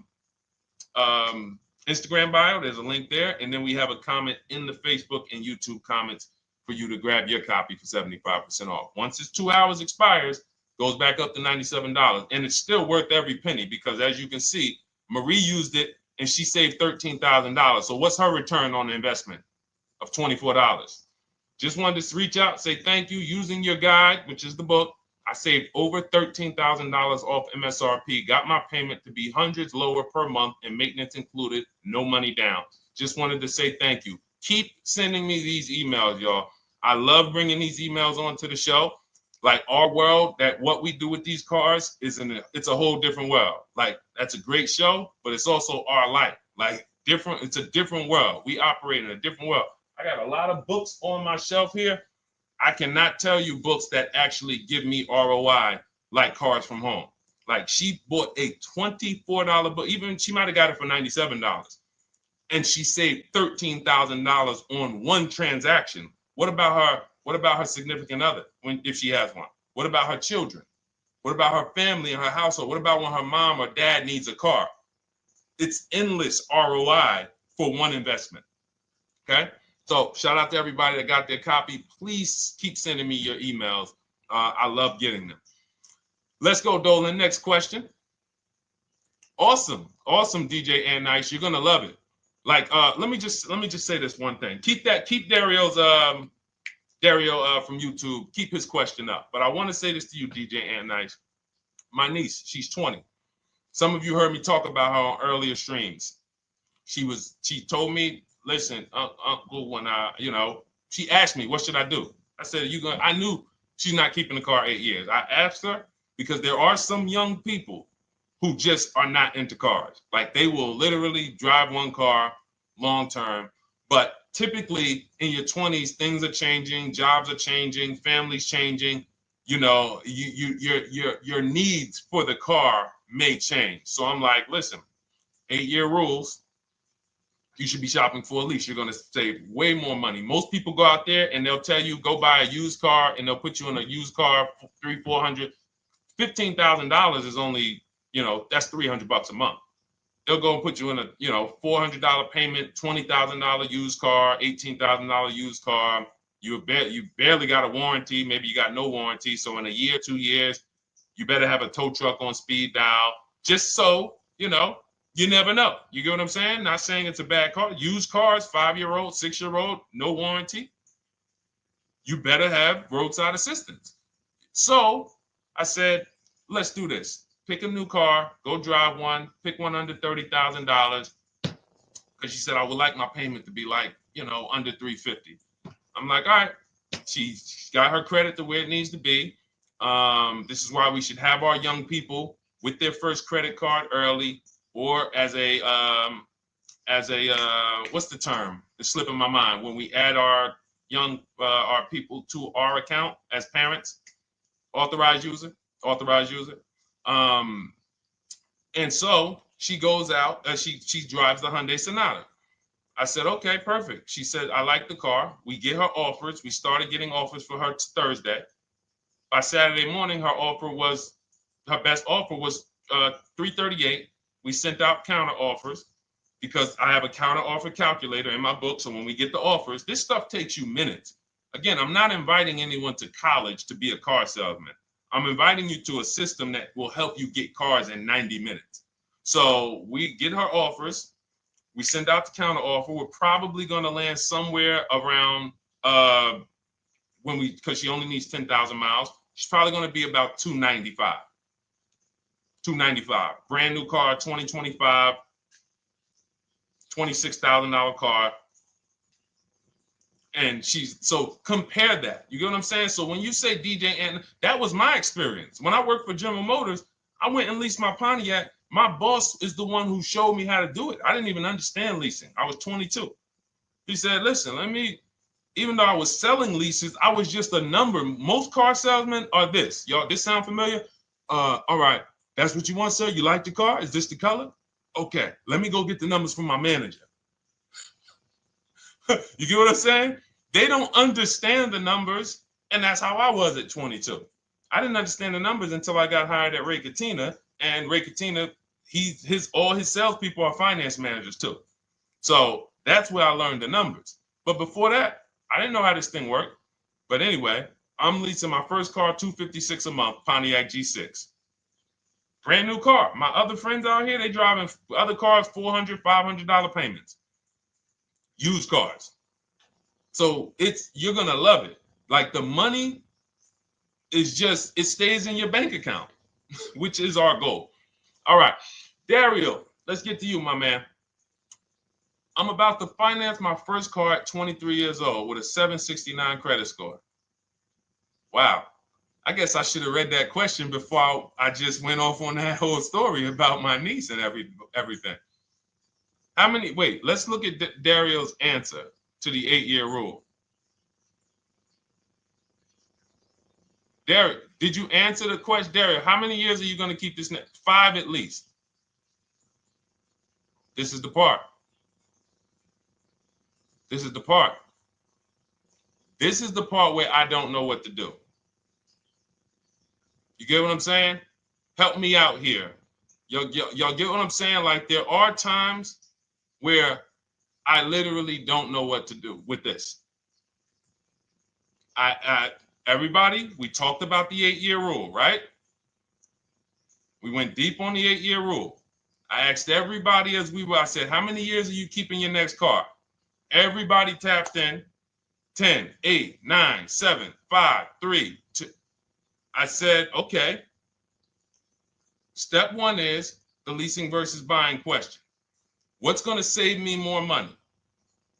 S1: Instagram bio. There's a link there, and then we have a comment in the Facebook and YouTube comments for you to grab your copy for 75% off. Once it's 2 hours expires, goes back up to $97, and it's still worth every penny, because as you can see, Marie used it and she saved $13,000. So what's her return on the investment of $24? Just wanted to reach out, say thank you. Using your guide, which is the book, I saved over $13,000 off MSRP, got my payment to be hundreds lower per month and maintenance included, no money down. Just wanted to say thank you. Keep sending me these emails, y'all. I love bringing these emails onto the show. Like, our world, that what we do with these cars it's a whole different world. Like, that's a great show, but it's also our life. Like, different, it's a different world. We operate in a different world. I got a lot of books on my shelf here. I cannot tell you books that actually give me ROI like Cars from Home. Like, she bought a $24 book. Even she might have got it for $97. And she saved $13,000 on one transaction. What about her? What about her significant other, if she has one? What about her children? What about her family and her household? What about when her mom or dad needs a car? It's endless ROI for one investment. Okay? So shout out to everybody that got their copy. Please keep sending me your emails. I love getting them. Let's go, Dolan. Next question. Awesome, DJ and Nice. You're gonna love it. Like, let me just say this one thing. Keep Dario's Dario from YouTube, keep his question up. But I want to say this to you, DJ and Nice. My niece, she's 20. Some of you heard me talk about her on earlier streams. She told me, listen, Uncle, when she asked me, what should I do? I said, I knew she's not keeping the car 8 years. I asked her because there are some young people who just are not into cars. Like they will literally drive one car long term, but typically in your 20s, things are changing, jobs are changing, families changing. Your needs for the car may change. So I'm like, listen, 8-year rules. You should be shopping for a lease. You're going to save way more money. Most people go out there and they'll tell you go buy a used car, and they'll put you in a used car for $300, $400, $15,000 is only, that's $300 a month. They'll go and put you in a, $400 payment, $20,000 used car, $18,000 used car. You barely got a warranty. Maybe you got no warranty. So in a year, 2 years, you better have a tow truck on speed dial, just so, you never know. You get what I'm saying? Not saying it's a bad car. Used cars, 5-year-old, 6-year-old, no warranty. You better have roadside assistance. So I said, let's do this. Pick a new car, go drive one, pick one under $30,000. Because she said, I would like my payment to be like, under $350. I'm like, all right. She's got her credit to where it needs to be. This is why we should have our young people with their first credit card early, or as a what's the term? It's slipping my mind. When we add our people to our account as parents, authorized user. And so she goes out, she drives the Hyundai Sonata. I said, okay, perfect. She said, I like the car. We get her offers. We started getting offers for her Thursday. By Saturday morning, her best offer was $338. We sent out counter offers because I have a counter offer calculator in my book. So when we get the offers, this stuff takes you minutes. Again, I'm not inviting anyone to college to be a car salesman. I'm inviting you to a system that will help you get cars in 90 minutes. So we get her offers. We send out the counter offer. We're probably going to land somewhere around because she only needs 10,000 miles. She's probably going to be about $295. Brand new car, 2025, $26,000 car. And so compare that. You get what I'm saying? So when you say DJ, and that was my experience. When I worked for General Motors, I went and leased my Pontiac. My boss is the one who showed me how to do it. I didn't even understand leasing. I was 22. He said, listen, even though I was selling leases, I was just a number. Most car salesmen are this. Y'all, this sound familiar? All right. That's what you want, sir? You like the car? Is this the color? Okay. Let me go get the numbers from my manager. You get what I'm saying? They don't understand the numbers, and that's how I was at 22. I didn't understand the numbers until I got hired at Ray Katina, and Ray Katina, all his salespeople are finance managers too. So that's where I learned the numbers. But before that, I didn't know how this thing worked. But anyway, I'm leasing my first car, $256 a month, Pontiac G6. Brand new car. My other friends out here, they driving other cars, $400, $500 payments. Used cars. So you're going to love it. Like the money is it stays in your bank account, which is our goal. All right. Dario, let's get to you, my man. I'm about to finance my first car at 23 years old with a 769 credit score. Wow. I guess I should have read that question before I just went off on that whole story about my niece and everything. Let's look at Dario's answer to the 8-year rule. Dario, did you answer the question? Dario, how many years are you going to keep this? 5 at least. This is the part. This is the part where I don't know what to do. You get what I'm saying? Help me out here. Y'all get what I'm saying? Like there are times where I literally don't know what to do with this. Everybody, we talked about the 8-year rule, right? We went deep on the 8-year rule. I asked everybody I said, how many years are you keeping your next car? Everybody tapped in 10, 8, 9, 7, 5, 3, 2. I said, okay. Step 1 is the leasing versus buying question. What's going to save me more money?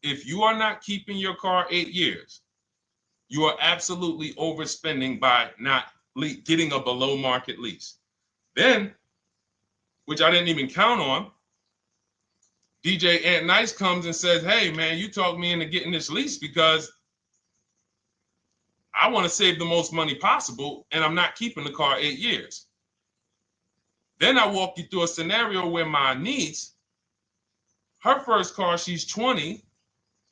S1: If you are not keeping your car 8 years, you are absolutely overspending by not getting a below market lease. Then, which I didn't even count on, DJ Ant Nice comes and says, hey, man, you talked me into getting this lease because I want to save the most money possible, and I'm not keeping the car 8 years. Then I walk you through a scenario where my niece, her first car, she's 20.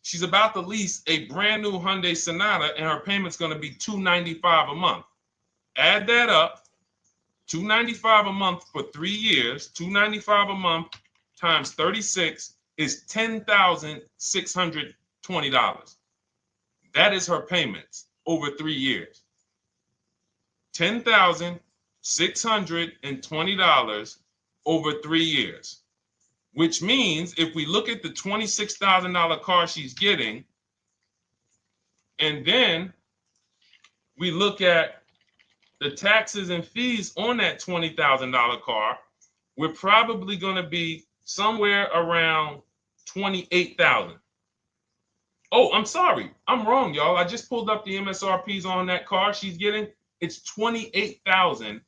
S1: She's about to lease a brand new Hyundai Sonata, and her payment's going to be $295 a month. Add that up, $295 a month for 3 years, $295 a month times 36 is $10,620. That is her payments over 3 years. $10,620 over 3 years. Which means if we look at the $26,000 car she's getting, and then we look at the taxes and fees on that $20,000 car, we're probably going to be somewhere around $28,000. Oh, I'm sorry. I'm wrong, y'all. I just pulled up the MSRPs on that car she's getting. It's $28,500.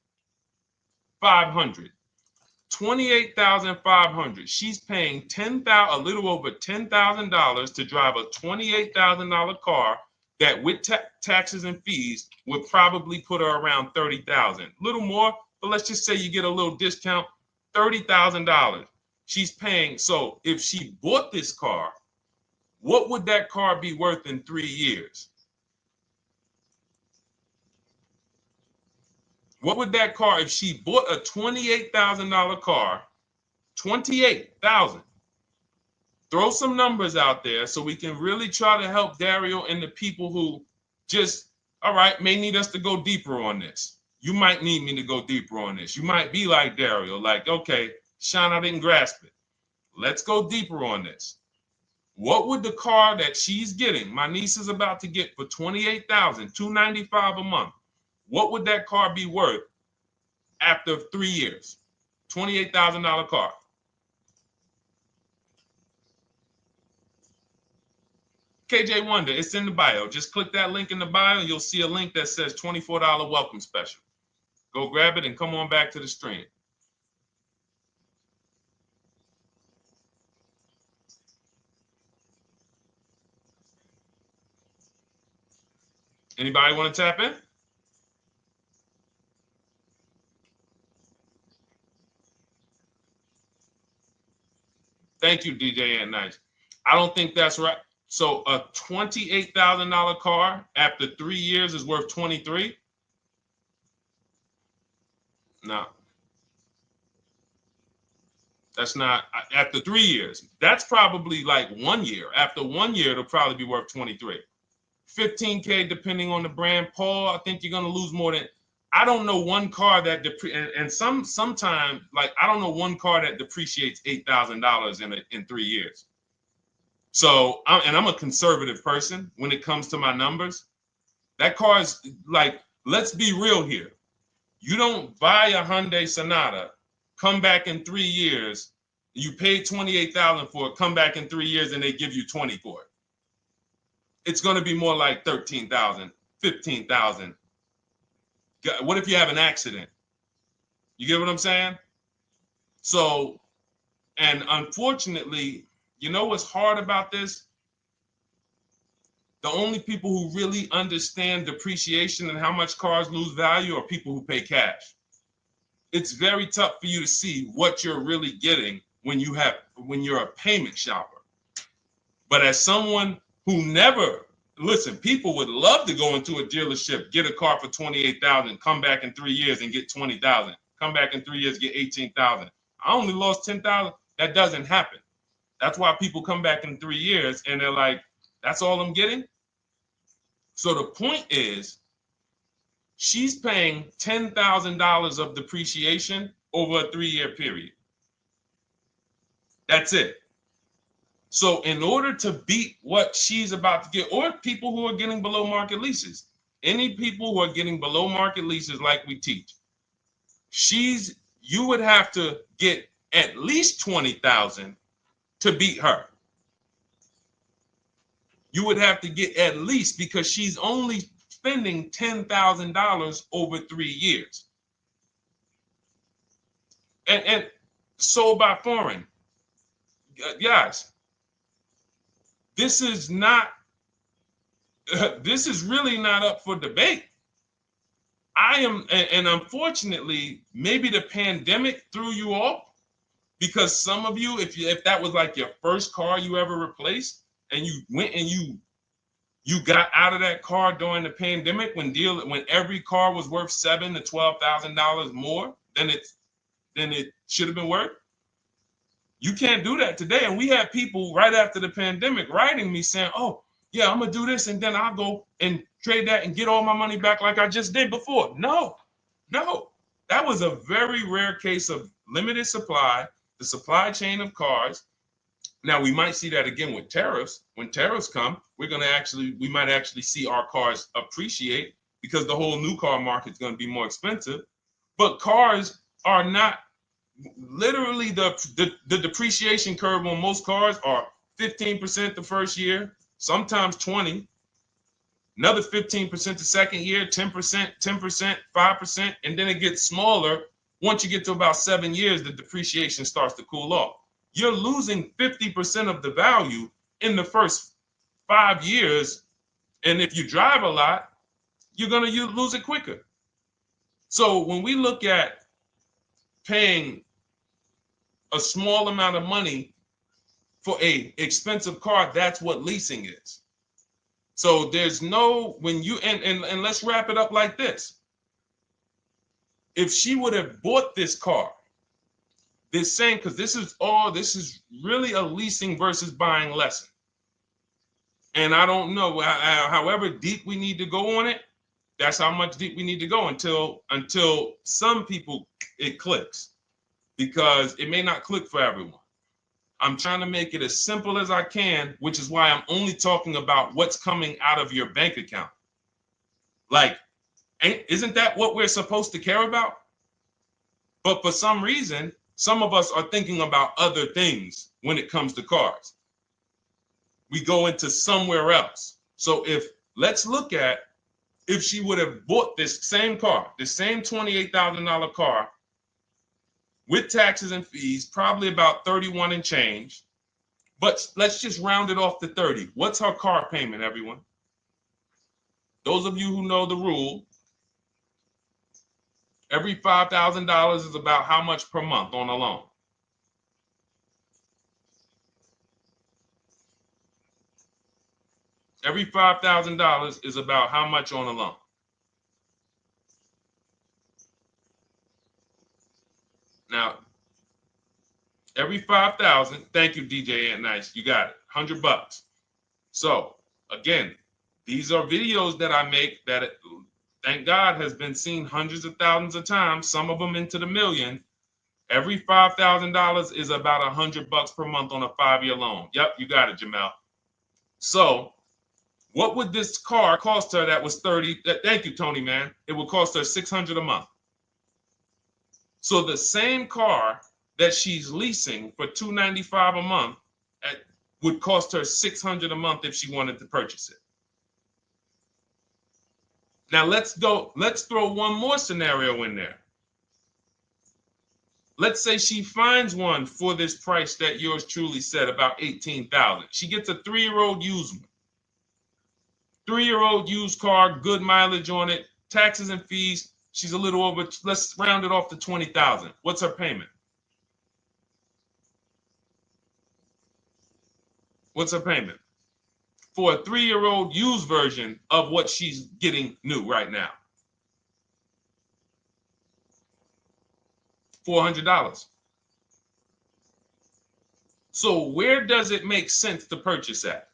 S1: $28,500. She's paying a little over $10,000 to drive a $28,000 car that with taxes and fees would probably put her around $30,000. A little more, but let's just say you get a little discount, $30,000. She's paying. So if she bought this car, what would that car be worth in 3 years? What would that car, if she bought a $28,000 car, $28,000? Throw some numbers out there so we can really try to help Dario and the people who just, all right, may need us to go deeper on this. You might need me to go deeper on this. You might be like Dario, like, okay, Sean, I didn't grasp it. Let's go deeper on this. What would the car that she's getting, my niece is about to get for $28,000, $295 a month, what would that car be worth after 3 years? $28,000 car. KJ Wonder, it's in the bio. Just click that link in the bio and you'll see a link that says $24 welcome special. Go grab it and come on back to the stream. Anybody want to tap in? Thank you, DJ and Nice. I don't think that's right. So a $28,000 car after 3 years is worth 23? No. That's not after 3 years. That's probably like 1 year. After 1 year, it'll probably be worth 23. 15K depending on the brand. Paul, I think you're gonna lose more than. I don't know one car that sometimes like I don't know one car that depreciates $8,000 in 3 years. So I'm a conservative person when it comes to my numbers. That car is like, let's be real here. You don't buy a Hyundai Sonata, come back in 3 years, you paid $28,000 for it, come back in 3 years and they give you 20 for it. It's going to be more like $13,000, $15,000. What if you have an accident? You get what I'm saying? So, and unfortunately, you know what's hard about this? The only people who really understand depreciation and how much cars lose value are people who pay cash. It's very tough for you to see what you're really getting when you're a payment shopper. But as someone who never, listen, people would love to go into a dealership, get a car for $28,000, come back in 3 years and get $20,000, come back in 3 years, get $18,000. I only lost $10,000. That doesn't happen. That's why people come back in 3 years and they're like, that's all I'm getting? So the point is, she's paying $10,000 of depreciation over a 3-year period. That's it. So in order to beat what she's about to get, or people who are getting below market leases, any people who are getting below market leases like we teach, you would have to get at least $20,000 to beat her. You would have to get at least, because she's only spending $10,000 over 3 years. And sold by foreign. Guys, this is not, this is really not up for debate. I am, and unfortunately, maybe the pandemic threw you off, because some of you, if that was like your first car you ever replaced, and you went and you got out of that car during the pandemic when every car was worth $7,000 to $12,000 more than it should have been worth. You can't do that today. And we had people right after the pandemic writing me saying, "Oh, yeah, I'm gonna do this, and then I'll go and trade that and get all my money back like I just did before." No, that was a very rare case of limited supply, the supply chain of cars. Now we might see that again with tariffs. When tariffs come, we might actually see our cars appreciate, because the whole new car market is going to be more expensive. But cars are not, literally the depreciation curve on most cars are 15% the first year, sometimes 20, another 15% the second year, 10%, 5%, and then it gets smaller. Once you get to about 7 years, the depreciation starts to cool off. You're losing 50% of the value in the first 5 years. And if you drive a lot, you're going to lose it quicker. So when we look at paying a small amount of money for a expensive car, that's what leasing is. So there's no, when you, and let's wrap it up like this. If she would have bought this car, this same, because this is really a leasing versus buying lesson. And I don't know, however deep we need to go on it, that's how much deep we need to go until some people it clicks, because it may not click for everyone. I'm trying to make it as simple as I can, which is why I'm only talking about what's coming out of your bank account. Like, isn't that what we're supposed to care about? But for some reason, some of us are thinking about other things when it comes to cars. We go into somewhere else. So let's look at if she would have bought this same car, the same $28,000 car with taxes and fees, probably about 31 and change. But let's just round it off to 30. What's her car payment, everyone? Those of you who know the rule, every $5,000 is about how much per month on a loan? Every $5,000 is about how much on a loan? Now, every 5,000, thank you, DJ Ant Nice, you got it, $100. So again, these are videos that I make that, thank God, has been seen hundreds of thousands of times, some of them into the million. Every $5,000 is about $100 per month on a 5-year loan. Yep, you got it, Jamel. So what would this car cost her that was 30? Thank you, Tony, man. It would cost her $600 a month. So the same car that she's leasing for $295 a month would cost her $600 a month if she wanted to purchase it. Now let's throw one more scenario in there. Let's say she finds one for this price that yours truly said, about $18,000. She gets a 3-year-old used one. 3-year-old used car, good mileage on it, taxes and fees. She's a little over, let's round it off to $20,000. What's her payment? What's her payment for a 3-year-old used version of what she's getting new right now? $400. So where does it make sense to purchase at?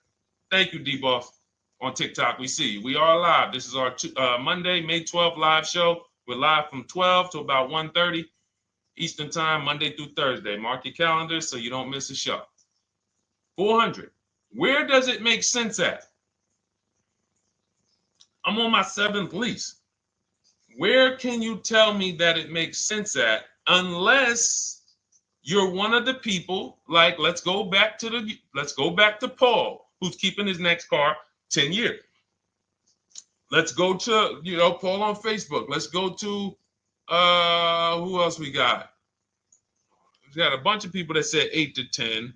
S1: Thank you, D-Boss. On TikTok, we see you. We are live. This is our Monday, May 12th live show. We're live from 12 to about 1:30 Eastern time, Monday through Thursday. Mark your calendars so you don't miss a show. 400. Where does it make sense at? I'm on my 7th lease. Where can you tell me that it makes sense at, unless you're one of the people, like, let's go back to Paul, who's keeping his next car 10 years. Let's go to, Paul on Facebook. Let's go to, who else we got? We got a bunch of people that said 8 to 10.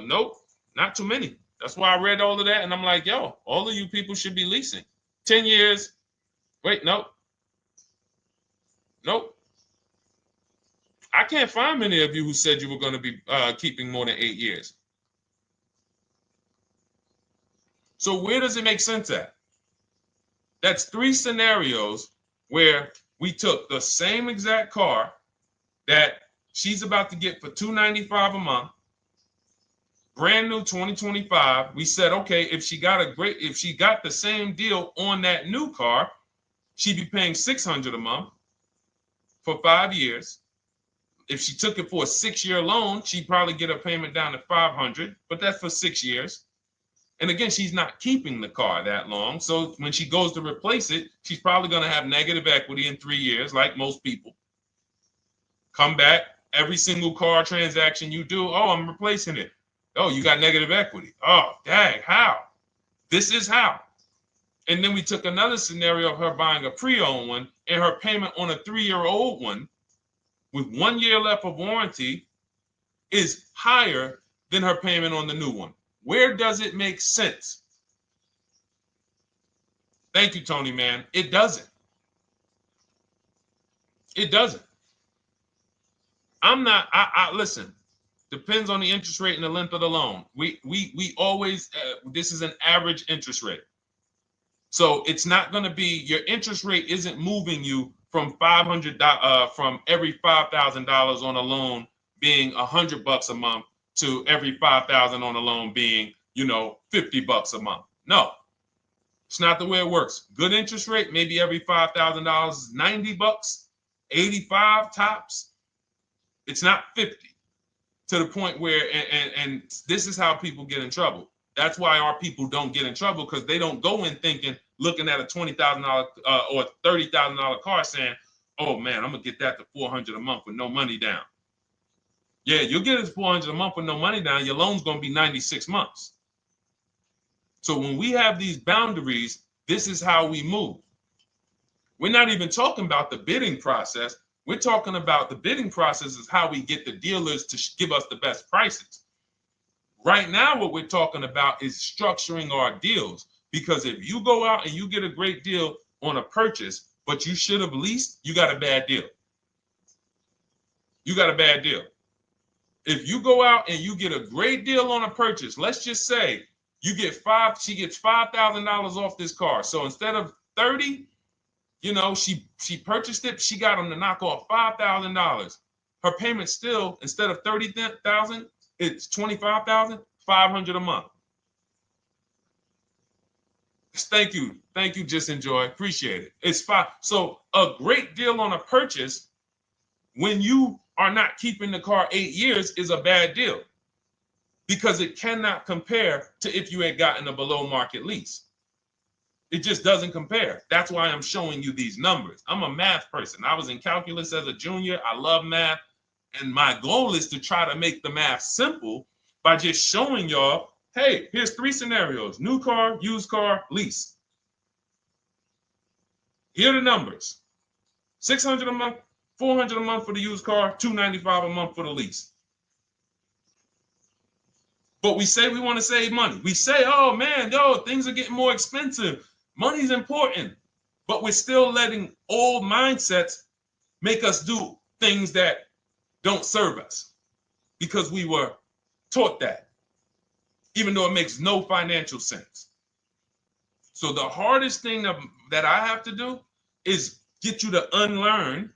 S1: Nope, not too many. That's why I read all of that, and I'm like, yo, all of you people should be leasing. 10 years. Wait, nope. I can't find many of you who said you were going to be keeping more than 8 years. So where does it make sense at? That's 3 scenarios where we took the same exact car that she's about to get for $295 a month, brand new 2025. We said, okay, if she got the same deal on that new car, she'd be paying $600 a month for 5 years. If she took it for a 6-year loan, she'd probably get her payment down to $500, but that's for 6 years. And again, she's not keeping the car that long. So when she goes to replace it, she's probably going to have negative equity in 3 years, like most people. Come back, every single car transaction you do, oh, I'm replacing it. Oh, you got negative equity. Oh, dang, how? This is how. And then we took another scenario of her buying a pre-owned one, and her payment on a 3-year-old one with 1 year left of warranty is higher than her payment on the new one. Where does it make sense? Thank you, Tony, man. It doesn't. It doesn't. Listen, depends on the interest rate and the length of the loan. We always, this is an average interest rate. So it's not going to be, your interest rate isn't moving you from from every $5,000 on a loan being $100 a month to every $5,000 on a loan being, $50 a month. No, it's not the way it works. Good interest rate, maybe every $5,000 is $90, 85 tops. It's not 50, to the point where, and this is how people get in trouble. That's why our people don't get in trouble, because they don't go in looking at a $20,000 or $30,000 car saying, oh man, I'm gonna get that to $400 a month with no money down. Yeah, you'll get it $400 a month with no money down. Your loan's gonna be 96 months. So when we have these boundaries, this is how we move. We're not even talking about the bidding process. We're talking about the bidding process is how we get the dealers to give us the best prices. Right now, what we're talking about is structuring our deals. Because if you go out and you get a great deal on a purchase, but you should have leased, you got a bad deal. You got a bad deal. If you go out and you get a great deal on a purchase, let's just say she gets $5,000 off this car. So instead of 30, she purchased it, she got them to knock off $5,000. Her payment still, instead of $30,000, it's $25,500 a month. Thank you, Just Enjoy, appreciate it. It's fine. So a great deal on a purchase, when you are not keeping the car 8 years, is a bad deal, because it cannot compare to if you had gotten a below market lease. It just doesn't compare. That's why I'm showing you these numbers. I'm a math person. I was in calculus as a junior. I love math. And my goal is to try to make the math simple by just showing y'all, hey, here's 3 scenarios: new car, used car, lease. Here are the numbers: $600 a month, $400 a month for the used car, $295 a month for the lease. But we say we want to save money. We say, oh man, things are getting more expensive. Money's important. But we're still letting old mindsets make us do things that don't serve us, because we were taught that, even though it makes no financial sense. So the hardest thing that I have to do is get you to unlearn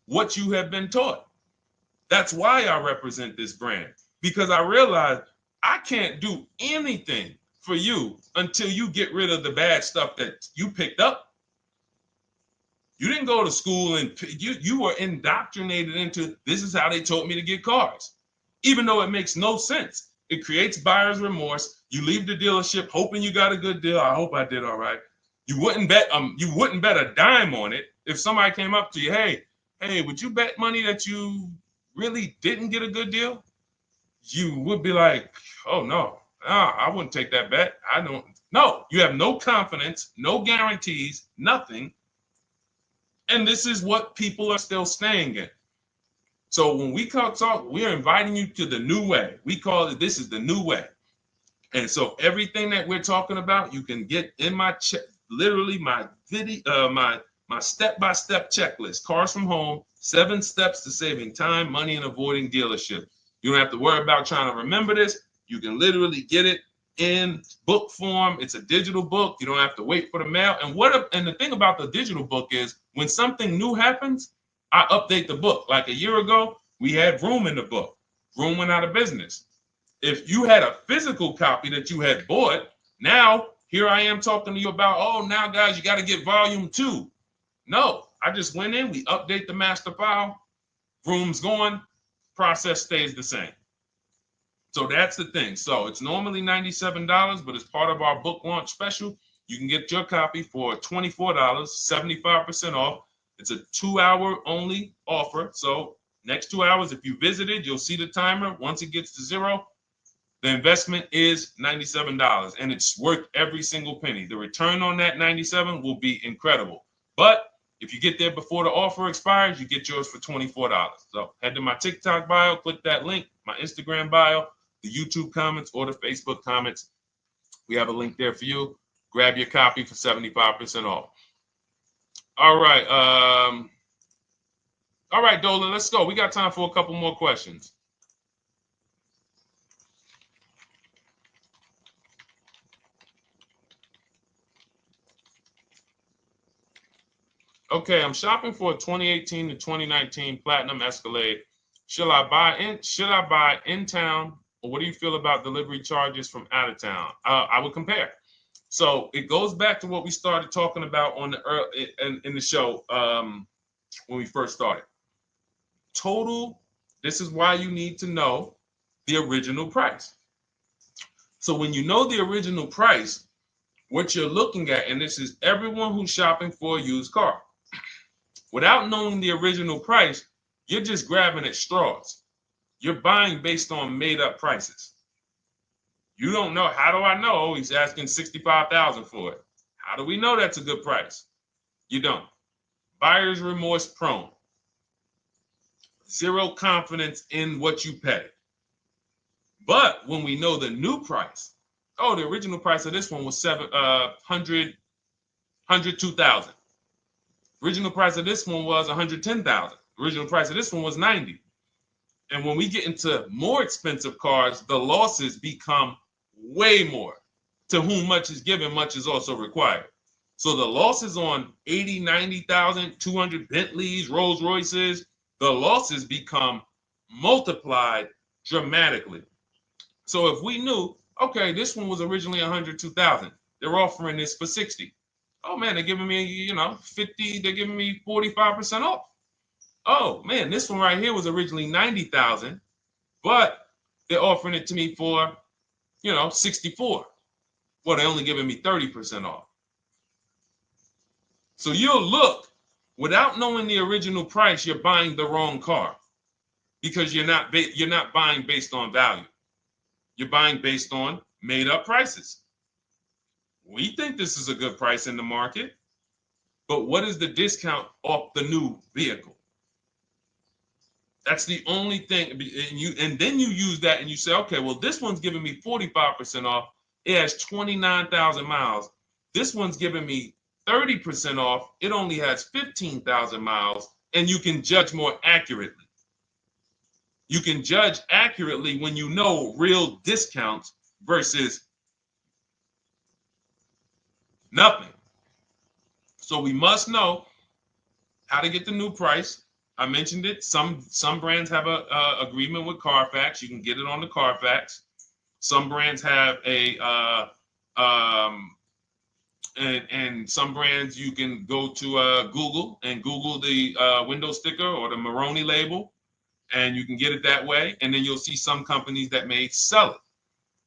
S1: what you have been taught. That's why I represent this brand, because I realize I can't do anything for you until you get rid of the bad stuff that you picked up. You didn't go to school and you were indoctrinated into, this is how they taught me to get cars, even though it makes no sense. It creates buyer's remorse. You leave the dealership hoping you got a good deal. I hope I did all right. You wouldn't bet a dime on it. If somebody came up to you, hey, would you bet money that you really didn't get a good deal? You would be like, oh no, I wouldn't take that bet. I don't. No, you have no confidence, no guarantees, nothing. And this is what people are still staying in. So when we talk, we're inviting you to the new way. We call it, this is the new way. And so everything that we're talking about, you can get in my literally my video, my step-by-step checklist, Cars from Home, 7 steps to saving time, money, and avoiding dealership. You don't have to worry about trying to remember this. You can literally get it in book form. It's a digital book. You don't have to wait for the mail. And the thing about the digital book is when something new happens, I update the book. Like a year ago, we had Room in the book. Room went out of business. If you had a physical copy that you had bought, now here I am talking to you about, oh, now guys, you got to get volume 2. No, I just went in, we update the master file, Room's going, process stays the same. So that's the thing. So it's normally $97, but as part of our book launch special, you can get your copy for $24, 75% off. It's a 2-hour only offer. So next 2 hours, if you visited, you'll see the timer. Once it gets to 0, the investment is $97, and it's worth every single penny. The return on that $97 will be incredible. But if you get there before the offer expires, you get yours for $24. So head to my TikTok bio, click that link, my Instagram bio, the YouTube comments, or the Facebook comments. We have a link there for you. Grab your copy for 75% off. All right. All right, Dolan, let's go. We got time for a couple more questions. Okay, I'm shopping for a 2018 to 2019 Platinum Escalade. Should I buy in town, or what do you feel about delivery charges from out of town? I would compare. So it goes back to what we started talking about on in the show when we first started. Total. This is why you need to know the original price. So when you know the original price, what you're looking at, and this is everyone who's shopping for a used car. Without knowing the original price, you're just grabbing at straws. You're buying based on made-up prices. You don't know. How do I know he's asking $65,000 for it? How do we know that's a good price? You don't. Buyer's remorse prone. Zero confidence in what you pay. But when we know the new price, oh, the original price of this one was $102,000. Original price of this one was $110,000. Original price of this one was $90,000. And when we get into more expensive cars, the losses become way more. To whom much is given, much is also required. So the losses on 80, 90,000, 200 Bentleys, Rolls Royces, the losses become multiplied dramatically. So if we knew, okay, this one was originally $102,000, they're offering this for $60,000. Oh man, they're giving me, 50, they're giving me 45% off. Oh man, this one right here was originally $90,000, but they're offering it to me for, $64,000. Well, they're only giving me 30% off. So you'll look, without knowing the original price, you're buying the wrong car because you're not buying based on value. You're buying based on made up prices. We think this is a good price in the market, but what is the discount off the new vehicle? That's the only thing. And then you use that and you say, okay, well, this one's giving me 45% off. It has 29,000 miles. This one's giving me 30% off. It only has 15,000 miles, and you can judge more accurately. You can judge accurately when you know real discounts versus nothing. So we must know how to get the new price. I mentioned it. Some brands have a agreement with Carfax. You can get it on the Carfax. Some brands have and some brands you can go to Google and Google the window sticker or the Maroni label, and you can get it that way. And then you'll see some companies that may sell it.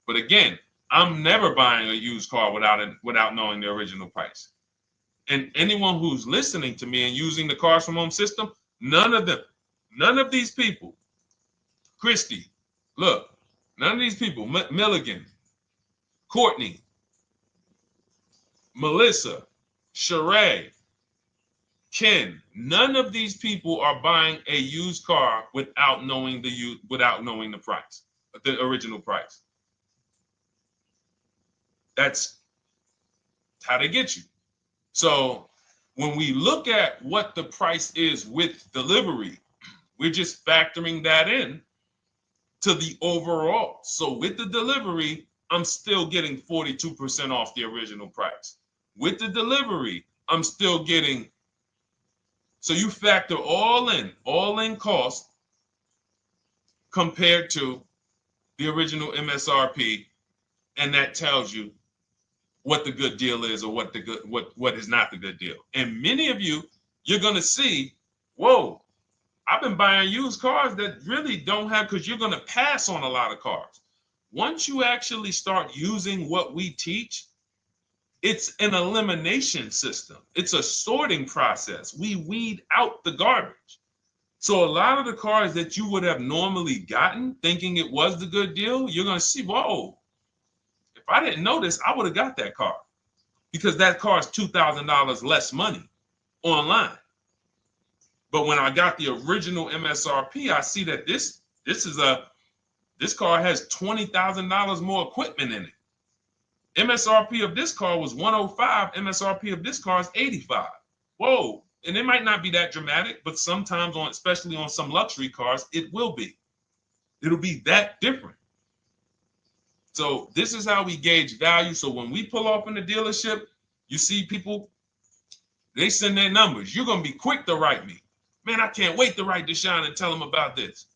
S1: But again, I'm never buying a used car without knowing the original price. And anyone who's listening to me and using the Cars from Home system, none of these people, Christy, look, none of these people, Milligan, Courtney, Melissa, Sheree, Ken, none of these people are buying a used car without knowing the price, the original price. That's how they get you. So when we look at what the price is with delivery, we're just factoring that in to the overall. So with the delivery, I'm still getting 42% off the original price. With the delivery, I'm still getting, so you factor all in cost compared to the original MSRP, and that tells you what the good deal is or what is not the good deal. And many of you, you're gonna see, whoa, I've been buying used cars that really don't have, because you're gonna pass on a lot of cars. Once you actually start using what we teach, it's an elimination system. It's a sorting process. We weed out the garbage. So a lot of the cars that you would have normally gotten thinking it was the good deal, you're gonna see, whoa, if I didn't know this, I would have got that car, because that car is $2,000 less money online. But when I got the original MSRP, I see that this car has $20,000 more equipment in it. MSRP of this car was 105. MSRP of this car is 85. Whoa. And it might not be that dramatic, but sometimes especially on some luxury cars, it will be. It'll be that different. So this is how we gauge value. So when we pull off in the dealership, you see people, they send their numbers. You're going to be quick to write me. Man, I can't wait to write Deshone and tell him about this.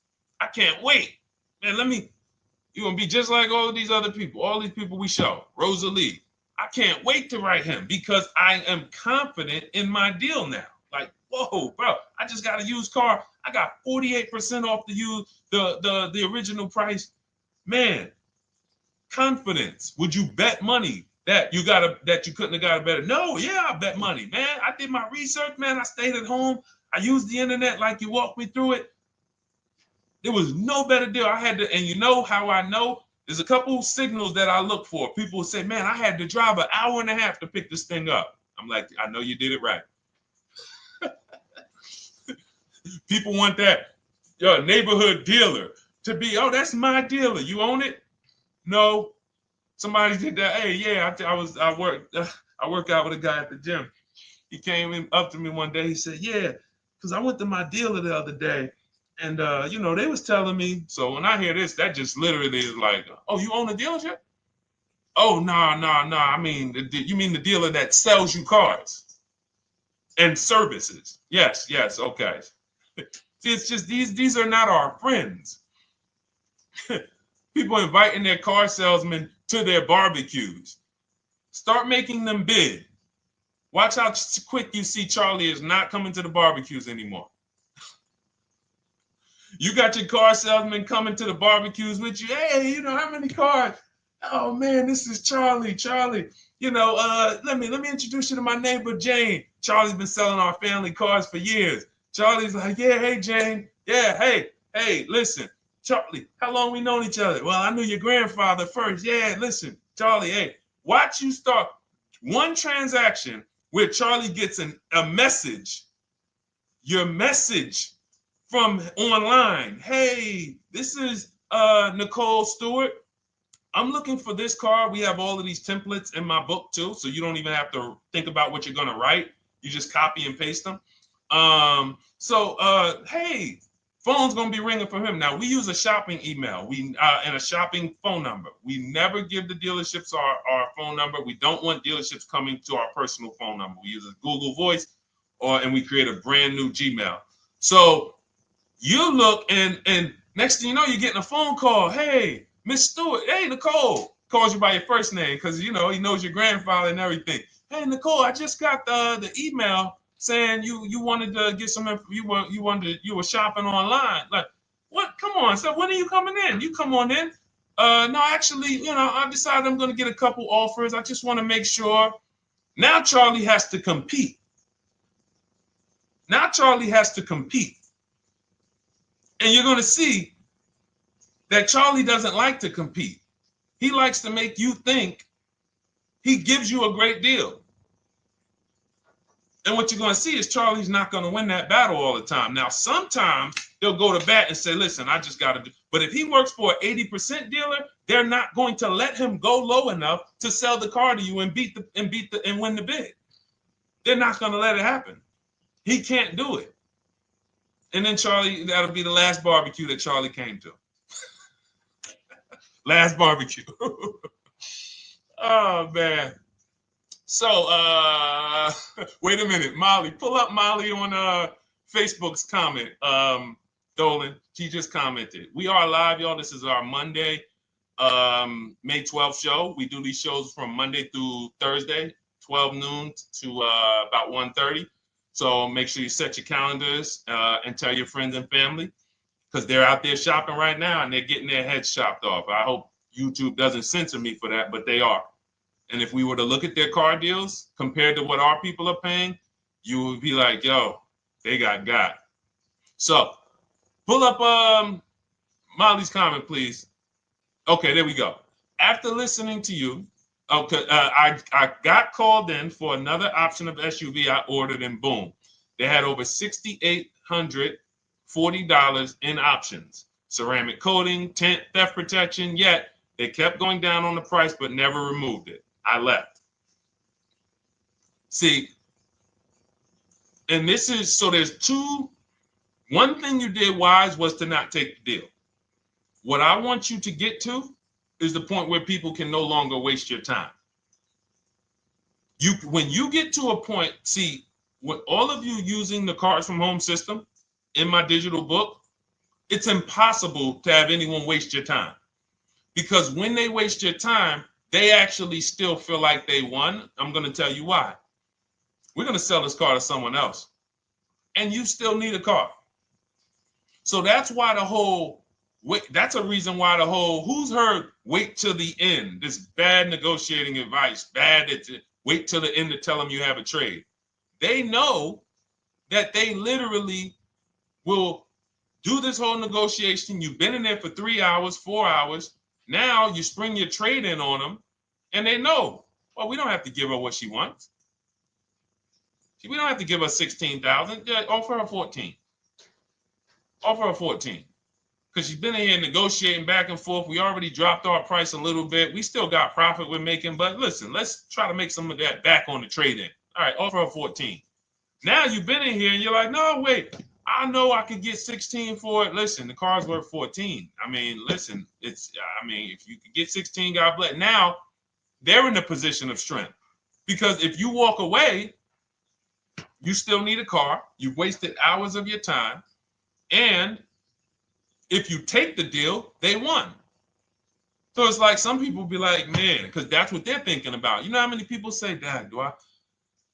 S1: I can't wait. Man, you're going to be just like all these other people, all these people we show. Rosalie, I can't wait to write him because I am confident in my deal now. Like, whoa, bro, I just got a used car. I got 48% off the original price. Man, confidence. Would you bet money that you couldn't have got a better? No, yeah, I bet money, man. I did my research, man. I stayed at home. I used the internet like you walked me through it. There was no better deal. I had to, and you know how I know? There's a couple signals that I look for. People say, man, I had to drive an hour and a half to pick this thing up. I'm like, I know you did it right. People want that neighborhood dealer to be, oh, that's my dealer. You own it? No. Somebody did that. Hey, yeah, I work out with a guy at the gym. He came up to me one day. He said, yeah, because I went to my dealer the other day. And, they was telling me. So when I hear this, that just literally is like, oh, you own a dealership? Oh, no. I mean, you mean the dealer that sells you cars and services? Yes. Okay. See, it's just these are not our friends. People inviting their car salesmen to their barbecues. Start making them bid. Watch how quick you see Charlie is not coming to the barbecues anymore. You got your car salesman coming to the barbecues with you. Hey, how many cars? Oh man, this is Charlie. Charlie, let me introduce you to my neighbor Jane. Charlie's been selling our family cars for years. Charlie's like, yeah, hey Jane. Yeah, hey, listen, Charlie, how long we known each other? Well, I knew your grandfather first. Yeah, listen, Charlie, hey, watch you start one transaction where Charlie gets a message, your message from online. Hey, this is Nicole Stewart. I'm looking for this car. We have all of these templates in my book too, so you don't even have to think about what you're going to write. You just copy and paste them. Hey, phone's going to be ringing from him. Now, we use a shopping email and a shopping phone number. We never give the dealerships our phone number. We don't want dealerships coming to our personal phone number. We use a Google Voice and we create a brand new Gmail. So you look and next thing you know, you're getting a phone call. Hey, Miss Stewart. Hey, Nicole. Calls you by your first name because, he knows your grandfather and everything. Hey, Nicole, I just got the email saying you wanted to get some, you were shopping online. Like, what? Come on. So when are you coming in? You come on in. No, actually, I decided I'm going to get a couple offers. I just want to make sure. Now Charlie has to compete. Now Charlie has to compete. And you're going to see that Charlie doesn't like to compete. He likes to make you think he gives you a great deal. And what you're going to see is Charlie's not going to win that battle all the time. Now, sometimes they'll go to bat and say, listen, I just got to do. But if he works for an 80% dealer, they're not going to let him go low enough to sell the car to you and win the bid. They're not going to let it happen. He can't do it. And then Charlie, that'll be the last barbecue that Charlie came to. Last barbecue. Oh, man. So, wait a minute. Molly, pull up Molly on Facebook's comment. Dolan, she just commented. We are live, y'all. This is our Monday, May 12th show. We do these shows from Monday through Thursday, 12 noon to about 1:30. So make sure you set your calendars and tell your friends and family, because they're out there shopping right now and they're getting their heads chopped off. I hope YouTube doesn't censor me for that, but they are. And if we were to look at their car deals compared to what our people are paying, you would be like, yo, they got. So pull up Molly's comment, please. Okay, there we go. After listening to you, okay, I got called in for another option of SUV I ordered, and boom, they had over $6,840 in options. Ceramic coating, tint, theft protection, yet they kept going down on the price but never removed it. I left. See, and this is, so there's two. One thing you did wise was to not take the deal. What I want you to get to is the point where people can no longer waste your time. When you get to a point, see, with all of you using the Cars from Home system in my digital book, it's impossible to have anyone waste your time. Because when they waste your time, they actually still feel like they won. I'm going to tell you why. We're going to sell this car to someone else, and you still need a car. So that's why that's a reason why who's heard wait till the end, this bad negotiating advice, wait till the end to tell them you have a trade. They know that they literally will do this whole negotiation. You've been in there for 3 hours, 4 hours. Now you spring your trade in on them, and they know, well, we don't have to give her what she wants. We don't have to give her $16,000. Yeah, offer her 14. Offer her 14. Because she's been in here negotiating back and forth. We already dropped our price a little bit. We still got profit we're making, but listen, let's try to make some of that back on the trade-in. All right, offer her 14. Now you've been in here and you're like, no, wait, I know I could get 16 for it. Listen, the car's worth 14. I mean, listen, if you could get 16, God bless. Now they're in a position of strength, because if you walk away, you still need a car. You've wasted hours of your time. And if you take the deal, they won. So it's like some people be like, man, because that's what they're thinking about. You know how many people say, Dad, all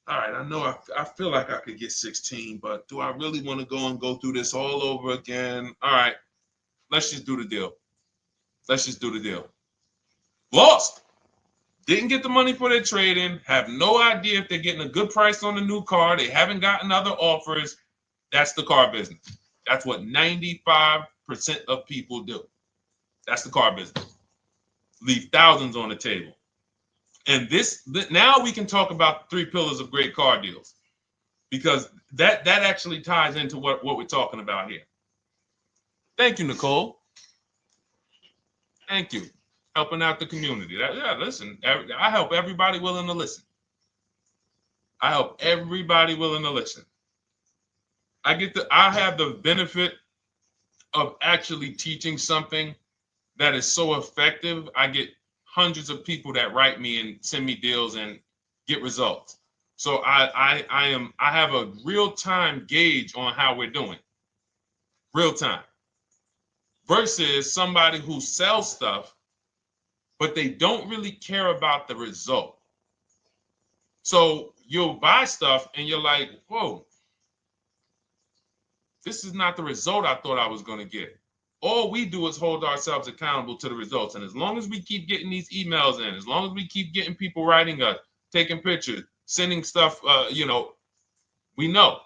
S1: right, I know I feel like I could get 16, but do I really want to go through this all over again? All right, let's just do the deal. Lost. Didn't get the money for their trade-in, have no idea if they're getting a good price on the new car. They haven't gotten other offers. That's the car business. That's what 95% of people do. That's the car business. Leave thousands on the table. And now we can talk about the 3 pillars of great car deals, because that actually ties into what we're talking about here. Thank you, Nicole. Thank you. Helping out the community. Listen, I help everybody willing to listen. I have the benefit of actually teaching something that is so effective. I get hundreds of people that write me and send me deals and get results. So I have a real-time gauge on how we're doing. Real time. Versus somebody who sells stuff, but they don't really care about the result. So you'll buy stuff and you're like, whoa, this is not the result I thought I was going to get. All we do is hold ourselves accountable to the results. And as long as we keep getting these emails in, as long as we keep getting people writing us, taking pictures, sending stuff, we know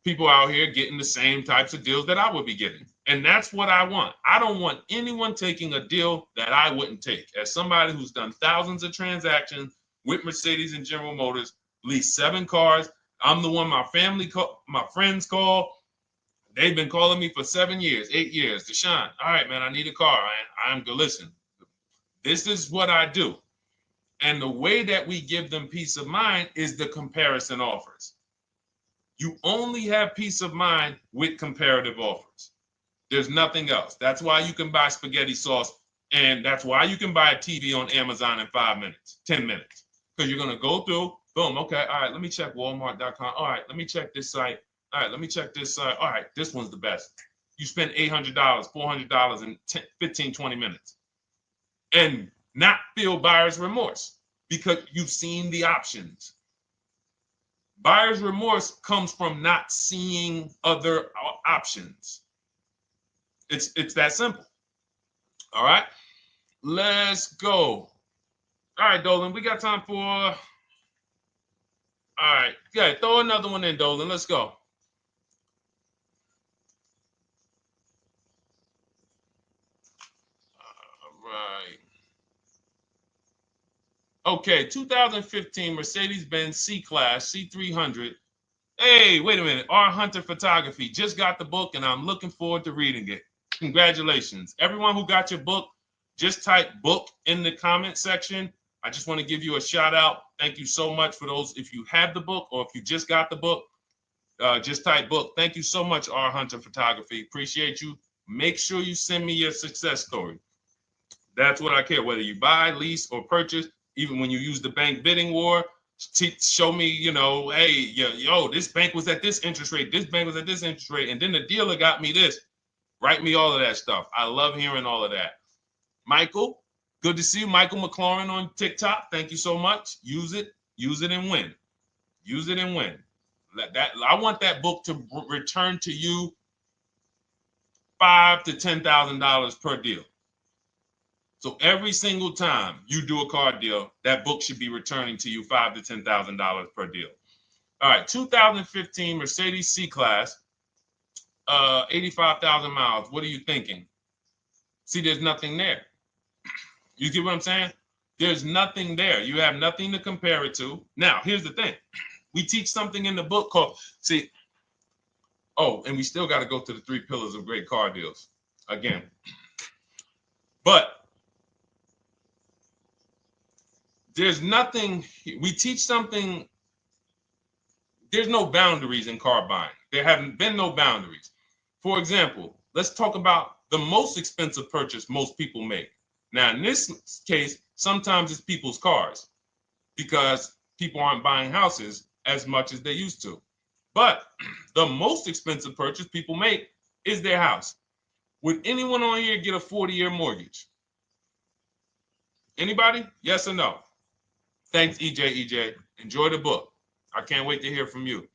S1: people out here getting the same types of deals that I would be getting. And that's what I want. I don't want anyone taking a deal that I wouldn't take. As somebody who's done thousands of transactions with Mercedes and General Motors, leased 7 cars. I'm the one my friends call. They've been calling me for 7 years, 8 years. Deshone, all right, man, I need a car. I'm good. Listen, this is what I do. And the way that we give them peace of mind is the comparison offers. You only have peace of mind with comparative offers. There's nothing else. That's why you can buy spaghetti sauce, and that's why you can buy a TV on Amazon in 5 minutes, 10 minutes. Because you're going to go through, boom, okay, all right, let me check Walmart.com. All right, let me check this site. All right, let me check this site. All right, this one's the best. You spend $800, $400 in 15, 20 minutes. And not feel buyer's remorse because you've seen the options. Buyer's remorse comes from not seeing other options. It's that simple. All right, let's go. All right, Dolan, we got time for. All right, yeah, throw another one in, Dolan. Let's go. All right. Okay, 2015 Mercedes-Benz C-Class C300. Hey, wait a minute. R. Hunter Photography. Just got the book, and I'm looking forward to reading it. Congratulations. Everyone who got your book, just type book in the comment section. I just want to give you a shout out. Thank you so much for those. If you have the book or if you just got the book, just type book. Thank you so much, R. Hunter Photography. Appreciate you. Make sure you send me your success story. That's what I care, whether you buy, lease, or purchase. Even when you use the bank bidding war, show me, hey, yo, this bank was at this interest rate. This bank was at this interest rate. And then the dealer got me this. Write me all of that stuff. I love hearing all of that. Michael, good to see you. Michael McLaurin on TikTok. Thank you so much. Use it and win. Use it and win. I want that book to return to you $5,000 to $10,000 per deal. So every single time you do a car deal, that book should be returning to you $5,000 to $10,000 per deal. All right, 2015 Mercedes C-Class, 85,000 miles. What are you thinking? See, there's nothing there. You get what I'm saying? There's nothing there. You have nothing to compare it to. Now, here's the thing. We teach something in the book called, and we still got to go to the 3 pillars of great car deals again. But there's nothing, we teach something, there's no boundaries in car buying. There haven't been no boundaries. For example, let's talk about the most expensive purchase most people make. Now, in this case, sometimes it's people's cars because people aren't buying houses as much as they used to. But the most expensive purchase people make is their house. Would anyone on here get a 40-year mortgage? Anybody? Yes or no? Thanks, EJ. Enjoy the book. I can't wait to hear from you.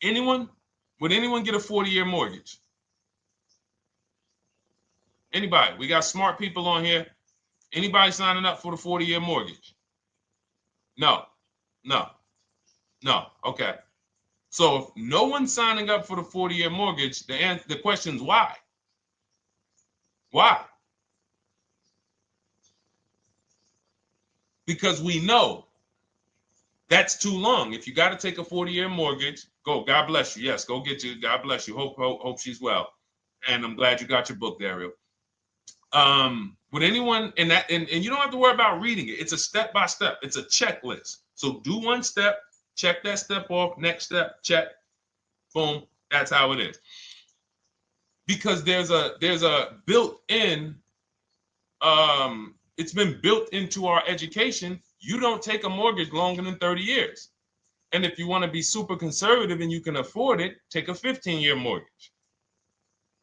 S1: Anyone? Would anyone get a 40-year mortgage? Anybody? We got smart people on here. Anybody signing up for the 40-year mortgage? No. Okay. So if no one's signing up for the 40-year mortgage, the question is why? Why? Because we know that's too long. If you got to take a 40-year mortgage, go. God bless you. Yes, go get you. God bless you. Hope she's well. And I'm glad you got your book, Daryl. Would anyone, and you don't have to worry about reading it. It's a step by step. It's a checklist. So do one step, check that step off. Next step, check. Boom. That's how it is. Because there's a built-in. It's been built into our education. You don't take a mortgage longer than 30 years. And if you want to be super conservative and you can afford it, take a 15-year mortgage.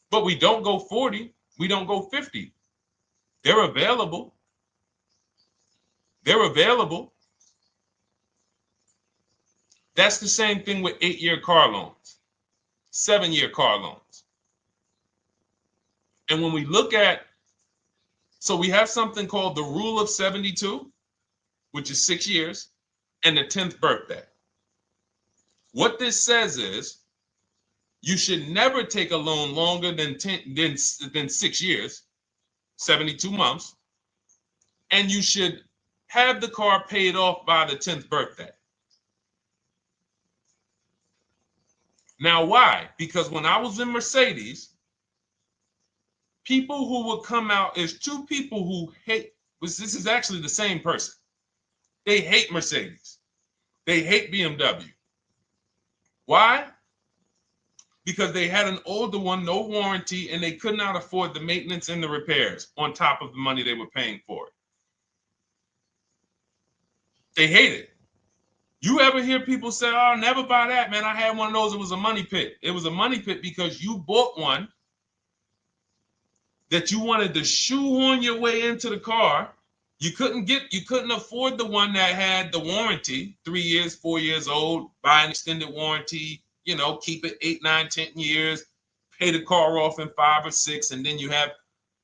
S1: But we don't go 40. We don't go 50. They're available. That's the same thing with 8-year car loans, 7-year car loans. And when we look at, so we have something called the rule of 72, which is 6 years, and the 10th birthday. What this says is you should never take a loan longer than 6 years, 72 months, and you should have the car paid off by the 10th birthday. Now, why? Because when I was in Mercedes, people who would come out is two people who hate, this is actually the same person. They hate Mercedes. They hate BMW. Why? Because they had an older one, no warranty, and they could not afford the maintenance and the repairs on top of the money they were paying for it. They hate it. You ever hear people say, oh, never buy that, man. I had one of those. It was a money pit. It was a money pit because you bought one that you wanted to shoehorn your way into the car. You couldn't afford the one that had the warranty, 3 years, 4 years old, buy an extended warranty, keep it 8, 9, 10 years, pay the car off in 5 or 6, and then you have,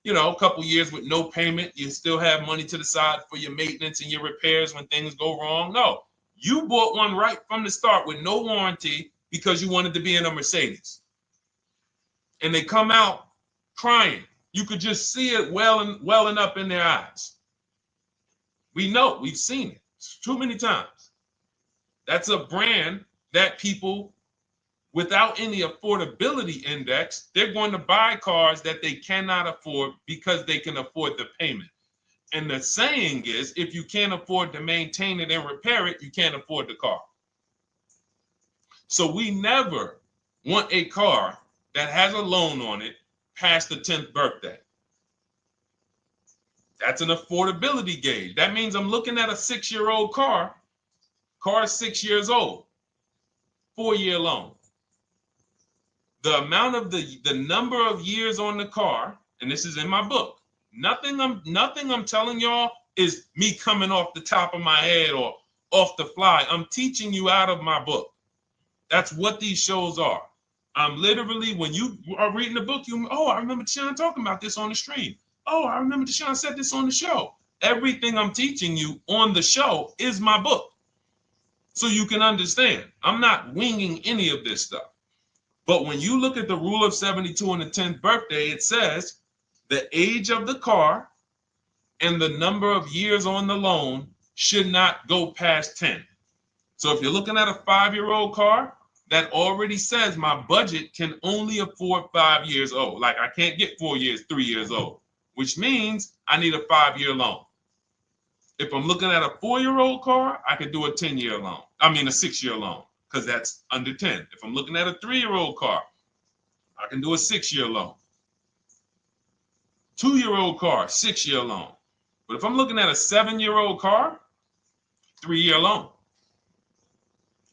S1: a couple years with no payment. You still have money to the side for your maintenance and your repairs when things go wrong. No, you bought one right from the start with no warranty because you wanted to be in a Mercedes. And they come out crying. You could just see it welling up in their eyes. We know, we've seen it too many times. That's a brand that people without any affordability index, they're going to buy cars that they cannot afford because they can afford the payment. And the saying is, if you can't afford to maintain it and repair it, you can't afford the car. So we never want a car that has a loan on it past the 10th birthday. That's an affordability gauge. That means I'm looking at a 6-year-old car. Car is 6 years old. 4-year loan. The amount of the number of years on the car, and this is in my book. Nothing I'm telling y'all is me coming off the top of my head or off the fly. I'm teaching you out of my book. That's what these shows are. I'm literally, when you are reading the book, I remember Deshone talking about this on the stream. Oh, I remember Deshone said this on the show. Everything I'm teaching you on the show is my book. So you can understand. I'm not winging any of this stuff. But when you look at the rule of 72 on the 10th birthday, it says the age of the car and the number of years on the loan should not go past 10. So if you're looking at a 5-year-old car, that already says my budget can only afford 5 years old. Like I can't get 4 years, 3 years old, which means I need a 5-year loan. If I'm looking at a 4-year-old car, I could do a 10-year loan. I mean a 6-year loan, because that's under 10. If I'm looking at a 3-year-old car, I can do a 6-year loan. 2-year-old car, 6-year loan. But if I'm looking at a 7-year-old car, 3-year loan.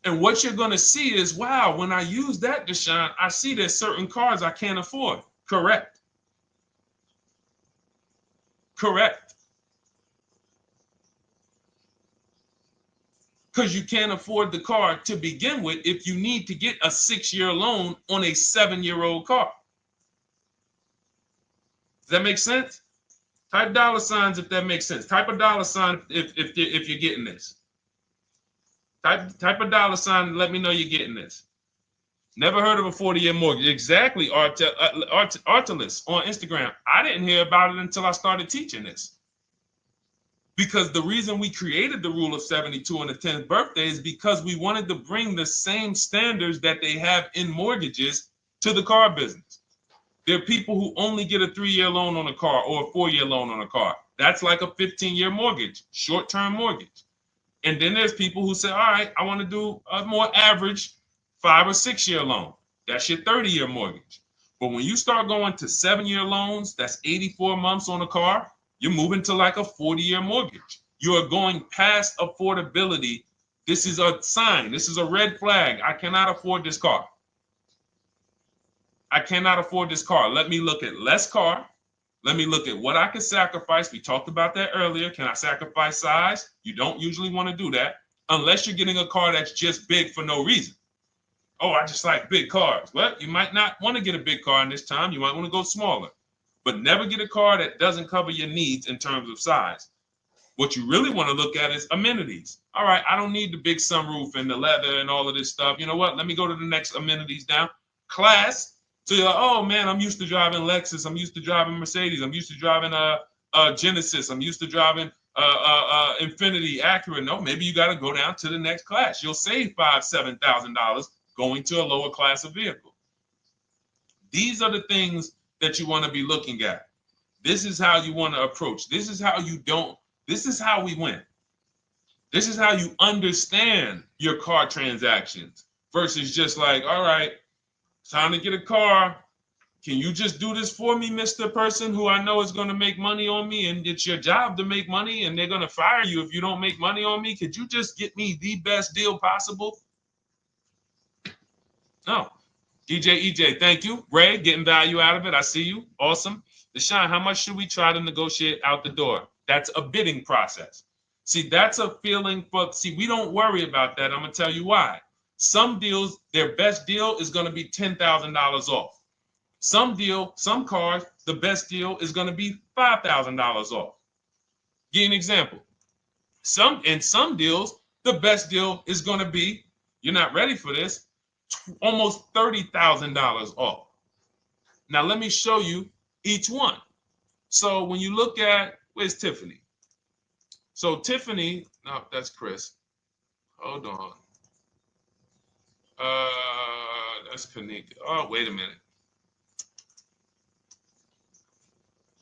S1: And what you're going to see is, wow, when I use that, Deshone, I see there's certain cars I can't afford. Correct. Correct. Because you can't afford the car to begin with if you need to get a 6-year loan on a 7-year-old car. Does that make sense? Type $ if that makes sense. Type a $ if you're getting this. Type a $ and let me know you're getting this. Never heard of a 40-year mortgage. Exactly, Artelis on Instagram. I didn't hear about it until I started teaching this. Because the reason we created the rule of 72 on the 10th birthday is because we wanted to bring the same standards that they have in mortgages to the car business. There are people who only get a 3-year loan on a car or a 4-year loan on a car. That's like a 15-year mortgage, short-term mortgage. And then there's people who say, all right, I want to do a more average 5 or 6-year loan. That's your 30-year mortgage. But when you start going to 7-year loans, that's 84 months on a car, you're moving to like a 40-year mortgage. You are going past affordability. This is a sign. This is a red flag. I cannot afford this car. I cannot afford this car. Let me look at less car. Let me look at what I can sacrifice. We talked about that earlier. Can I sacrifice size? You don't usually want to do that unless you're getting a car that's just big for no reason. Oh, I just like big cars. Well, you might not want to get a big car in this time. You might want to go smaller. But never get a car that doesn't cover your needs in terms of size. What you really want to look at is amenities. All right, I don't need the big sunroof and the leather and all of this stuff. You know what? Let me go to the next amenities down. Class. So you're like, oh man, I'm used to driving Lexus. I'm used to driving Mercedes. I'm used to driving Genesis. I'm used to driving Infiniti, Acura. No, maybe you got to go down to the next class. You'll save $5,000-$7,000 going to a lower class of vehicle. These are the things that you want to be looking at. This is how you want to approach. This is how you don't. This is how we win. This is how you understand your car transactions versus just like, all right, time to get a car. Can you just do this for me, Mr. Person who I know is going to make money on me, and it's your job to make money and they're going to fire you if you don't make money on me? Could you just get me the best deal possible? No. EJ, thank you. Ray, getting value out of it. I see you. Awesome. Deshone, how much should we try to negotiate out the door? That's a bidding process. See, that's a feeling for, we don't worry about that. I'm going to tell you why. Some deals, their best deal is going to be $10,000 off. Some cars, the best deal is going to be $5,000 off. Give you an example. In some deals, the best deal is going to be, you're not ready for this, almost $30,000 off. Now, let me show you each one. So when you look at, where's Tiffany? So Tiffany, no, that's Chris. Hold on. That's Kanika. Oh, wait a minute.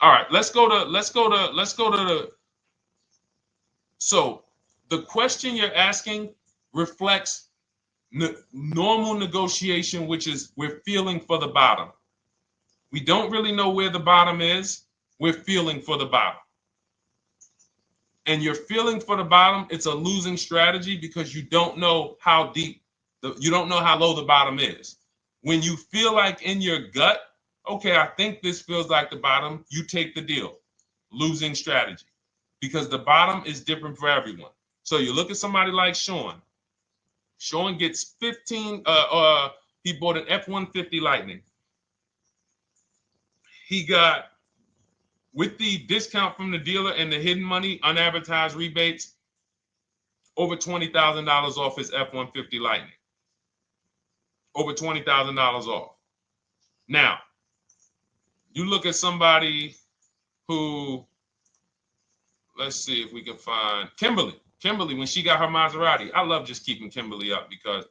S1: All right, let's go to the. So the question you're asking reflects normal negotiation, which is we're feeling for the bottom. We don't really know where the bottom is. We're feeling for the bottom. And you're feeling for the bottom, it's a losing strategy because you don't know how deep, you don't know how low the bottom is. When you feel like in your gut, okay, I think this feels like the bottom, you take the deal. Losing strategy. Because the bottom is different for everyone. So you look at somebody like Sean. Sean gets 15, he bought an F-150 Lightning. He got, with the discount from the dealer and the hidden money, unadvertised rebates, over $20,000 off his F-150 Lightning. Over $20,000 off. Now, you look at somebody who, let's see if we can find Kimberly. Kimberly, when she got her Maserati, I love just keeping Kimberly up because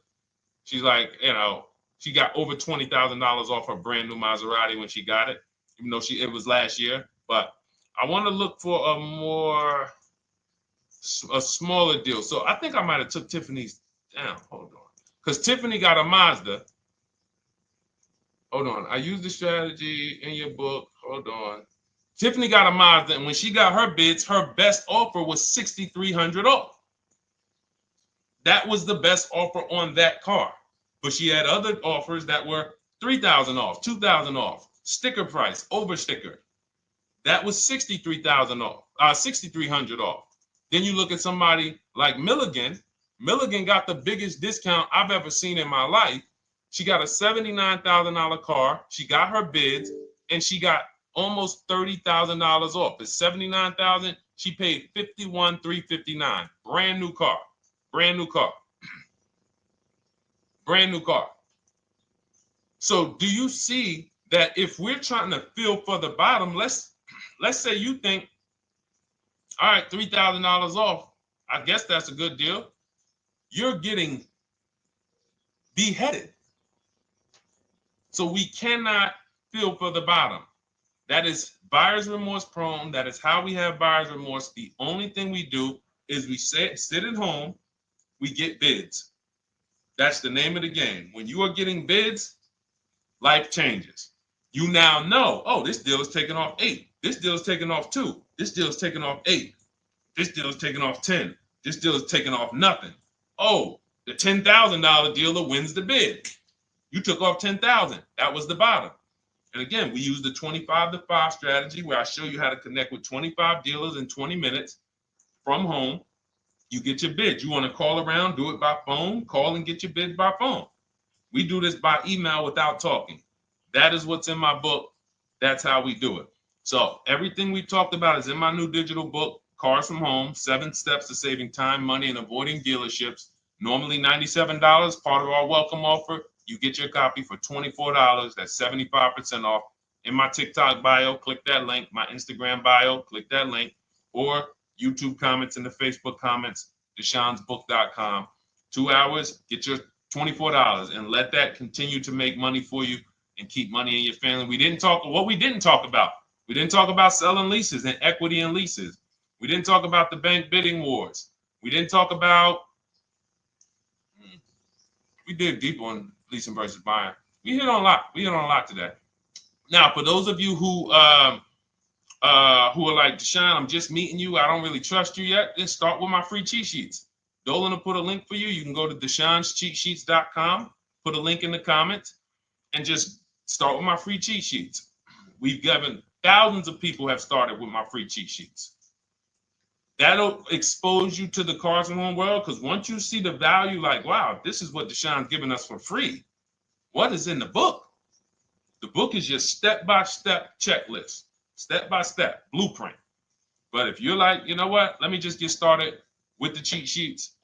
S1: she's like, you know, she got over $20,000 off her brand new Maserati when she got it, even though it was last year. But I want to look for a smaller deal. So I think I might have took Tiffany's down. Hold on. Because Tiffany got a Mazda. Hold on. I used the strategy in your book. Hold on. Tiffany got a Mazda, and when she got her bids, her best offer was $6,300 off. That was the best offer on that car. But she had other offers that were $3,000 off, $2,000 off, sticker price, over sticker. That was $63,000 off, $6,300 off. Then you look at somebody like Milligan. Milligan got the biggest discount I've ever seen in my life. She got a $79,000 car. She got her bids, and she got almost $30,000 off. It's $79,000. She paid $51,359. Brand new car. Brand new car. Brand new car. So do you see that if we're trying to feel for the bottom, let's say you think, all right, $3,000 off. I guess that's a good deal. You're getting beheaded. So we cannot feel for the bottom. That is buyer's remorse prone. That is how we have buyer's remorse. The only thing we do is we sit at home, we get bids. That's the name of the game. When you are getting bids, life changes. You now know, oh, this deal is taking off 8. This deal is taking off 2. This deal is taking off 8. This deal is taking off 10. This deal is taking off nothing. Oh, the $10,000 dealer wins the bid. You took off $10,000. That was the bottom. And again, we use the 25-to-5 strategy where I show you how to connect with 25 dealers in 20 minutes from home. You get your bids. You want to call around, do it by phone, call and get your bids by phone. We do this by email without talking. That is what's in my book. That's how we do it. So everything we talked about is in my new digital book. Cars from Home, 7 Steps to Saving Time, Money, and Avoiding Dealerships. Normally $97, part of our welcome offer. You get your copy for $24. That's 75% off. In my TikTok bio, click that link. My Instagram bio, click that link. Or YouTube comments in the Facebook comments, deshonsbook.com. 2 hours, get your $24 and let that continue to make money for you and keep money in your family. We didn't talk about. We didn't talk about selling leases and equity in leases. We didn't talk about the bank bidding wars. We didn't talk about, we did deep on leasing versus buying. We hit on a lot today. Now, for those of you who are like, Deshone, I'm just meeting you, I don't really trust you yet, then start with my free cheat sheets. Dolan will put a link for you. You can go to DeshonesCheatSheets.com, put a link in the comments, and just start with my free cheat sheets. We've given thousands of people have started with my free cheat sheets. That'll expose you to the Cars from Home world, because once you see the value, like, wow, this is what Deshone's giving us for free. What is in the book? The book is your step-by-step checklist, step-by-step blueprint. But if you're like, you know what, let me just get started with the cheat sheets,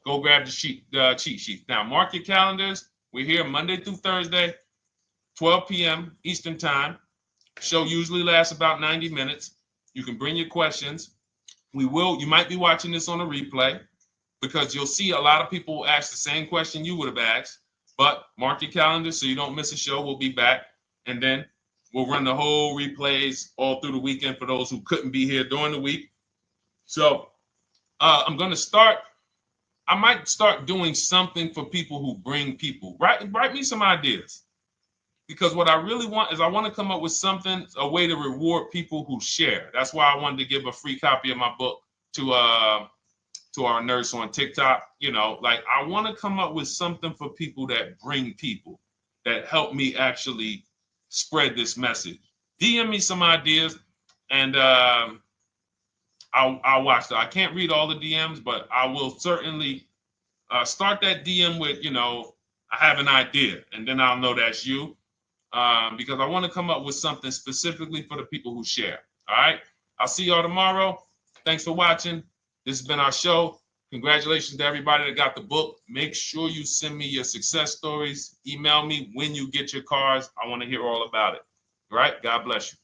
S1: go grab the cheat sheets. Now, mark your calendars. We're here Monday through Thursday, 12 p.m. Eastern Time. Show usually lasts about 90 minutes. You can bring your questions. You might be watching this on a replay, because you'll see a lot of people ask the same question you would have asked. But mark your calendar so you don't miss a show. We'll be back, and then we'll run the whole replays all through the weekend for those who couldn't be here during the week. So I might start doing something for people who bring people. Write me some ideas, because what I really want is I want to come up with something, a way to reward people who share. That's why I wanted to give a free copy of my book to our nurse on TikTok. You know, like, I want to come up with something for people that bring people, that help me actually spread this message. DM me some ideas, and I'll watch that. I can't read all the DMs, but I will certainly start that DM with, you know, I have an idea, and then I'll know that's you. Because I want to come up with something specifically for the people who share. All right. I'll see y'all tomorrow. Thanks for watching. This has been our show. Congratulations to everybody that got the book. Make sure you send me your success stories. Email me when you get your cars. I want to hear all about it. All right. God bless you.